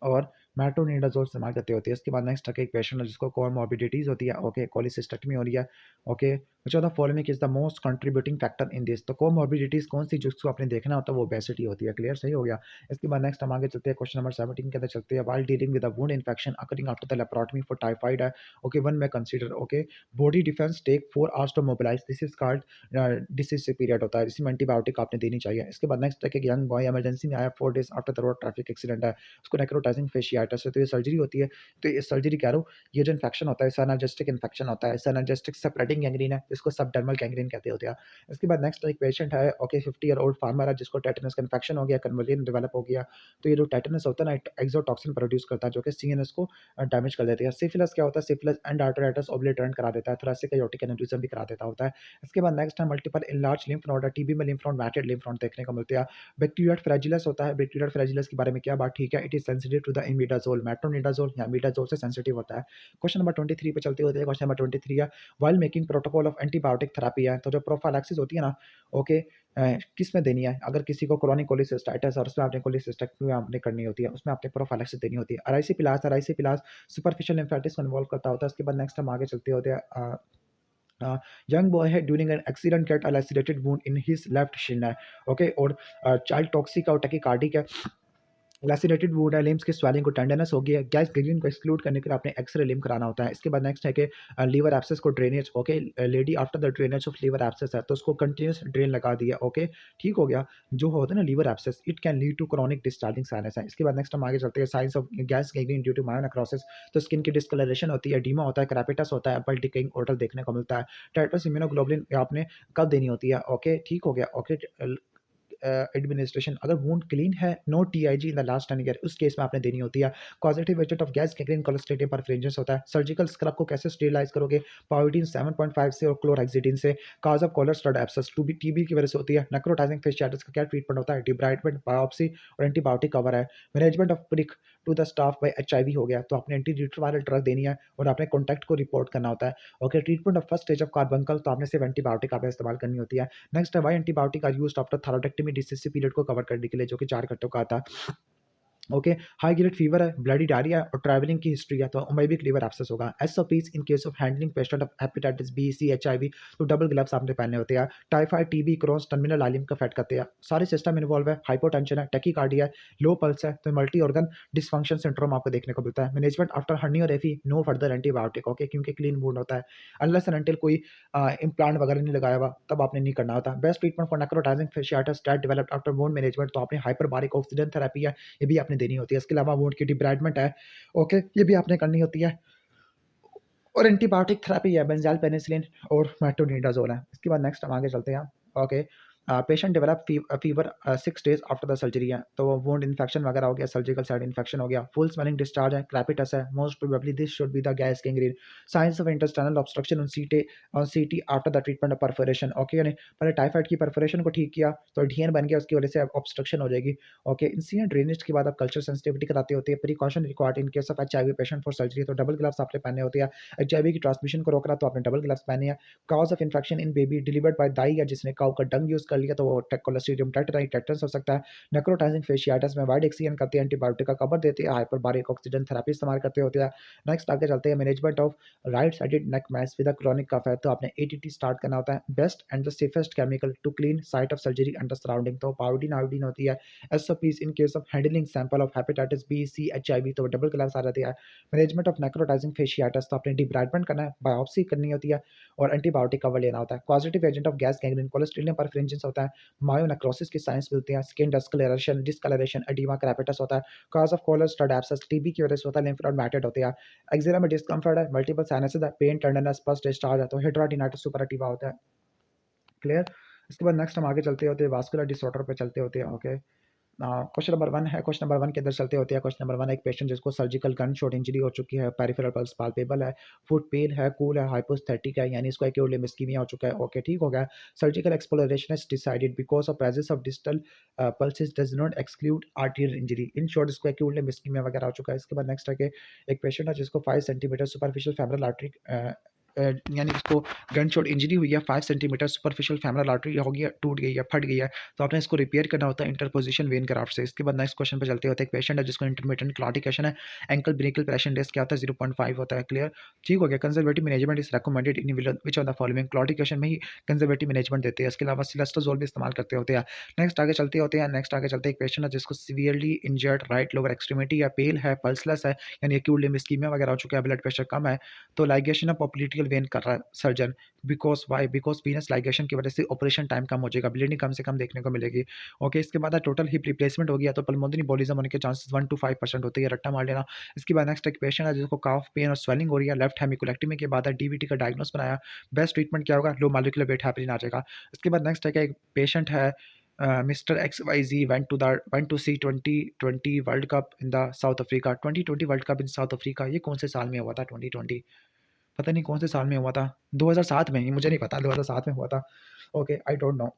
और मेट्रोनिडाजोल इस्तेमाल करते होते हैं। इसके बाद नेक्स्ट एक पेशेंट है जिसको कोमॉर्बिडिटीज़ होती है। ओके, कोलिसिस्टेक्टमी हो रही है। Okay, which of the following is the most contributing factor in this, तो कोमॉर्बिडिटीज़ कौन सी जिसको आपने देखना होता है वो ओबेसिटी होती है। क्लियर, सही हो गया। इसके बाद नेक्स्ट हम आगे चलते हैं। क्वेश्चन नंबर 17 के अंदर चलते हैं। While dealing with the wound infection occurring after the laparotomy for typhoid है। ओके, वन में consider. Okay, body defence take 4 hours to mobilise, this is called disease period होता है, इसमें एंटीबायोटिक आपने देनी चाहिए। इसके बाद नेक्स्ट है कि यंग बॉय इमरजेंसी में आया 4 days after the road traffic accident है, उसको नेक्रोटाइजिंग फेशियाटिस है, तो ये सर्जरी होती है। तो ये सर्जरी कह रहा हूँ, ये जो इन्फेक्शन होता है सैनाजेस्टिक इन्फेक्शन होता है, सैनाजेस्टिक स्प्रेडिंग गैंग्रीन है जिसको सबडर्मल गैंग्रीन कहते होते हैं। इसके बाद नेक्स्ट एक पेशेंट है। ओके, 50 ईयर ओल्ड फार्मर है जिसको टेटनस का इन्फेक्शन हो गया, कन्वर्जन डेवलप हो गया, तो ये जो टेटनस होता है ना एक्सोटॉक्सिन प्रोड्यूस करता है जो कि CNS को डैमेज कर देती है। सिफिलिस क्या होता है, सिफिलिस एंड आर्टराइटिस ओब्लिटरेंट करा देता है, थोरेसिक एयोर्टिक एनेरिज्म भी करा देता होता है। इसके बाद नेक्स्ट है मल्टीपल इनलार्ज लिम्फ नोड है, TB में lymph node, matted lymph node देखने को मिलते हैं। बैक्टीरियल फ्रेजिलस होता है, बैक्टीरियल फ्रेजिलस के बारे में क्या बात ठीक है, it is sensitive to the imidazole, metronidazole या इमिडाजोल से सेंसिटिव होता है। क्वेश्चन नंबर 23 पे चलते होते हैं। क्वेश्चन नंबर 23 है, while making protocol of antibiotic therapy है, तो जो प्रोफाइलैक्सिस होती है ना, ओके, किस में देनी है, अगर किसी को क्रोनिक कोलिसिस्टाइटिस और उसमें आपने कोलिसिस्टेक्टमी आपने करनी होती है, उसमें आपने प्रोफाइलैक्सिस देनी होती है। आरआईसी पिलास सुपरफिशियल लिम्फेटिस को इन्वॉल्व करता होता है। उसके बाद नेक्स्ट हम आगे चलते होते हैं। young boy है during an accident get a lacerated wound in his left shin है। ओके, और चाइल्ड टॉक्सिक और टैकीकार्डिक है, लैसिनेटेड वुड है, लिम्स की स्वेलिंग को टेंडरनेस हो गई है, गैस ग्रीन को एक्सक्लूड करने के लिए आपने एक्सरे लिम कराना होता है। इसके बाद नेक्स्ट है कि लीवर एब्सेस को drainage. Okay, lady after the drainage of liver abscess है तो उसको कंटिन्यूस ड्रेन लगा दिया। ओके, ठीक हो गया। जो होता है ना liver abscess, it can lead to chronic discharging sinus है। इसके बाद नेक्स्ट हम आगे चलते हैं। Signs of gas gangrene due to myonecrosis, तो स्किन की डिस्कलरेशन होती है, एडीमा होता है, क्रेपिटस होता है, एपल डिकेइंग ओडल देखने को मिलता है। टाइटस इम्यूनोग्लोबुलिन आपने कब देनी होती है। ओके, ठीक हो गया। ओके, एडमिनिस्ट्रेशन, अगर वुंड क्लीन है, no TIG in the last 10 year, उस केस में आपने देनी होती है। Causative agent of gas gangrene clostridium perfringens होता है। सर्जिकल स्क्रब को कैसे स्टेरिलाइज करोगे, पायोडीन 7.5 से और क्लोरहेक्सिडिन से। Cause of collar stud abscess to be TB की वजह से होती है। नेक्रोटाइजिंग फेशियाटिस का क्या ट्रीटमेंट होता है, डिब्राइडमेंट, बायोप्सी और एंटीबायोटिक कवर है। Management of prick to the staff by HIV हो गया, तो आपने एंटी रिट्रोवायरल ड्रग देनी है और आपने कॉन्टैक्ट को रिपोर्ट करना होता है। Okay, treatment of first stage of carbuncle, तो आपने सिर्फ एंटीबायोटिक आपने इस्तेमाल करनी होती है। नेक्स्ट है, why antibiotic are used after thyroidectomy, DCC period को कवर करने के लिए, जो कि 4 घंटों का आता है। ओके, हाई ग्रेड फीवर है, ब्लडी डायरिया और ट्रैवलिंग की हिस्ट्री है तो अमेबिक लीवर एब्सेस होगा। SOPs in case of handling patient of hepatitis B, C, HIV तो डबल ग्लव्स आपने पहनने होते हैं। Typhoid, TB, cross, terminal ileum का फैट करते हैं। सारे सिस्टम इन्वॉल्व है, हाइपोटेंशन है, टैकीकार्डिया है, लो पल्स है तो मल्टी ऑर्गन डिसफंक्शन सिंड्रोम आपको देखने को मिलता है। मैनेजमेंट आफ्टर हर्नी और एफी, नो फर्दर एंटीबायोटिक, ओके, क्योंकि क्लीन वुंड होता है। अनलेस एंड अनटिल कोई इम्प्लांट वगैरह नहीं लगाया हुआ तब आपने नहीं करना होता। Best treatment for necrotizing fasciitis that developed after wound management तो आपने हाइपरबारिक ऑक्सीजन थेरेपी है, ये भी आपने देनी होती है। इसके अलावा वुंड की डिब्राइडमेंट है, ओके, ये भी आपने करनी होती है। और एंटीबायोटिक थेरेपी है, बेंजाइल पेनिसिलिन और मेट्रोनिडाजोल है। इसके बाद नेक्स्ट हम आगे चलते हैं। Okay, patient develop fever 6 days after the surgery है तो वुंड इन्फेक्शन वगैरह हो गया, सर्जिकल साइड इन्फेक्शन हो गया, फुल स्मेलिंग डिस्चार्ज है, क्रेपिटस है, most probably this should be the gas gangrene. Signs of intestinal obstruction on CT after the treatment of perforation, okay, यानी पहले टाइफाइड की परफोरेशन को ठीक किया तो ढीन बन गया, उसकी वजह से ऑब्स्ट्रक्शन हो जाएगी। ओके, इंसिडेंट ड्रेनेज के बाद आप कल्चर सेंसिटिविटी कराते होती है। Precaution required in case of HIV patient for surgery तो डबल ग्लव्स आपने पहने होते हैं। एचआईवी की ट्रांसमिशन को रोक रहा तो आपने डबल ग्लव्स पहने हैं। Cause of infection in baby delivered by thy या जिसने काऊ का डंग यूज कर लिया तो वो कोलेस्ट्रीडियम टेट्राइटेट्रस हो सकता है। नेक्रोटाइजिंग फेशियाटिस में वाइड एक्सियन करते हैं, एंटीबायोटिक का कवर देते हैं, हाइपरबारिक ऑक्सीजन थेरेपी इस्तेमाल करते होते हैं। नेक्स्ट आगे चलते हैं, management of right sided neck mass with a chronic cough है तो आपने एटीटी स्टार्ट करना होता है। Best and the safest chemical to clean site of surgery and the surrounding तो पाउडीन आयोडीन होती है। SOPs in case of handling sample of hepatitis B, C, HIV तो डबल ग्लव्स आ जाती है। मैनेजमेंट ऑफ नेक्रोटाइजिंग फेशियाटिस तो आपने debridement करना है, बायोप्सी करनी होती है और एंटीबायोटिक कवर लेना होता है। Positive agent of gas gangrene clostridium perfringens होता है। मायोनेक्रोसिस की साइंस मिलती है, स्किन डिस्कलरेशन एडिमा क्रेपिटस होता है। Cause of cholesterol abscess TB की वजह से होता है, लिम्फ नोड मैटेड होते हैं। एक्जिला में डिस्कम्फर्ट है, मल्टीपल साइनसेस है, पेन, टर्डनेस, पस डिस्चार्ज है तो हिड्राटिनाइटिस सुपरएक्टिवा होता है। क्लियर। इसके बाद नेक्स्ट हम आगे चलते होते हैं, वास्कुलर डिसऑर्डर पे चलते होते हैं। ओके, क्वेश्चन नंबर 1 है, क्वेश्चन नंबर 1 के अंदर चलते होते हैं। क्वेश्चन नंबर 1 एक पेशेंट जिसको सर्जिकल गन शॉट इंजरी हो चुकी है, पेरिफेरल पल्स पाल्पेबल है, फुट पेन है, कूल है, हाइपोस्थेटिक है, यानी इसको एक्यूट लिम्ब इस्कीमिया हो चुका है। ओके, ठीक हो गया। Surgical exploration is decided because of presence of distal pulses does not exclude आर्टियल injury. In short इसको एक्यूट लिम्ब इस्कीमिया वगैरह हो चुका है। इसके बाद नेक्स्ट है कि एक पेशेंट है जिसको 5 सेंटीमीटर सुपरफिशियल फेमरल आर्टरी यानी इसको गन शॉट इंजरी हुई है, 5 सेंटीमीटर सुपरफिशियल फेमरल आर्टरी हो गई है, टूट गई है, फट गई है तो आपने इसको रिपेयर करना होता है इंटरपोजिशन वेन ग्राफ्ट से। इसके बाद नेक्स्ट क्वेश्चन पे चलते होते हैं। एक पेशेंट है जिसको इंटरमिटेंट क्लॉटिकेशन है, एंकल ब्रेकल प्रेशर इंडेक्स क्या होता है 0.5 होता है। क्लियर, ठीक हो गया। Conservative management is recommended in which of the following, claudication में ही कंजर्वेटिव मैनेजमेंट देते हैं। इसके अलावा सिलेस्टोजोल भी इस्तेमाल करते होते हैं। नेक्स्ट आगे चलते होते हैं। नेक्स्ट आगे चलते हैं, एक पेशेंट है जिसको severely injured right lower extremity है, पेल है, पल्सलेस है, यानी एक्यूट लिम्ब इस्कीमिया वगैरह हो चुका है, ब्लड प्रेशर कम है तो लाइगेशन ऑफ पॉप्लिटिकल वेन कर रहा है surgeon. Because why, because venous ligation की वजह से ऑपरेशन टाइम कम हो जाएगा, ब्लीडिंग कम से कम देखने को मिलेगी। ओके, इसके बाद टोटल हिप रिप्लेसमेंट हो गया तो पल्मोनरी बॉलिज्म होने के चांसेस 1 to 5% होते हैं, रट्टा मार लेना। इसके बाद नेक्स्ट एक पेशेंट है जिसको काफ पेन और स्वेलिंग हो रही है, लेफ्ट हेमिकोलेक्टमी के बाद डीवीटी का डायग्नोस बनाया। बेस्ट ट्रीटमेंट क्या होगा, लो मॉलिक्यूलर वेट हेपरिन आ जाएगा। इसके बाद नेक्स्ट है कि एक पेशेंट है mister X Y G went to see 2020 world cup in the South Africa. 2020 world cup in South Africa ये कौन से साल में हुआ था? 2020 पता नहीं कौन से साल में हुआ था, 2007 में, ये मुझे नहीं पता 2007 में हुआ था। ओके, आई डोंट नो,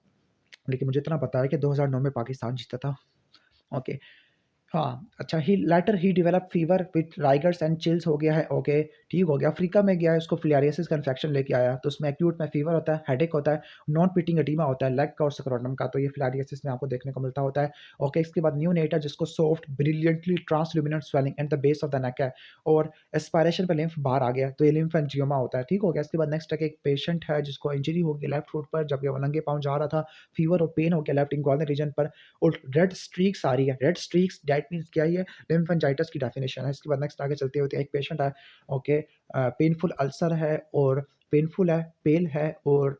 लेकिन मुझे इतना पता है कि 2009 में पाकिस्तान जीता था। ओके, हाँ, अच्छा, he develop fever with rigors and chills हो गया है। ओके, ठीक हो गया। अफ्रीका में गया है, उसको फिलियारियसिस का इन्फेक्शन लेके आया तो उसमें एक्यूट में फीवर होता है, हेडेक होता है, नॉन पिटिंग एडीमा होता है लेग का और स्क्रोटम का तो ये फिलियारियसिस में आपको देखने को मिलता होता है। ओके, इसके बाद न्यू नेट है जिसको soft brilliantly transilluminant swelling at the base of the neck है और एस्पायरेशन पे लिम्फ बाहर आ गया तो ये लिम्फेंजियोमा होता है। ठीक हो गया। इसके बाद नेक्स्ट है कि एक पेशेंट है जिसको इंजरी हो गई लेफ्ट फुट पर जब ये नंगे पाँव जा रहा था, फीवर और पेन हो गया लेफ्ट इंग्वानल रीजन पर और रेड स्ट्रीक्स आ रही है। रेड स्ट्रीक्स दैट मीन्स क्या है, लिम्फेंजाइटिस की डेफिनेशन है। इसके बाद नेक्स्ट आगे चलते होते हैं। एक पेशेंट है, ओके, पेनफुल अल्सर है और पेनफुल है, पेल है और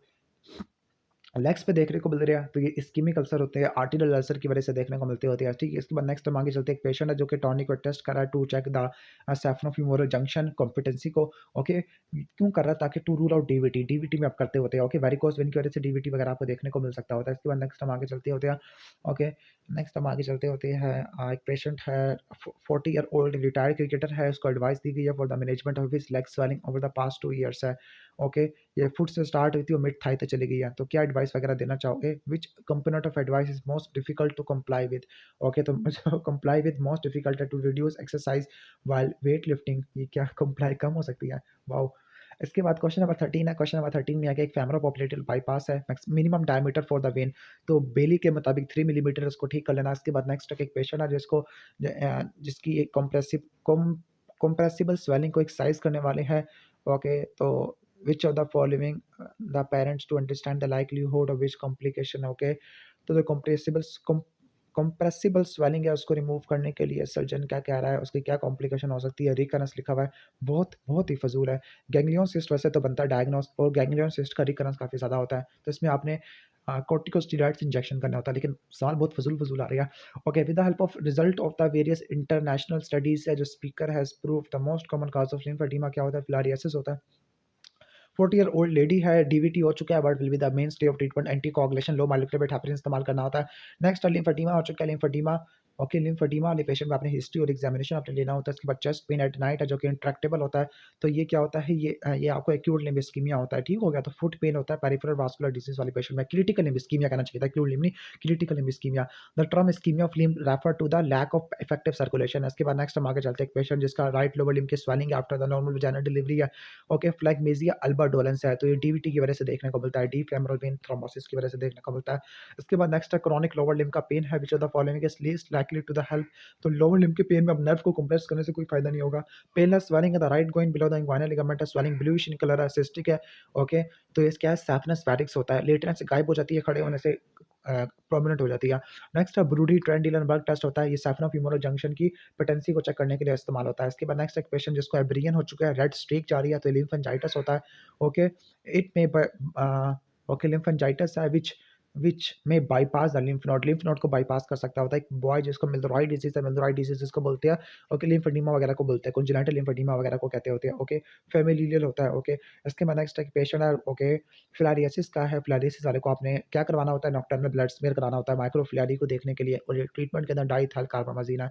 लेग्स पे देखने को मिल रहा है तो ये इस्कीमिक अल्सर होते हैं, आर्टिरियल अल्सर की वजह से देखने को मिलते होते हैं। ठीक है, इसके बाद नेक्स्ट हम आगे चलते हैं। एक पेशेंट है जो कि टॉनिक को टेस्ट कर रहा है to check the saphenofemoral junction competency को। ओके, क्यों कर रहा है? ताकि to rule out DVT, DVT में आप करते होते हैं। ओके, वेरिकोस वेन की वजह से डीवीटी वगैरह आपको देखने को मिल सकता होता है। इसके बाद नेक्स्ट हम आगे चलते होते हैं। ओके, नेक्स्ट हम आगे चलते होते हैं। एक पेशेंट है 40 ईयर ओल्ड रिटायर्ड क्रिकेटर है, उसको एडवाइस दी गई है for the management of his leg swelling over the past 2 years है। ओके, ये फुट से स्टार्ट हुई थी और मिड थाई तक चली गई है तो क्या एडवाइस वगैरह देना चाहोगे? Which component of advice is most difficult to comply with? Okay, तो कंप्लाई विद मोस्ट डिफिकल्ट है to reduce exercise while weight lifting, ये क्या कंप्लाई कम हो सकती है? वाओ, इसके बाद क्वेश्चन नंबर 13 है। क्वेश्चन नंबर 13 में आगे एक फेमरो पोप्लेटल बाईपास है, minimum diameter for the when, तो बेली के मुताबिक 3 मिलीमीटर उसको ठीक कर लेना। इसके बाद नेक्स्ट एक पेशेंट है जिसको जिसकी एक कंप्रेसिबल स्वेलिंग को एक्सरसाइज करने वाले हैं। ओके, तो which of the following the parents to understand the likelihood of which complication. Okay, तो जो कंप्रेसिबल स्वेलिंग है उसको रिमूव करने के लिए सर्जन क्या कह रहा है, उसकी क्या कॉम्प्लिकेशन हो सकती है। रिकरेंस लिखा हुआ है, बहुत बहुत ही फजूल है। गैंग्लियन सिस्ट वैसे तो बनता है डायग्नोस, और गैंग्लियन सिस्ट का रिकरेंस काफ़ी ज़्यादा होता है, तो इसमें आपने कॉर्टिकोस्टेरॉइड्स इंजेक्शन करना होता है, लेकिन सवाल बहुत फजूल आ रही है। Okay, with the help of result of the various international studies है जो speaker has prove the most common cause of lymphoedema क्या होता है, फिलारियासिस होता है। 40 ईयर ओल्ड लेडी है, डीवीटी हो चुका है, but will be the main stay of treatment anti coagulation low molecular weight heparin इस्तेमाल करना होता है। नेक्स्ट लिम्फेडिमा हो चुका है, लिम्फेडिमा। ओके, लिम्फेडिमा वाले पेशेंट में आपने हिस्ट्री और एग्जामिनेशन आपने लेना होता है। इसके बाद चेस्ट पेन एट नाइट है जो कि इंट्रैक्टेबल होता है, तो ये क्या होता है, ये आपको एक्यूट लिम्ब इस्कीमिया होता है, ठीक हो गया। तो फुट पेन होता है पेरिफेरल वास्कुलर डिजीज वाले पेशेंट में, क्रिटिकल लिम्ब इस्कीमिया कहना चाहिए था, एक्यूट लिम्ब नहीं, critical limb ischemia. The term ischemia of limb refer to the lack of effective circulation. इसके बाद नेक्स्ट हम आगे चलते हैं, एक पेशेंट जिसका राइट लोअर लिम्ब की swelling after the normal vaginal delivery है। ओके, फ्लैगमेजिया अल्बा डोलेंस है, तो ये डीवीटी की वजह से देखने को मिलता है, डीप फेमोरल वेन थ्रोम्बोसिस की वजह से देखने को मिलता है। इसके बाद नेक्स्ट है क्रॉनिक लोअर लिम्ब का पेन है, which of the following is least likely to the help. तो लोअर लिम्ब के पेन में अब नर्व को कंप्रेस करने से कोई फायदा नहीं होगा। पेनलेस स्वेलिंग है the right going below the inguinal ligament है, स्वेलिंग ब्लूइश इन कलर है, सिस्टिक है। ओके, तो ये क्या है, सैफनेस फैरिक्स होता है, लेटनेस गायब हो जाती है खड़े होने से, प्रोमिनेंट हो जाती है। नेक्स्ट है ब्रूडी ट्रेंडिलनबर्ग टेस्ट होता है, ये सैफनो फ्यूमरल जंक्शन की पेटेंसी को चेक करने के लिए इस्तेमाल होता है। इसके बाद नेक्स्ट एक पेशेंट जिसको एब्रियन हो चुका है, रेड स्ट्रीक जा रही है, तो लिम्फेंजाइटिस होता है। ओके, इट में ओके लिम्फेंजाइटिस है विच में बाईपास द लिम्फ नोड को बाईपास कर सकता होता है। एक बॉय जिसको मिलरोइड डिजीज है, मिलरोइड डिजीज जिसको बोलते हैं, ओके, लिम्फेडिमा वगैरह को बोलते हैं, कंजेनिटल लिम्फेडिमा वगैरह को कहते होते हैं। ओके, फेमिलियल होता है। ओके, इसके बाद नेक्स्ट एक पेशेंट है, ओके, फिलारियासिस का है। फिलारियासिस वाले को आपने क्या करवाना होता है, नॉक्टर्नल ब्लड स्मीयर कराना होता है माइक्रोफिलारी को देखने के लिए, और ये ट्रीटमेंट के अंदर डाइथाइल कार्बामाजिन है।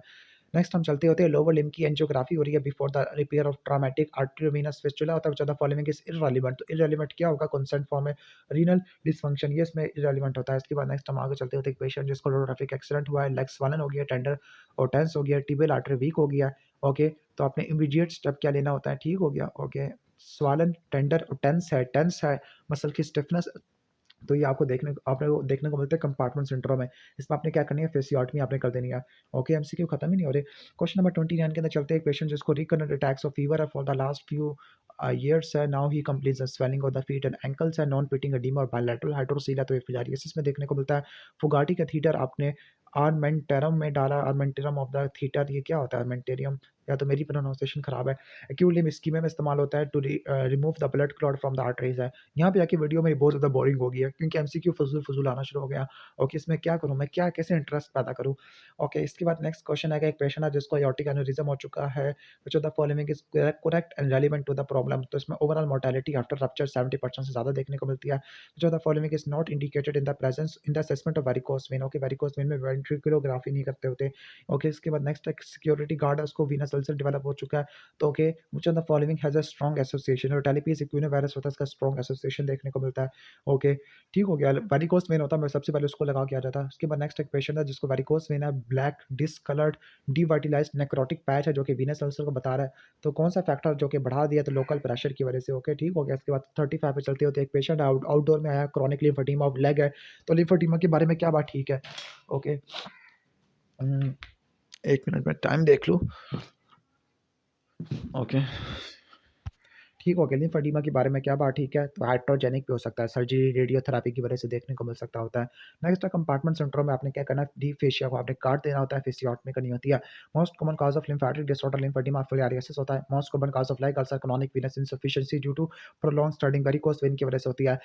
नेक्स्ट हम चलते होते हैं, लोअर लिम्ब की एंजियोग्राफी हो रही है before the repair of traumatic arteriovenous fistula होता है, which of the following is irrelevant. तो इररेलेवेंट क्या होगा, कंसेंट फॉर्म है, रीनल डिसफंक्शन, ये इसमें इररेलेवेंट होता है। इसके बाद नेक्स्ट हम आगे चलते होते हैं, एक पेशेंट जिसको रोड ट्रैफिक एक्सीडेंट हुआ है, लेग स्वॉलन हो गया, टेंडर और टेंस हो गया, टिबियल आर्टरी वीक हो गया। ओके, तो आपने इमीडिएट स्टेप क्या लेना होता है, ठीक हो गया। ओके, स्वॉलन, टेंडर और टेंस है, मसल की स्टिफनेस, तो ये आपको देखने को मिलता है कंपार्टमेंट सिंड्रोम में। इसमें आपने क्या करनी है, फेसियोटमी आपने कर देनी है। ओके, एमसीक्यू खत्म ही नहीं हो रहे। क्वेश्चन नंबर 29 के अंदर चलते हैं, एक पेशेंट जिसको रिकरेंट अटैक्स ऑफ फीवर है for the last few years है, now he completes the swelling of the feet and ankles है, नॉन पिटिंग एडिमा और बायलैटरल हाइड्रोसीला, तो ये फिलारियासिस में देखने को मिलता है। फुगाटी कैथीटर आपने आर्मेंटेरम में डाला, आर्मेंटेरम ऑफ द थीटर, ये क्या होता है, आर्मेंटेरियम, या तो मेरी प्रोनाउंसिएशन खराब है। एक्यूट लिम्ब इस्कीमिया में इस्तेमाल होता है to remove the blood clot from the arteries है। यहाँ पे आके वीडियो में बहुत ज़्यादा बोरिंग हो गई है, क्योंकि एमसीक्यू फजूल आना शुरू हो गया। ओके, इसमें क्या करूँ मैं, क्या कैसे इंटरेस्ट पैदा करूँ। ओके, इसके बाद नेक्स्ट क्वेश्चन है, एक पेशेंट है जिसको एयोर्टिक एन्यूरिज्म हो चुका है, which of the following is correct and relevant to the problem. तो इसमें ओवरऑल मोर्टेलिटी आफ्टर रप्चर 70% से ज़्यादा देखने को मिलती है। Which of the following is not indicated in the presence in the assessment of varicose when. Okay, varicose vein में वेंट्रिकुलोग्राफी नहीं करते होते। ओके, इसके बाद नेक्स्ट एक सिक्योरिटी गार्ड है, उसको वीनस अल्सर डेवलप हो चुका है, तो okay, which of the following has a strong association, और टेलीपीस इक्विनोवायरस होता है, इसका स्ट्रांग एसोसिएशन देखने को मिलता है। ओके, ठीक हो गया, वेरिकोस वेन होता है, मैं सबसे पहले उसको लगा के आ जाता है। उसके बाद नेक्स्ट एक पेशेंट है जिसको वेरिकोस वेन है, ब्लैक डिसकलर्ड डिवाइटलाइज्ड नेक्रोटिक पैच है जो कि वीनस अल्सर को बता रहा है, तो कौन सा फैक्टर जो कि बढ़ा दिया, तो लोकल प्रेशर की वजह से। ओके, ठीक हो गया। इसके बाद 35 पे चलते होते, एक पेशेंट आउटडोर में आया, क्रॉनिक लिम्फेडिमा ऑफ लेग है, तो लिम्फेडिमा के बारे में क्या बात ठीक है। ओके, एक मिनट में टाइम देख लूँ। ओके, ठीक हो गया। लिम्फेडिमा के बारे में क्या बात ठीक है, तो हाइड्रोजेनिक भी हो सकता है, सर्जरी रेडियोथेरेपी की वजह से देखने को मिल सकता होता है। नेक्स्ट है कंपार्टमेंट सिंड्रोम में आपने क्या करना है, डीप फेशिया को आपने काट देना होता है, फेसियोटमी करनी होती है। Most common cause of lymphatic disorder lymphedema filariasis होता है। Most common cause of leg ulcer chronic venous insufficiency due to prolong starting varicose vein की वजह से होती है।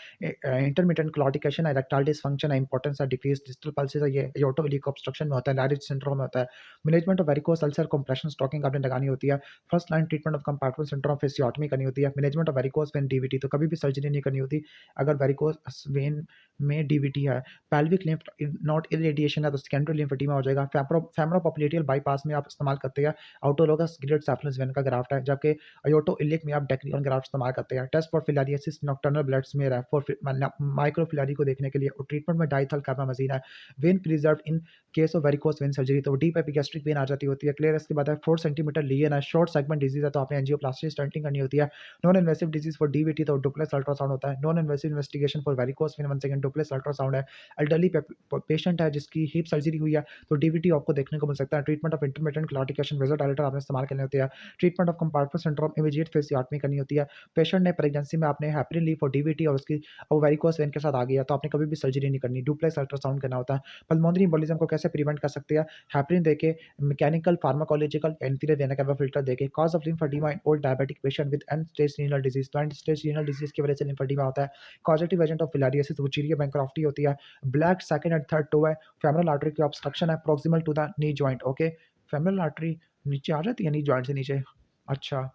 इंटरमिटेंट क्लॉटिकेशन, इरेक्टाइल डिसफंक्शन है, इंपॉर्टेंस है, डिक्रीज डिस्टल पल्सेस है, ये एयोर्टोइलिक ऑब्स्ट्रक्शन में होता है, लैरिज सिंड्रोम में होता है। Management of varicose ulcer compression stocking आपने लगानी होती है। First line treatment of compartment syndrome fasciotomy करनी होती है। Management of varicose vein DVT, तो कभी भी सर्जरी नहीं करनी होती अगर वेरिकोस वेन में डीवीटी है, पेल्विक लिम्फ नोड इरिटेशन है तो सेकेंडरी लिम्फेडिमा हो जाएगा। फेमरोपोप्लिटियल बाईपास में आप इस्तेमाल करते हैं ऑटोलोगस ग्रेड वेन का ग्राफ्ट है, जबकि अयोटो इलिक में आप डेक्रियन ग्राफ्ट इस्तेमाल करते हैं। Test for filariasis nocturnal blood smear है फॉर माइक्रोफिलारी को देखने के लिए, और ट्रीटमेंट में डाइथल कार्बामेज़िन है। When preserve in case of varicose when surgery तो डीप एपिगैस्ट्रिक वेन आ जाती होती है। क्लियर। इसके बाद है 4 सेंटीमीटर लीजन है, शॉर्ट सेगमेंट डिजीज है तो आपने एंजियोप्लास्टी स्टंटिंग करनी होती है। Non invasive disease for DVT तो डुप्लेक्स अल्ट्रासाउंड होता है। Non invasive investigation for varicose when 1 second duplex ultrasound है। एल्डरली पेशेंट है जिसकी हिप सर्जरी हुई है तो डीवीटी आपको देखने को मिल सकता है। Treatment of intermittent claudication vasodilator आपने इस्तेमाल करनी होती है। Treatment of compartment syndrome immediate fasciotomy करनी होती है। पेशेंट ने प्रेगनेंसी में आपने हेपरिन ली फॉर डीवीटी और उसकी वेरिकोस वेन के साथ आ गया तो आपने कभी भी सर्जरी नहीं करनी, डुप्लेक्स अल्ट्रासाउंड करना होता है। पल्मोनरी एम्बोलिज्म को कैसे प्रिवेंट कर सकते हैं? हेपरिन देके, mechanical pharmacological inferior vena cava filter देके। Cause of lymphoedema in old diabetic patient with end stage renal disease, तो एंड स्टेज रीनल डिजीज की वजह से लिम्फेडिमा होता है। Causative agent of filariasis Wuchereria bancrofti होती है। Black second and third toe है। फेमरल आर्टरी की ऑब्स्ट्रक्शन है proximal to the knee joint. Okay, femoral artery नीचे आ जाती है नी जॉइंट से नीचे। अच्छा,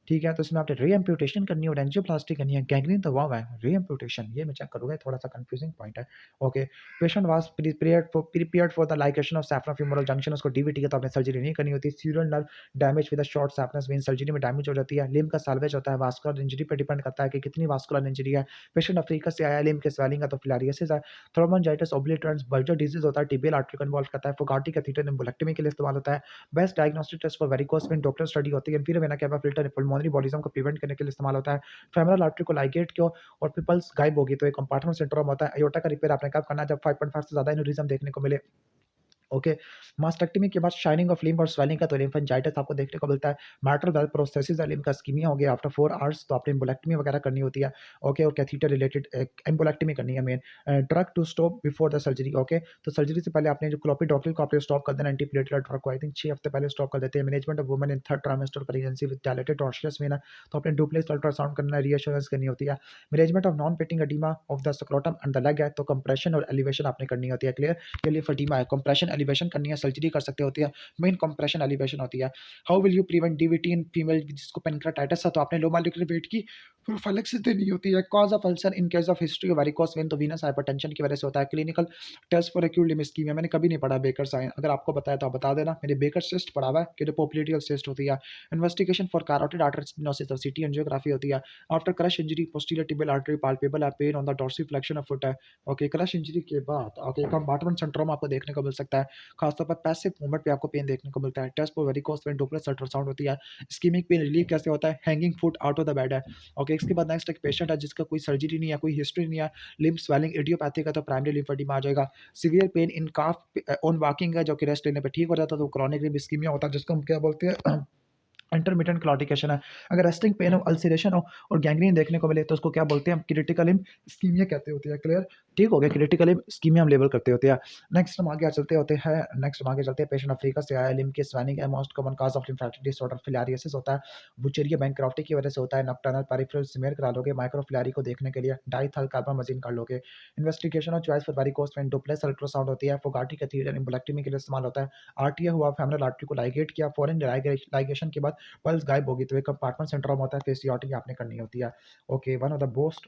ठीक है, तो इसमें आपने रीएम्प्यूटेशन करनी है और एंजियोप्लास्टी करनी है। गैंग्रीन तो वाव है, रीएम्प्यूटेशन ये मैं चेक करूँगा, थोड़ा सा कंफ्यूजिंग पॉइंट है। Okay, patient was prepared for the ligation of saphenofemoral junction, उसको डीवीटी का तो आपने सर्जरी नहीं करनी होती। Sural nerve damage with a short saphenous vein surgery में डैमेज हो जाती है। लिम्ब का साल्वेज होता है। वास्कुलर इंजरी पे डिपेंड करता है कि कितनी वास्कुलर इंजरी है। पेशेंट अफ्रीका से आया, लिम्ब के स्वेलिंग है तो फिलारियसिस है। थ्रोम्बोजाइटिस ओब्लिटरेंस बल्जर डिजीज होता है, टिबियल आर्टरी को इन्वॉल्व करता है। फोगाटी कैथेटर एम्बोलेक्टमी के लिए इस्तेमाल होता है। Best diagnostic test for varicose vein Doppler study होती है। Inferior vena cava filter pulmonary embolism को प्रिवेंट करने के लिए इस्तेमाल होता है। फेमरल आर्टरी को लाइगेट किया और पल्स गायब होगी तो एक कंपार्टमेंट सिंड्रोम होता है। अयोर्टा का रिपेयर आपने कब करना है? जब 5.5 से ज़्यादा एन्यूरिज्म देखने को मिले। ओके, मास्टेक्टमी के बाद शाइनिंग ऑफ लिम्ब और स्वेलिंग का तो लिम्फेंजाइटिस आपको देखने को मिलता है। मैटरल वेल प्रोस्थेसिस लिम्ब का इस्कीमिया हो गया आफ्टर 4 आवर्स तो आपने एम्बोलेक्टमी वगैरह करनी होती है। ओके, और कैथीटर रिलेटेड एम्बोलेक्टमी करनी है मेन। Drug to stop before the surgery. Okay, तो सर्जरी से पहले आपने जो क्लोपिडोग्रिल को आपने स्टॉप कर देना, एंटीप्लेटलेट ड्रग को आई थिंक 6 हफ्ते पहले स्टॉप कर देते हैं। Management of women in third trimester pregnancy with dilated tortuous vein है तो आपने डुप्लेक्स अल्ट्रासाउंड करना है, रीअश्योरेंस करनी होती है। Management of non painting oedema of the scrotum and the leg है तो कंप्रेशन और एलिवेशन आपने करनी होती है। क्लियर, के लिए फटीमा है, कंप्रेशन एलिवेशन करनी है, सर्जरी कर सकते होती है। मेन कंप्रेशन एलिवेशन होती है। How will you prevent DVT in female जिसको पेनक्रेटाइटिस है तो आपने लो मॉलिक्यूलर वेट की प्रोफाइलेक्सिस देनी होती है। Cause of ulcer in case of history of varicose vein तो वीनस हाइपरटेंशन की वजह से होता है। Clinical test for acute limb ischemia मैंने कभी नहीं पढ़ा बेकर साइन, अगर आपको बताया तो आप बता देना। मेरे बेकर सिस्ट पढ़ा हुआ है कि जो पोप्लिटियल सिस्ट होती है। Investigation for carotid artery stenosis तो सीटी एंजियोग्राफी होती है। After crush injury posterior tibial artery palpable है, pain on the dorsiflexion of foot है। ओके, क्रश इंजरी के बाद ओके कंपार्टमेंट सिंड्रोम आपको देखने को मिल सकता है। खासतौर पर पैसिव मूवमेंट पे आपको पेन देखने को मिलता है। Test for varicose vein duplex ultrasound होती है। इस्कीमिक पेन रिलीफ कैसे होता है? Hanging foot out of the bed है। ओके, इसके बाद नेक्स्ट एक पेशेंट है जिसका कोई सर्जरी नहीं है, कोई हिस्ट्री नहीं है, लिम्फ स्वेलिंग इडियोपैथिक है तो प्राइमरी लिम्फेडिमा आ जाएगा। Severe pain in calf on walking है जो कि रेस्ट लेने पे ठीक हो जाता है तो क्रॉनिक लिम्फ इस्कीमिया होता है जिसको हम क्या बोलते हैं इंटरमिटेंट क्लॉटिकेशन है। अगर रेस्टिंग पेन हो, अल्सरेशन हो और गैंग्रीन देखने को मिले तो उसको क्या बोलते हैं हम? क्रिटिकल लिम्फ इस्कीमिया कहते होते हैं। क्लियर, ठीक हो गया, क्रिटिकल लिम्फ इस्कीमिया हम लेबल करते होते हैं। नेक्स्ट हम आगे चलते होते हैं। पेशेंट अफ्रीका से आया, लिम्फ की स्वेलिंग है, most common cause of lymphatic disorder filariasis होता है। वुचेरिया बैंक्रॉफ्टी की वजह से होता है। नॉक्टर्नल पेरिफेरल स्मीयर करा लोगे, माइक्रोफिलारी को देखने के लिए डाइथल कार्बामेज़िन कर लोगे। Investigation of choice for varicose vein duplex ultrasound होती है। फोगाटी कैथेटर एम्बोलेक्टमी के लिए इस्तेमाल होता है। आरटीए हुआ, फेमरल आर्टरी को लाइगेट किया, फॉरेन लाइगेशन के बाद पल्स गायब होगी तो एक कंपार्टमेंट सिंड्रोम होता है, फेसियोटॉमी आपने करनी होती है। Okay, one of the most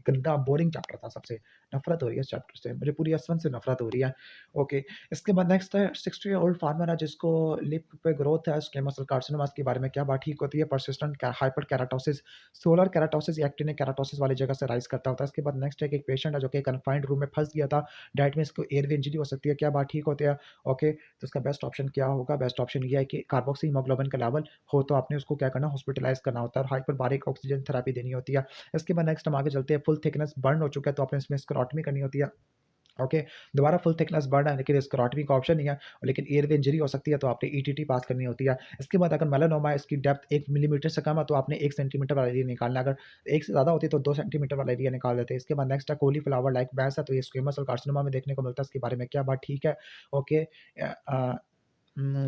गंदा बोरिंग चैप्टर था, सबसे नफरत हो रही है इस चैप्टर से, मुझे पूरी एस1 से नफरत हो रही है। ओके, इसके बाद नेक्स्ट है 60 ईयर ओल्ड फार्मर है जिसको लिप पे ग्रोथ है, स्क्वेमस सेल कार्सिनोमा के बारे में क्या बात ठीक होती है? Persistent hyper keratosis, solar keratosis या एक्टिनिक केराटोसिस वाली जगह से राइज करता होता है। इसके बाद नेक्स्ट है कि एक पेशेंट है जो कि कन्फाइंड रूम में फंस गया था, डाइट में इसको एयरवे इंजरी हो सकती है, क्या बात ठीक होती है? ओके, तो इसका बेस्ट ऑप्शन क्या होगा? बेस्ट ऑप्शन ये है कि कार्बोक्सी हीमोग्लोबिन का लेवल हो तो आपने उसको क्या करना, हॉस्पिटलाइज करना होता है और हाइपरबारिक ऑक्सीजन थेरेपी देनी होती है। इसके बाद नेक्स्ट हम आगे चलते हैं। फुल थिकनेस बर्न हो चुका है तो आपने इसमें स्क्लेरोटमी करनी होती है। ओके, दोबारा फुल थिकनेस बर्न है लेकिन स्क्लेरोटमी का ऑप्शन नहीं है, लेकिन एयरवे इंजरी हो सकती है तो आपने ईटीटी पास करनी होती है। इसके बाद अगर मेलानोमा है, इसकी डेप्थ 1 मिलीमीटर से कम है तो आपने 1 सेंटीमीटर वाला एरिया निकालना है, अगर 1 से ज़्यादा होती है तो 2 सेंटीमीटर वाला एरिया निकाल देते हैं। इसके बाद नेक्स्ट है कॉलीफ्लावर लाइक बैस है तो ये स्क्वेमस सेल कार्सिनोमा में देखने को मिलता है, इसके बारे में क्या बात ठीक है? ओके,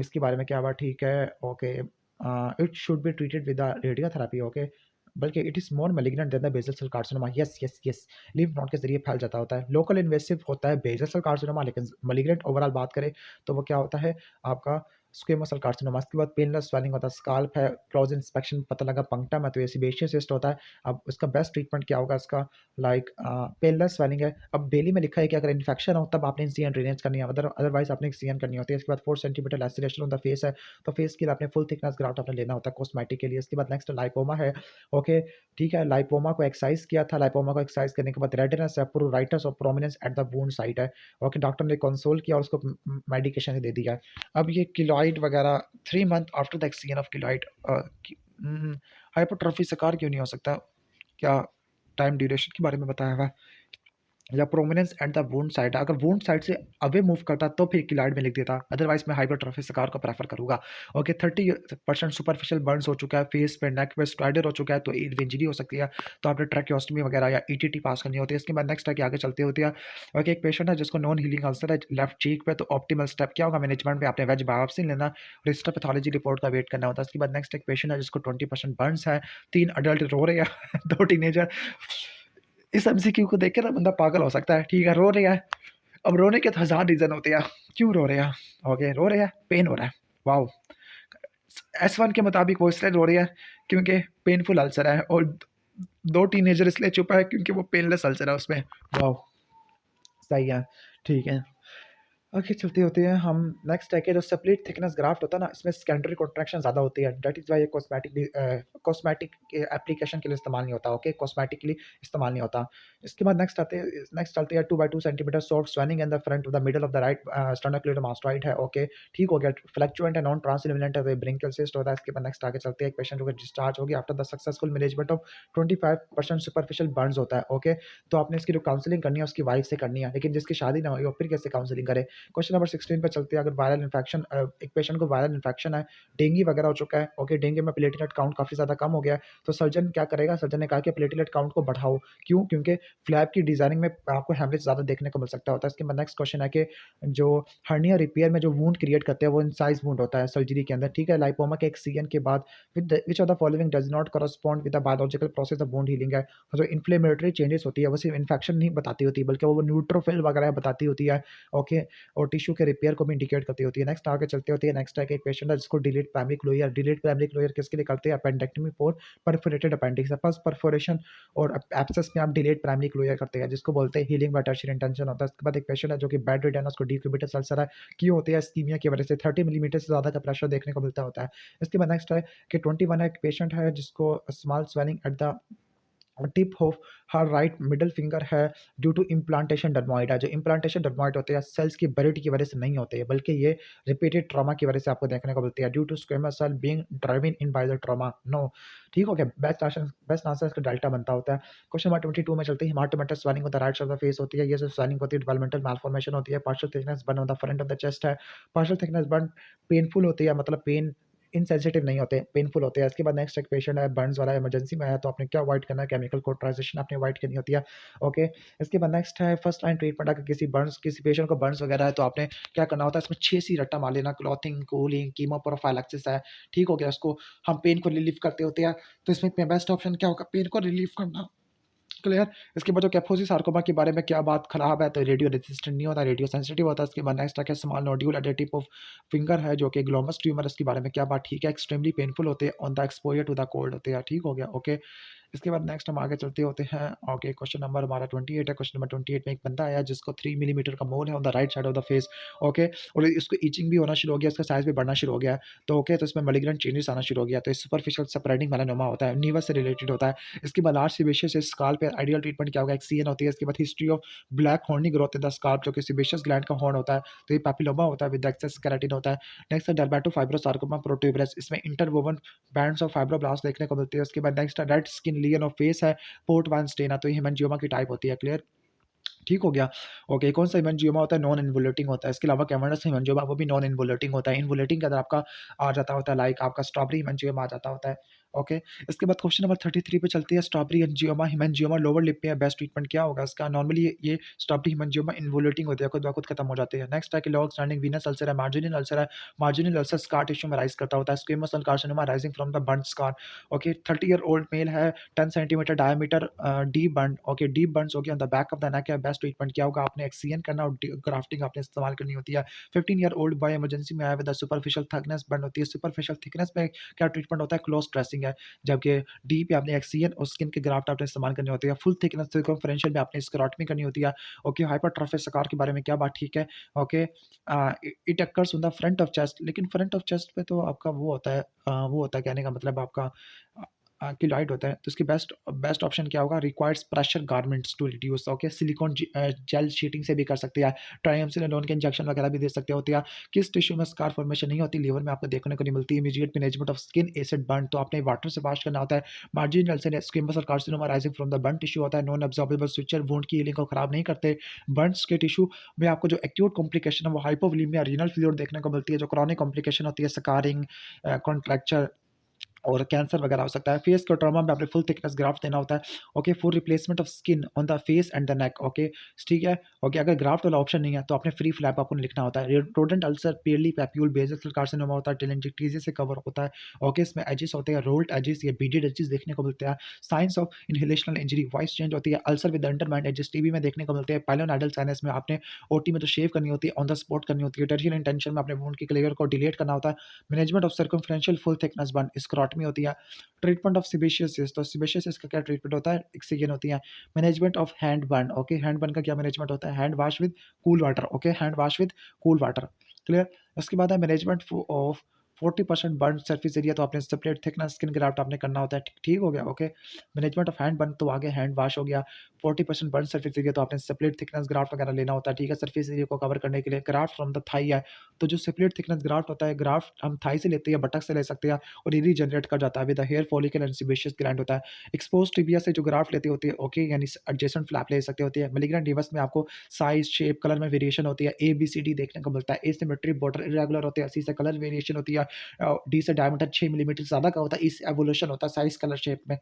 इसके बारे में क्या बात ठीक है? Okay, it should be treated with the radiotherapy. Okay, बल्कि it is more malignant than the basal cell carcinoma. Yes yes yes, lymph node के जरिए फैल जाता होता है। लोकल इन्वेसिव होता है बेसल सेल कार्सिनोमा, लेकिन मैलिग्नेंट ओवरऑल बात करें तो वो क्या होता है आपका स्क्वेमोस सेल कार्सिनोमा। इसके बाद पेनलेस स्वेलिंग होता है, स्काल्प है, क्लोज इंस्पेक्शन पता लगा पंक्टम है तो ये सेबेशियस सिस्ट होता है। अब उसका बेस्ट ट्रीटमेंट क्या होगा इसका, लाइक पेनलेस स्वेलिंग है। अब बेली में लिखा है कि अगर इन्फेक्शन हो तब आपने सीएन ड्रेनेज करनी है, अदरवाइज आपने सीएन करनी होती है। इसके बाद 4 सेंटीमीटर लैसेरेशन ऑन द फेस है, तो फेस के लिए आपने फुल थिकनेस ग्राफ्ट आपने लेना होता है कॉस्मेटिक के लिए। इसके बाद नेक्स्ट लाइपोमा है। ओके, ठीक है, लाइपोमा को एक्सरसाइज किया था, लाइपोमा को एक्सरसाइज करने के बाद रेडनेस है, प्रूराइटस और prominence at the wound site है। ओके, डॉक्टर ने कंसोल किया और उसको मेडिकेशन दे दिया। अब ये किलॉइड वगैरह 3 month after the exchange of keloid, hypertrophy शिकार क्यों नहीं हो सकता? क्या टाइम ड्यूरेशन के बारे में बताया हुआ है, या prominence at the wound side, अगर वुंड साइड से अवे मूव करता तो फिर किलॉइड में लिख देता, अदरवाइज मैं हाइपरट्रॉफी शिकार को प्रेफर करूंगा। ओके, 30% सुपरफिशियल बर्न्स हो चुका है, फेस पे नेक पे स्ट्राइडर हो चुका है तो इंजरी हो सकती है, तो आपने ट्रैकियोस्टमी वगैरह या ईटीटी पास करनी होती है। इसके बाद नेक्स्ट है कि आगे चलते होती है। ओके, एक पेशेंट है जिसको नॉन हीलिंग अल्सर है लेफ्ट चीक पे, तो ऑप्टिमल स्टेप क्या होगा मैनेजमेंट में, आपने वेज बायोप्सी लेना, हिस्टोपैथोलॉजी रिपोर्ट का वेट करना होता है। इसके बाद नेक्स्ट एक पेशेंट है जिसको 20% बर्न्स है, 3 अडल्ट रो रहे हैं 2 टीनेजर। इस एमसीक्यू को देख के ना बंदा पागल हो सकता है। ठीक है, रो रहे हैं, अब रोने के तो हज़ार रीज़न होते हैं, क्यों रो रहे हैं? ओके, रो रहे हैं, पेन हो रहा है, वाओ! एस1 के मुताबिक वो इसलिए रो रही है क्योंकि पेनफुल अल्सर है, और 2 टीनेजर इसलिए चुप है क्योंकि वो पेनलेस अल्सर है उसमें, वाओ! सही है, ठीक है। ओके, चलते होते हैं हम। नेक्स्ट है कि जो स्प्लिट थिकनेस ग्राफ्ट होता है ना, इसमें सेकेंडरी कॉन्ट्रैक्शन ज़्यादा होती है, दैट इज़ वाई ये कॉस्मेटिक एप्लीकेशन के लिए इस्तेमाल नहीं होता। ओके, कॉस्मेटिकली इस्तेमाल नहीं होता। इसके बाद नेक्स्ट चलते हैं 2 by 2 centimetre soft swelling in the front of the middle of the right sternocleidomastoid है। ओके, ठीक हो गया, फ्लक्चुएंट है, नॉन ट्रांसिल्वेंट है, ब्रिंकल सिस्ट होता है। इसके बाद नेक्स्ट आगे चलते हैं, एक पेशेंट को डिस्चार्ज हो गया after the successful management of 25% superficial Burns होता है। ओके, तो आपने इसकी जो काउंसलिंग करनी है उसकी वाइफ से करनी है, लेकिन जिसकी शादी ना हुई हो फिर कैसे काउंसलिंग करे। क्वेश्चन नंबर 16 पे चलते हैं। अगर वायरल इन्फेक्शन, एक पेशेंट को वायरल इन्फेक्शन है, डेंगू वगैरह हो चुका है, ओके, डेंगू में प्लेटलेट काउंट काफ़ी ज़्यादा कम हो गया है, तो सर्जन क्या करेगा, सर्जन ने कहा कि प्लेटलेट काउंट को बढ़ाओ। क्यों? क्योंकि फ्लैप की डिजाइनिंग में आपको हेमरेज ज़्यादा देखने को मिल सकता होता है। इसके बाद नेक्स्ट क्वेश्चन है कि जो हर्निया रिपेयर में जो वुंड क्रिएट करते हैं वो इंसाइज वुंड होता है सर्जरी के अंदर। ठीक है, लाइपोमा के एक सीएन के बाद विच of the following does not correspond with the biological process of wound healing है। तो जो इन्फ्लेमेटरी चेंजेस होती है वो सिर्फ इन्फेक्शन नहीं बताती होती, बल्कि वो न्यूट्रोफिल वगैरह बताती होती है। ओके, और टिश्यू के रिपेयर को भी इंडिकेट करती होती है। नेक्स्ट आगे चलते होती है। नेक्स्ट है कि एक पेशेंट है जिसको delayed primary closure, delayed primary closure किसके लिए करते हैं? Appendectomy for perforated appendix, first perforation और एब्सेस में आप डिलेड प्राइमरी क्लोजर करते हैं, जिसको बोलते हैं हीलिंग बाय टर्शियरी इंटेंशन होता है। उसके बाद एक पेशेंट है जो कि बेड रिडन है, उसको डिक्यूबिटस अल्सर है, क्यों होती है? इस्कीमिया की वजह से 30 मिलीमीटर से ज़्यादा का प्रेशर देखने को मिलता होता है। इसके बाद नेक्स्ट है कि 21 है, एक पेशेंट है जिसको small swelling at the tip of her right middle finger है ड्यू टू इम्प्लांटेशन डर्मोइड है। जो इम्प्लांटेशन डर्मोइड होते हैं सेल्स की बरिड की वजह से नहीं होते हैं, बल्कि ये रिपीटेड ट्रॉमा की वजह से आपको देखने को मिलती है, due to squamous cell being driven in by the trauma. No, ठीक हो गया, बेस्ट आंसर इसका डेल्टा बनता होता है। क्वेश्चन नंबर 22 में चलते हैं। Haematomatous swelling of the right side of the face होती है, ये जो स्वेलिंग होती है डेवलपमेंटल मालफॉर्मेशन होती है। Partial thickness burn on the front of the chest है, पार्शियल थिकनेस बर्न पेनफुल होती है, मतलब पेन इनसेंसिटिव नहीं होते, पेनफुल होते हैं। इसके बाद नेक्स्ट एक पेशेंट है बर्न्स वाला, इमरजेंसी में है, तो आपने क्या अवॉइड करना है? केमिकल कॉटराइजेशन आपने अवॉइड करनी होती है। ओके, इसके बाद नेक्स्ट है फर्स्ट लाइन ट्रीटमेंट। अगर किसी पेशेंट को बर्न्स वगैरह है तो आपने क्या करना होता है? इसमें 6 सी रट्टा मार लेना, क्लॉथिंग, कूलिंग, कीमोप्रोफाइलैक्सिस है। ठीक हो गया, उसको हम पेन को रिलीव करते होते हैं, तो इसमें बेस्ट ऑप्शन क्या होगा? पेन को रिलीव करना, क्लियर। इसके बाद जो कैपोसी सार्कोमा के बारे में क्या बात खराब है, तो रेडियो रेजिस्टेंट नहीं होता, रेडियो सेंसिटिव होता है। इसके बाद नेक्स्ट है small nodule at the tip of finger है जो कि ग्लोमस ट्यूमर, इसके बारे में क्या बात? ठीक है, एक्सट्रीमली पेनफुल होते हैं on the exposure to the cold होते हैं। ठीक हो गया, ओके। इसके बाद नेक्स्ट हम आगे चलते होते हैं। ओके, क्वेश्चन नंबर हमारा 28 है। क्वेश्चन नंबर 28 में एक बंदा आया जिसको 3 मिलीमीटर का मोल है on the right side of the face. Okay, और इसको ईचिंग भी होना शुरू हो गया, इसका साइज भी बढ़ना शुरू हो गया, तो ओके, तो इसमें मैलिग्नेंट चेंजेस आना शुरू हो गया, तो इस सुपरफिशियल स्प्रेडिंग मेलानोमा होता है, नीवस से रिलेटेड होता है। इसके बाद लार्ज सीबेशियस स्काल्प पे आइडियल ट्रीटमेंट क्या होगा? एक सीएन होती है। इसके बाद history of black horny growth in the scalp, जो कि सीबेशियस ग्लैंड का हॉर्न होता है, तो ये पैपिलोमा होता है विद एक्सेस केराटिन होता है। नेक्स्ट है डर्मेटोफाइब्रोसार्कोमा प्रोट्यूबरस, इसमें इंटरवोवन बैंड्स ऑफ फाइब्रोब्लास्ट देखने को मिलती है। उसके बाद next red skin lesion of face है, पोर्ट वन स्टेना, तो ये हेमेंजियोमा की टाइप होती है, क्लियर। ठीक हो गया, ओके। कौन सा हेमेंजियोमा होता है? नॉन इन्वोल्यूटिंग होता है। इसके अलावा कैवर्नस हेमेंजियोमा वो भी नॉन इन्वोल्यूटिंग होता है। इन्वोल्यूटिंग के अंदर आपका आ जाता होता है, लाइक आपका स्ट्रॉबेरी हेमेंजियोमा आ जाता होता है। ओके, इसके बाद क्वेश्चन नंबर 33 पे चलती है। Strawberry haemangioma, haemangioma lower lip में बेस्ट ट्रीटमेंट क्या होगा इसका? नॉर्मली ये स्ट्रॉबेरी हेमेंजियोमा इन्वोल्यूटिंग होती है, खुद ब खुद खत्म हो जाती है। नेक्स्ट है कि लॉन्ग स्टैंडिंग वीनस अल्सर है, मार्जिनल अल्सर है, मार्जिनल अल्सर स्कार टिश्यू में राइज करता होता है। Squamous cell carcinoma rising from the burn scar. Okay, 30 year old male है, 10 centimetre diameter, deep burn. Okay, deep burns हो गया on the back of the neck है, best treatment क्या होगा, आपने एक्सीएन करना और ग्राफ्टिंग आपने इस्तेमाल करनी होती है। 15 ईयर ओल्ड बॉय इमरजेंसी में आया विद सुपरफिशियल थिकनेस बर्न होती है। सुपरफिशियल थिकनेस में क्या ट्रीटमेंट होता है, क्लोज ड्रेसिंग है, जबकि डी पे आपने एक्सीएन और स्किन के ग्राफ्ट आपने इस्तेमाल करनी होती है। फुल थिकनेस सर्कमफेरेंशियल में आपने स्क्लेरोटमी करनी होती है। ओके, हाइपरट्रॉफी सकार के बारे में क्या बात ठीक है। Okay, it occurs on the front of chest, लेकिन फ्रंट ऑफ चेस्ट पे तो आपका वो होता है, कहने का मतलब आपका किलॉइड होता है, तो इसकी बेस्ट बेस्ट ऑप्शन क्या होगा, requires pressure garments to reduce. Okay, silicone gel sheeting से भी कर सकते हैं, ट्राइएमसिनोलोन के इंजेक्शन वगैरह भी दे सकते होते हैं। किस टिश्यू में स्कार फॉर्मेशन नहीं होती, लीवर में आपको देखने को नहीं मिलती। Immediate management of skin acid burn, तो आपने वाटर से वॉश करना होता है। मार्जिनल से स्क्विमस और carcinoma rising from the burn tissue होता है, नॉन एब्जॉर्बेबल स्विचर वुंड की हीलिंग को खराब नहीं करते। बर्न्स के टिश्यू में आपको जो एक्यूट कॉम्प्लिकेशन है वो हाइपोवोलेमिया, रीनल फेल्योर देखने को मिलती है। जो क्रॉनिक कॉम्प्लिकेशन होती है, स्कारिंग, कॉन्ट्रैक्चर और कैंसर वगैरह हो सकता है। फेस के ट्रॉमा में आपने फुल थिकनेस ग्राफ्ट देना होता है। Okay, full replacement of skin on the face and the neck. Okay, ठीक है। ओके, अगर ग्राफ्ट वाला ऑप्शन नहीं है तो आपने फ्री फ्लैप आपको लिखना होता है। Rodent ulcer, pearly papule basal cell carcinoma होता है, टेलेंजिक्टीजिया से कवर होता है। ओके, इसमें एजेस होते हैं, रोल्ड एजेस या बीडेड एजेस देखने को मिलते हैं। Signs of inhalational injury, voice change होती है। Ulcer with undermined edges TB में देखने को मिलते हैं। पाइलोनाइडल साइनस में आपने ओटी में तो शेव करनी होती है, ऑन द स्पॉट करनी होती है। टर्शियल इंटेंशन में आपने वुंड की क्लियर को डिलीट करना होता है। Management of circumferential full thickness burn, escharotomy होती है। ट्रीटमेंट ऑफ सिबेशियसिस, तो सिबेशियसिस का क्या ट्रीटमेंट होता है, एक्सीजन होती है। Management of hand burn, okay, hand burn का क्या मैनेजमेंट होता है, hand wash with cool water. Okay, hand wash with cool water, clear. उसके बाद है management of 40% burn surface area, तो आपने सेपरेट थिकनेस स्किन ग्राफ्ट आपने करना होता है। ठीक हो गया। Okay, management of hand burn तो आगे हैंड वॉश हो गया। 40% बर्न सरफेस एरिया, तो आपने सेपरेट थिकनेस ग्राफ्ट वगैरह लेना होता है। ठीक है, सरफेस एरिया को कवर करने के लिए ग्राफ्ट फ्रॉम द थाई है, तो जो सेपरेट थिकनेस ग्राफ्ट होता है, ग्राफ्ट हम थाई से लेते हैं, बटक से ले सकते हैं, और ये रीजनरेट कर जाता है with hair follicle and sebaceous gland होता है। एक्सपोज टिबिया से जो ग्राफ्ट लेती होती है, ओके, यानी एडजेसेंट फ्लैप ले सकते होती है। मैलिग्नेंट निवस में आपको साइज, शेप, कलर में वेरिएशन होती है। ए बी सी डी देखने को मिलता है। ए सिमेट्री बॉर्डर इरेगुलर होते हैं, सी से कलर वेरिएशन होती है, डी से डायमीटर 6 मिलीमीटर ज़्यादा का होता है, ई से एवोल्यूशन होता है साइज, कलर, शेप में।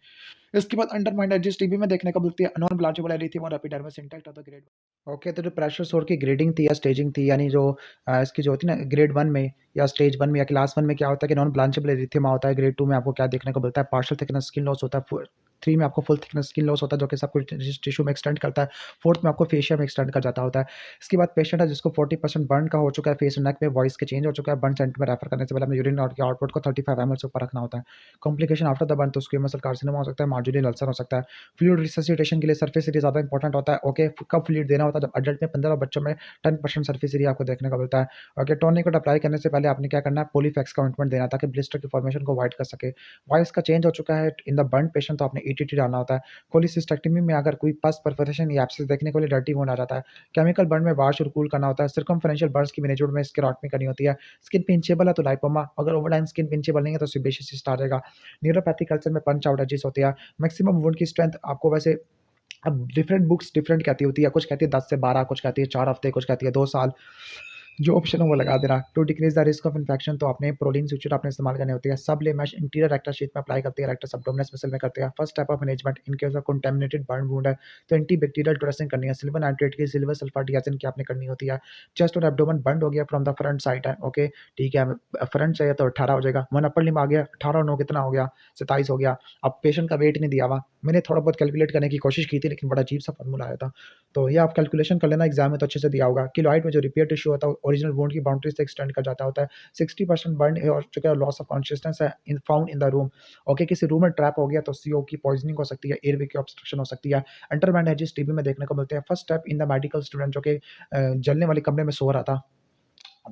इसके बाद अंडरमाइंड एजेस टीबी में देखने को मिलती है। नॉन ब्लांचेबल एरिथेमा और epidermis intact of the grade. Okay, तो जो प्रेशर सोर की ग्रेडिंग थी या स्टेजिंग थी, यानी जो इसकी जो होती है ना ग्रेड 1 में या स्टेज 1 में या क्लास 1 में क्या होता है कि नॉन ब्लांचेबल एरिथेमा होता है। ग्रेड 2 में आपको क्या देखने को मिलता है, पार्शियल थिकनेस स्किन लॉस होता है। 3 में आपको फुल थिकनेस स्किन लॉस होता है, जो कि सब कुछ टिश्यू में एक्सटेंड करता है। 4th में आपको फेशिया में एक्सटेंड कर जाता होता है। इसके बाद पेशेंट है जिसको 40% बर्न का हो चुका है, फेस और नेक में वॉइस के चेंज हो चुका है। बर्न सेंटर में रेफर करने से पहले हमें यूरिन आउटपुट को 35 ml से ऊपर रखना होता है। कॉम्प्लिकेशन आफ्टर द बर्न, तो स्क्वेमस सेल कार्सिनोमा हो सकता है, मार्जिनल अल्सर हो सकता है। फ्लूइड रिससिटेशन के लिए सरफेस एरिया ज़्यादा इंपॉर्टेंट होता है। ओके, कब फ्लूइड देना होता है, जब अडल्ट में 15 और बच्चों में 10% सरफेस एरिया आपको देखने को मिलता है। ओके, टॉनिक अप्लाई करने से पहले आपने क्या करना है, पॉलीफैक्स का ऑइंटमेंट देना ताकि ब्लिस्टर की फॉर्मेशन को अवॉइड कर सके। वॉइस का चेंज हो चुका है इन द बर्न पेशेंट, तो आपने ईटीटी डालना होता है। कोलिसिस्टेक्टमी में अगर कोई पस परफोरेशन या एब्सेस देखने को लिए डर्टी वुंड आ जाता है। केमिकल बर्न में वॉश और कूल करना होता है। सर्कमफरेंशियल बर्न्स की मैनेजमेंट में स्क्लेरोटमी करनी होती है। स्किन पिंचेबल है तो लाइपोमा, अगर ओवर टाइम स्किन पिंचेबल नहीं है तो सिबेशियसिस आ जाएगा। न्यूरोपैथिक कल्चर में पंच आउट एजेस होती है। मैक्सिमम वुंड की स्ट्रेंथ आपको वैसे अब डिफरेंट बुक्स डिफरेंट कहती होती है, कुछ कहती है 10 से 12, कुछ कहती है 4 हफ्ते, कुछ कहती है 2 साल। जो ऑप्शन है वो लगा देना। To decrease the risk of infection, तो आपने प्रोटीन सुचर आपने इस्तेमाल करनी होती है। सब लेमैश इंटीरियर रेक्टल शीथ में अप्लाई करती है, रेक्टस एब्डोमिनस मसल में करते हैं। First type of management in case of contaminated burn wound है तो एंटी बैक्टीरियल ड्रेसिंग करनी है। सिल्वर नाइट्रेट की, सिल्वर सल्फर डियाजिन की आपने करनी होती है। चेस्ट और एब्डोमेन बर्न हो गया फ्रॉम द फ्रंट साइड है। ओके, ठीक है, फ्रंट चाहिए तो 18 हो जाएगा। वन अपर लिम्ब आ गया, 18 और 9 कितना हो गया, 27 हो गया। अब पेशेंट का वेट नहीं दिया हुआ, मैंने थोड़ा बहुत कैलकुलेट करने की कोशिश की थी लेकिन बड़ा अजीब सा फॉर्मूला आया था, तो ये आप कैलकुलेशन कर लेना, एग्जाम में तो अच्छे से दिया होगा। किलॉइड में जो रिपेयर टिश्यू होता है ओरिजिनल वुंड की बाउंड्री से एक्सटेंड कर जाता होता है। 60% बर्न हो चुका है, लॉस ऑफ कॉन्शियसनेस है इन found in the room. Okay, किसी रूम में ट्रैप हो गया तो सीओ की पॉइजनिंग हो सकती है, एयरवे की ऑब्स्ट्रक्शन हो सकती है। अंडरमाइंड एजेस टीबी में देखने को मिलते हैं। First step in the medical student जो कि जलने वाले कमरे में सो रहा था,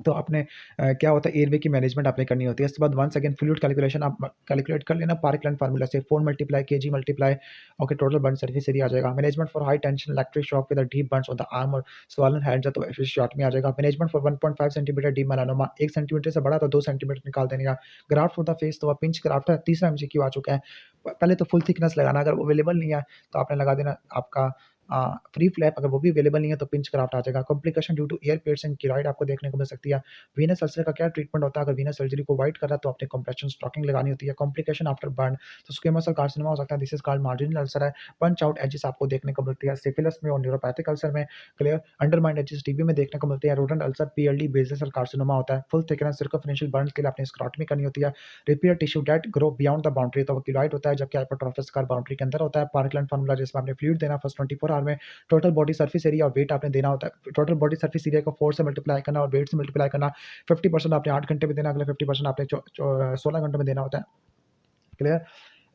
तो आपने क्या होता है एयरवे की मैनेजमेंट आपने करनी होती है। इसके बाद वंस अगेन फ्लूइड कैलकुलेशन आप कैलकुलेट कर लेना पार्कलैंड फार्मूला से, 4 multiply KG multiply, okay, total burn surface area आ जाएगा। Management for high tension electric shock with deep burns on the arm और स्वॉलन हैंड्स है तो शॉट में आ जाएगा। Management for 1.5 centimetre deep melanoma, 1 centimetre से बड़ा तो 2 सेंटीमीटर निकाल देने का। ग्राफ्ट फॉर द फेस, तो पिंच ग्राफ्ट है। तीसरा एमसीक्यू आ चुका है। पहले तो फुल थिकनेस लगाना, अगर अवेलेबल नहीं है तो आपने लगा देना आपका फ्री फ्लैप, अगर वो भी अवेलेबल नहीं है तो पिंच क्राफ्ट आ जाएगा। Complication due to ear piercing keloid आपको देखने को मिल सकती है। वीनस अल्सर का क्या ट्रीटमेंट होता है, अगर वीनस सर्जरी को वाइट कर रहा है तो आपने कंप्रेशन स्टॉकिंग लगानी होती है। कॉम्प्लिकेशन आफ्टर बर्न, तो स्क्वेमस सेल कार्सिनोमा हो सकता है, this is called marginal ulcer है। पंच आउट एजेस आपको देखने को मिलती है सिफिलिस में और न्यूरोपैथिक अल्सर में, क्लियर। अंडरमाइंड एजेस टीबी में देखने को मिलते हैं। Rodent ulcer PLD basal cell carcinoma होता है। फुल थिकनेस सर्कमफरेंशियल बर्न के लिए आपने स्क्लेरोटमी करनी होती है। Repair tissue that grow beyond the boundary, तो वो किलॉइड होता है, जबकि हाइपरट्रोफिक स्कार बाउंड्री के अंदर होता है। पार्कलैंड फार्मूला जिसमें आपने फ्लूइड देना फर्स्ट 24 बार में टोटल बॉडी सर्फेस एरिया और वेट आपने देना होता है। टोटल बॉडी सर्फेस एरिया को 4 से मल्टीप्लाई करना और वेट से मल्टीप्लाई करना। 50% आपने 8 घंटे में देना, अगला 50% आपने 16 घंटों में देना होता है। क्लियर?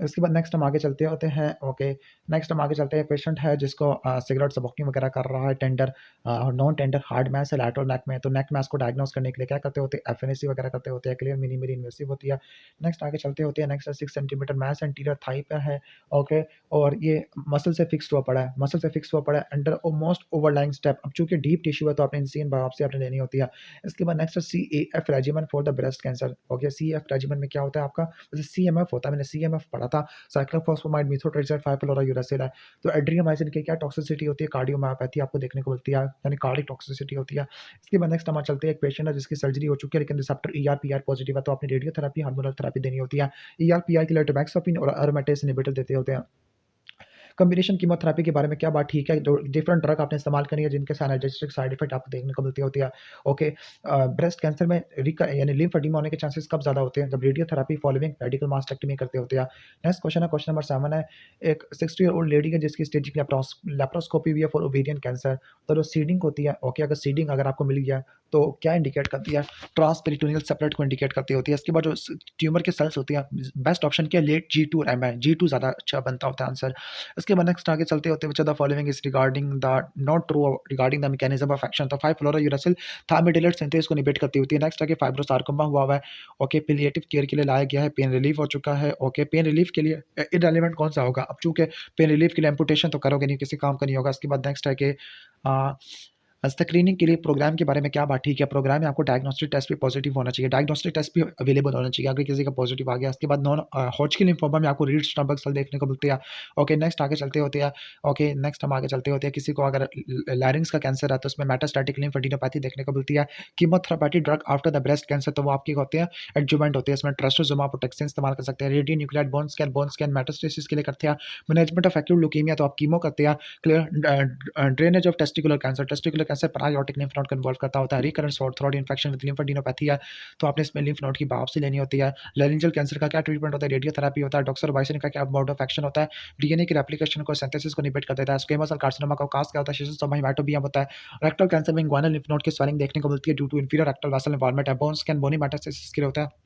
इसके बाद नेक्स्ट हम आगे चलते होते हैं। ओके, नेक्स्ट हम आगे चलते हैं। पेशेंट है जिसको सिगरेट स्मोकिंग वगैरह कर रहा है, टेंडर और नॉन टेंडर हार्ड मैस है लैटरल नेक में। तो नेक मैस को डायग्नोस करने के लिए क्या करते होते हैं, एफएनएसी वगैरह करते होते हैं। क्लियर? मिनी मेरी इन्वेसिव होती है। नेक्स्ट आगे चलते होते हैं। Next 6 centimetre mass anterior thigh पे है। ओके, और ये मसल से फिक्स हुआ पड़ा है, मसल से फिक्स हुआ पड़ा है अंडर मोस्ट ओवरलाइंग स्टेप। अब चूंकि डीप टिश्यू है तो आपने इंसिजन बायोप्सी आपने लेनी होती है। इसके बाद next CAF regiment for the breast cancer. Okay, CAF regiment में क्या होता है आपका, जैसे CMF होता है, मैंने CMF पढ़ा था, साइक्लोफॉस्फेमाइड मीथोट्रेक्सर 5-फ्लोरोयूरासिल है। तो एड्रियामाइसिन की क्या टॉक्सिसिटी होती है, कार्डियोमायोपैथी आपको देखने को मिलती है, यानी कार्डिक टॉक्सिसिटी होती है। इसके बाद नेक्स्ट हम चलते हैं। एक पेशेंट है जिसकी सर्जरी हो चुकी है लेकिन रिसेप्टर ER-PR पॉजिटिव है, तो आपने रेडियोथेरेपी हार्मोनल थेरेपी देनी होती है। ER-PR के लिए टैबैक्सोफिन और अरोमेटेज इनहिबिटर देते होते हैं। कॉम्बिनेशन कीमोथेरेपी के बारे में क्या बात ठीक है, जो डिफरेंट ड्रग आपने इस्तेमाल करनी है जिनके एनाल्जेसिक साइड इफेक्ट आपको देखने को मिलती होती है। ओके, ब्रेस्ट कैंसर में यानी लिम्फेडिमा होने के चांसेस कब ज़्यादा होते हैं, जब रेडियोथेरेपी फॉलोइंग रेडिकल मास्टेक्टमी करते होते हैं। नेक्स्ट क्वेश्चन है, क्वेश्चन नंबर 7 है। एक 60 ईयर ओल्ड लेडी है जिसकी स्टेजिक लेप्रोस्कोपी हुई है फॉर ओवेरियन कैंसर। तो जो सीडिंग होती है, ओके, अगर सीडिंग अगर आपको मिल गया तो क्या इंडिकेट करती है, ट्रांसपेरिटोनियल सेपरेट को इंडिकेट करती होती है। इसके बाद जो ट्यूमर के सेल्स होती हैं, बेस्ट ऑप्शन क्या है, लेट G2 और M है, G2 ज़्यादा अच्छा बनता होता है आंसर। इसके बाद नेक्स्ट आगे चलते होते, which of the following is regarding the not true regarding the mechanism of action। तो 5-फ्लोरोयूरासिल थायमिडिलेट सिंथेज को इनहिबिट करती होती है। नेक्स्ट आगे फाइब्रोसार्कोमा हुआ है। ओके, पैलिएटिव केयर के लिए लाया गया है, पेन रिलीफ हो चुका है। ओके, पेन रिलीफ के लिए इररिलेवेंट कौन सा होगा, अब चूंकि पेन रिलीफ के लिए एम्पुटेशन तो करोगे नहीं, किसी काम का नहीं होगा। इसके बाद नेक्स्ट है कि स्क्रीनिंग के लिए प्रोग्राम के बारे में क्या बात ठीक है, प्रोग्राम में आपको डायग्नोस्टिक टेस्ट भी पॉजिटिव होना चाहिए, डायग्नोस्टिक टेस्ट भी अवेलेबल होना चाहिए अगर किसी का पॉजिटिव आ गया। इसके बाद नॉन हॉजकिन लिम्फोमा में आपको रीड स्टम्बक सेल देखने को मिलती है। ओके, नेक्स्ट आगे चलते होते हैं। ओके, नेक्स्ट हम आगे चलते होते हैं। किसी को अगर लैरिंग्स का कैंसर है तो उसमें मेटास्टैटिक लिम्फेडिनोपैथी देखने को मिलती है। Chemotherapy drug after the breast cancer, तो वो आपके होते हैं एडजुवेंट होते हैं, इसमें ट्रस्टोजोमा प्रोटेक्शन इस्तेमाल कर सकते हैं। Radio nuclear bone scan metastasis के लिए करते हैं। मैनेजमेंट ऑफ एक्यूट ल्यूकीमिया तो आप कीमो करते हैं। Clear? Drainage of testicular cancer paraaortic lymph node को इन्वॉल्व करता होता है। Recurrent sore throat infection with lymphadenopathy है, तो आपने इसमें लिम्फ नोड की बायोप्सी लेनी होती है। लैरिंजियल कैंसर का क्या ट्रीटमेंट होता है, रेडियोथेरेपी होता है। डॉक्सोरिबोसिन का क्या मोड ऑफ एक्शन होता है, डीएनए की रेप्लिकेशन को सिंथेसिस को इनहिबिट कर देता है। स्क्वेमस सेल कार्सिनोमा का काज क्या होता है, शिस्टोमा हेमाटोबियम होता है। रेक्टल कैंसर में इंग्वानल लिम्फ नोड की स्वेलिंग देखने को मिलती है due to inferior rectal vessel involvement है। बोन स्कैन बोनी मेटास्टेसिस के लिए होता है।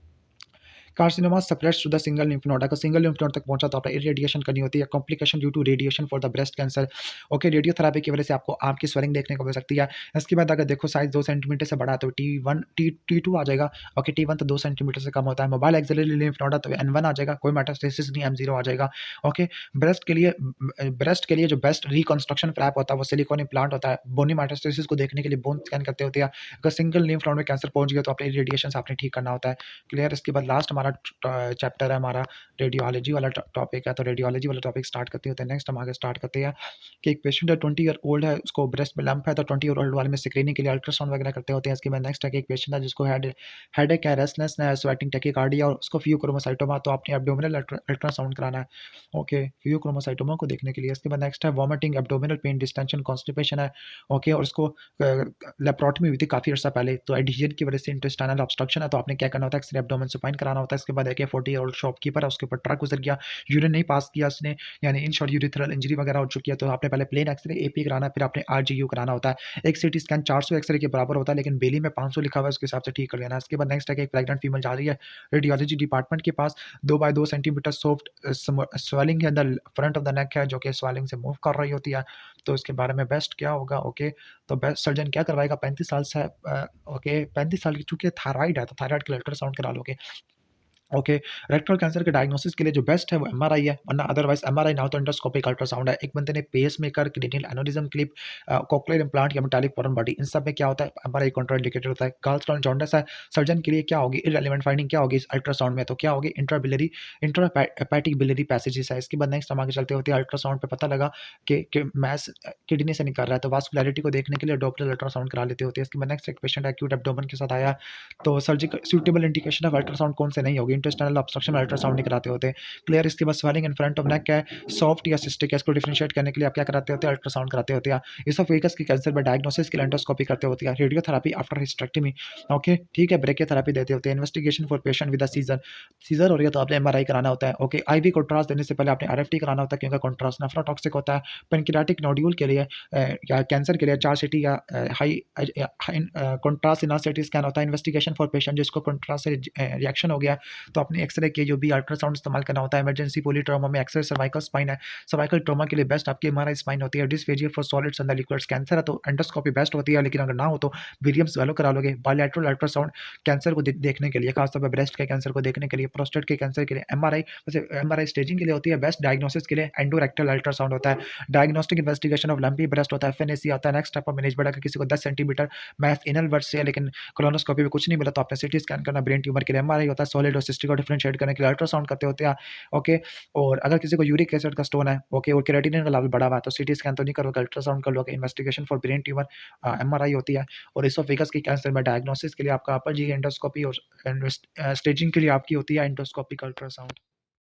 Carcinoma spreads to the single lymph node, अगर सिंगल लिम्फ नोड तक पहुंचा तो आपने इरेडिएशन करनी होती है। Complication due to radiation for the breast cancer. Okay, radiotherapy की वजह से आपको आर्म की स्वेलिंग देखने को मिल सकती है। इसके बाद अगर देखो साइज 2 सेंटीमीटर से बड़ा है तो T1 T2 आ जाएगा। ओके, T1 तो 2 सेंटीमीटर से कम होता है। मोबाइल एक्सिलरी लिम्फ नोड है तो N1 आ जाएगा, कोई मेटास्टेसिस नहीं, M0 आ जाएगा। ओके, ब्रेस्ट के लिए जो बेस्ट रिकंस्ट्रक्शन फ्लैप होता है वो सिलिकॉन इम्प्लांट होता है। बोनी मेटास्टेसिस को देखने के लिए बोन स्कैन करते होते हैं। अगर सिंगल लिम्फ नोड में कैंसर पहुंच गया तो आपने रेडिएशन से आपने ठीक करना होता है। क्लियर? इसके बाद लास्ट हमारा चैप्टर है हमारा रेडियोलॉजी वाला टॉपिक है, तो रेडियोलॉजी वाला टॉपिक स्टार्ट करते होते हैं। नेक्स्ट हम आगे स्टार्ट करते हैं कि एक पेशेंट है 20 ईयर ओल्ड है, उसको ब्रेस्ट में लंप है, तो 20 ईयर ओल्ड वाले में स्क्रीनिंग के लिए अल्ट्रासाउंड वगैरह करते होते हैं। इसके बाद नेक्स्ट है कि एक पेशेंट है जिसको हेडेक है, रेस्टलेस है, स्वेटिंग, टैकीकार्डिया और उसको फियोक्रोमोसाइटोमा, तो आपने एब्डोमिनल अल्ट्रासाउंड कराना है। ओके, फियोक्रोमोसाइटोमा को देखने के लिए। इसके बाद नेक्स्ट है vomiting, abdominal pain, distension, constipation है। ओके, और उसको लेप्रोटमी हुई थी काफ़ी अर्सा पहले, तो एडिशन की वजह से इंटेस्टाइनल ऑब्स्ट्रक्शन है, तो आपने क्या करना होता है, एक्सरे एब्डोमेन सुपाइन कराना होता है। इसके बाद एक 40 ईयर ओल्ड शॉपकीपर है, उसके ऊपर ट्रक गुजर गया, यूरिन नहीं पास किया उसने, यानी इन शॉर्ट यूरिथ्रल इंजरी वगैरह हो चुकी है, तो आपने पहले प्लेन एक्सरे AP कराना है, फिर आपने RGU कराना होता है। एक CT स्कैन 400 एक्सरे के बराबर होता है, लेकिन बेली में 500 लिखा हुआ है, उसके हिसाब से ठीक कर लेना है। इसके बाद नेक्स्ट है कि एक प्रेग्नेंट फीमेल जा रही है रेडियोलॉजी डिपार्टमेंट के पास, 2 बाय 2 सेंटीमीटर सॉफ्ट स्वेलिंग है the front of the neck है, जो कि स्वेलिंग से मूव कर रही होती है, तो इसके बारे में बेस्ट क्या होगा। ओके, तो बेस्ट सर्जन क्या करवाएगा, 35 साल से ओके 35 साल की, चूंकि थायराइड है तो थायराइड के अल्ट्रासाउंड करा लोगे। ओके, रेक्टल कैंसर के डायग्नोसिस के लिए जो बेस्ट है वो MRI है, वरना अदरवाइज MRI ना हो तो एंडोस्कोपिक अल्ट्रासाउंड है। एक बंदे ने pacemaker, cranial aneurysm clip, cochlear implant या मेटालिक फॉरेन बॉडी, इन सब में क्या होता है, MRI कॉन्ट्राइंडिकेटेड होता है। गॉलस्टोन जॉन्डिस है, सर्जन के लिए क्या होगी, इररिलेवेंट फाइंडिंग क्या होगी इस अल्ट्रासाउंड में, तो क्या होगी, इंट्राहेपेटिक बिलियरी पैसेजेस है। इसके बाद नेक्स्ट हम आगे चलते होते हैं, अल्ट्रासाउंड पे पता लगा कि मैस किडनी से निकल रहा है, तो वास्कुलैरिटी को देखने के लिए डॉपलर अल्ट्रासाउंड करा लेते होते हैं। इसके बाद नेक्स्ट एक पेशेंट एक्यूट एब्डोमेन के साथ आया, तो surgical suitable indication of ultrasound कौन से नहीं होगी, इंटेस्टाइनल ऑब्स्ट्रक्शन में अल्ट्रासाउंड नहीं कराते होते। क्लियर? इसके बाद swelling in front of neck है, सॉफ्ट या सिस्टिक है, इसको डिफरेंशिएट करने के लिए आप क्या कराते होते हैं? अल्ट्रासाउंड कराते होते हैं। इसोफेगस के कैंसर में डायग्नोसिस के लिए एंडोस्कोपी करते होते हैं। रेडियोथेरेपी आफ्टर हिस्टेक्टोमी, ओके, ठीक है, ब्रेकियोथेरेपी देते होते हैं। Investigation for patient with a seizure, seizure हो रही है तो आपने एमआरआई कराना होता है, ओके। आईवी कंट्रास्ट देने से पहले आपने आरएफटी कराना होता है क्योंकि कंट्रास्ट नेफ्रोटॉक्सिक होता है। पैनक्रियाटिक नोड्यूल के लिए या कैंसर के लिए 4 सीटी या high contrast inner CT scan होता है। इन्वेस्टिगेशन फॉर पेशेंट जिसको कंट्रास्ट से रिएक्शन हो गया तो आपने एक्सरे के जो भी अल्ट्रासाउंड इस्तेमाल करना होता है। इमरजेंसी पोली ट्रॉमा में एक्सरे सर्वाइकल स्पाइन है, सर्वाइकल ट्रॉमा के लिए बेस्ट आपकी एमआरआई स्पाइन होती है। Dysphagia for solids and the liquids, cancer है तो एंडोस्कोपी बेस्ट होती है, लेकिन अगर ना हो तो विलियम्स वैलो करा लोगे। बायलैटरल अल्ट्रासाउंड कैंसर को देखने के लिए, खासतौर पर ब्रेस्ट के कैंसर को देखने के लिए, प्रोस्टेट के कैंसर के लिए एमआरआई, वैसे एमआरआई स्टेजिंग के लिए होती है। बेस्ट डायग्नोसिस के लिए एंडोरेक्टल अल्ट्रासाउंड होता है। Diagnostic investigation of lumpy breast होता है। एफएनएसी आता है। नेक्स्ट स्टेप ऑफ मैनेजमेंट, अगर किसी को 10 सेंटीमीटर मैथ इनल वर्ड से है लेकिन कोलोनोस्कोपी में कुछ नहीं मिला तो आपने सीटी स्कैन करना। ब्रेन ट्यूमर के लिए एमआरआई होता है। सॉलिड और सिस्टिक को डिफरेंशिएट करने के लिए अल्ट्रासाउंड करते होते हैं, ओके। और अगर किसी को यूरिक एसिड का स्टोन है, ओके, और क्रिएटिनिन का लेवल बढ़ा हुआ है तो सीटी स्कैन तो नहीं करोगे, अल्ट्रासाउंड कर लोगे। Investigation for brain tumour MRI होती है। और इसोफेगस की कैंसर में डायग्नोसिस के लिए आपका अपर जी एंडोस्कोपी और स्टेजिंग के लिए आपकी होती है एंडोस्कोपिक अल्ट्रासाउंड।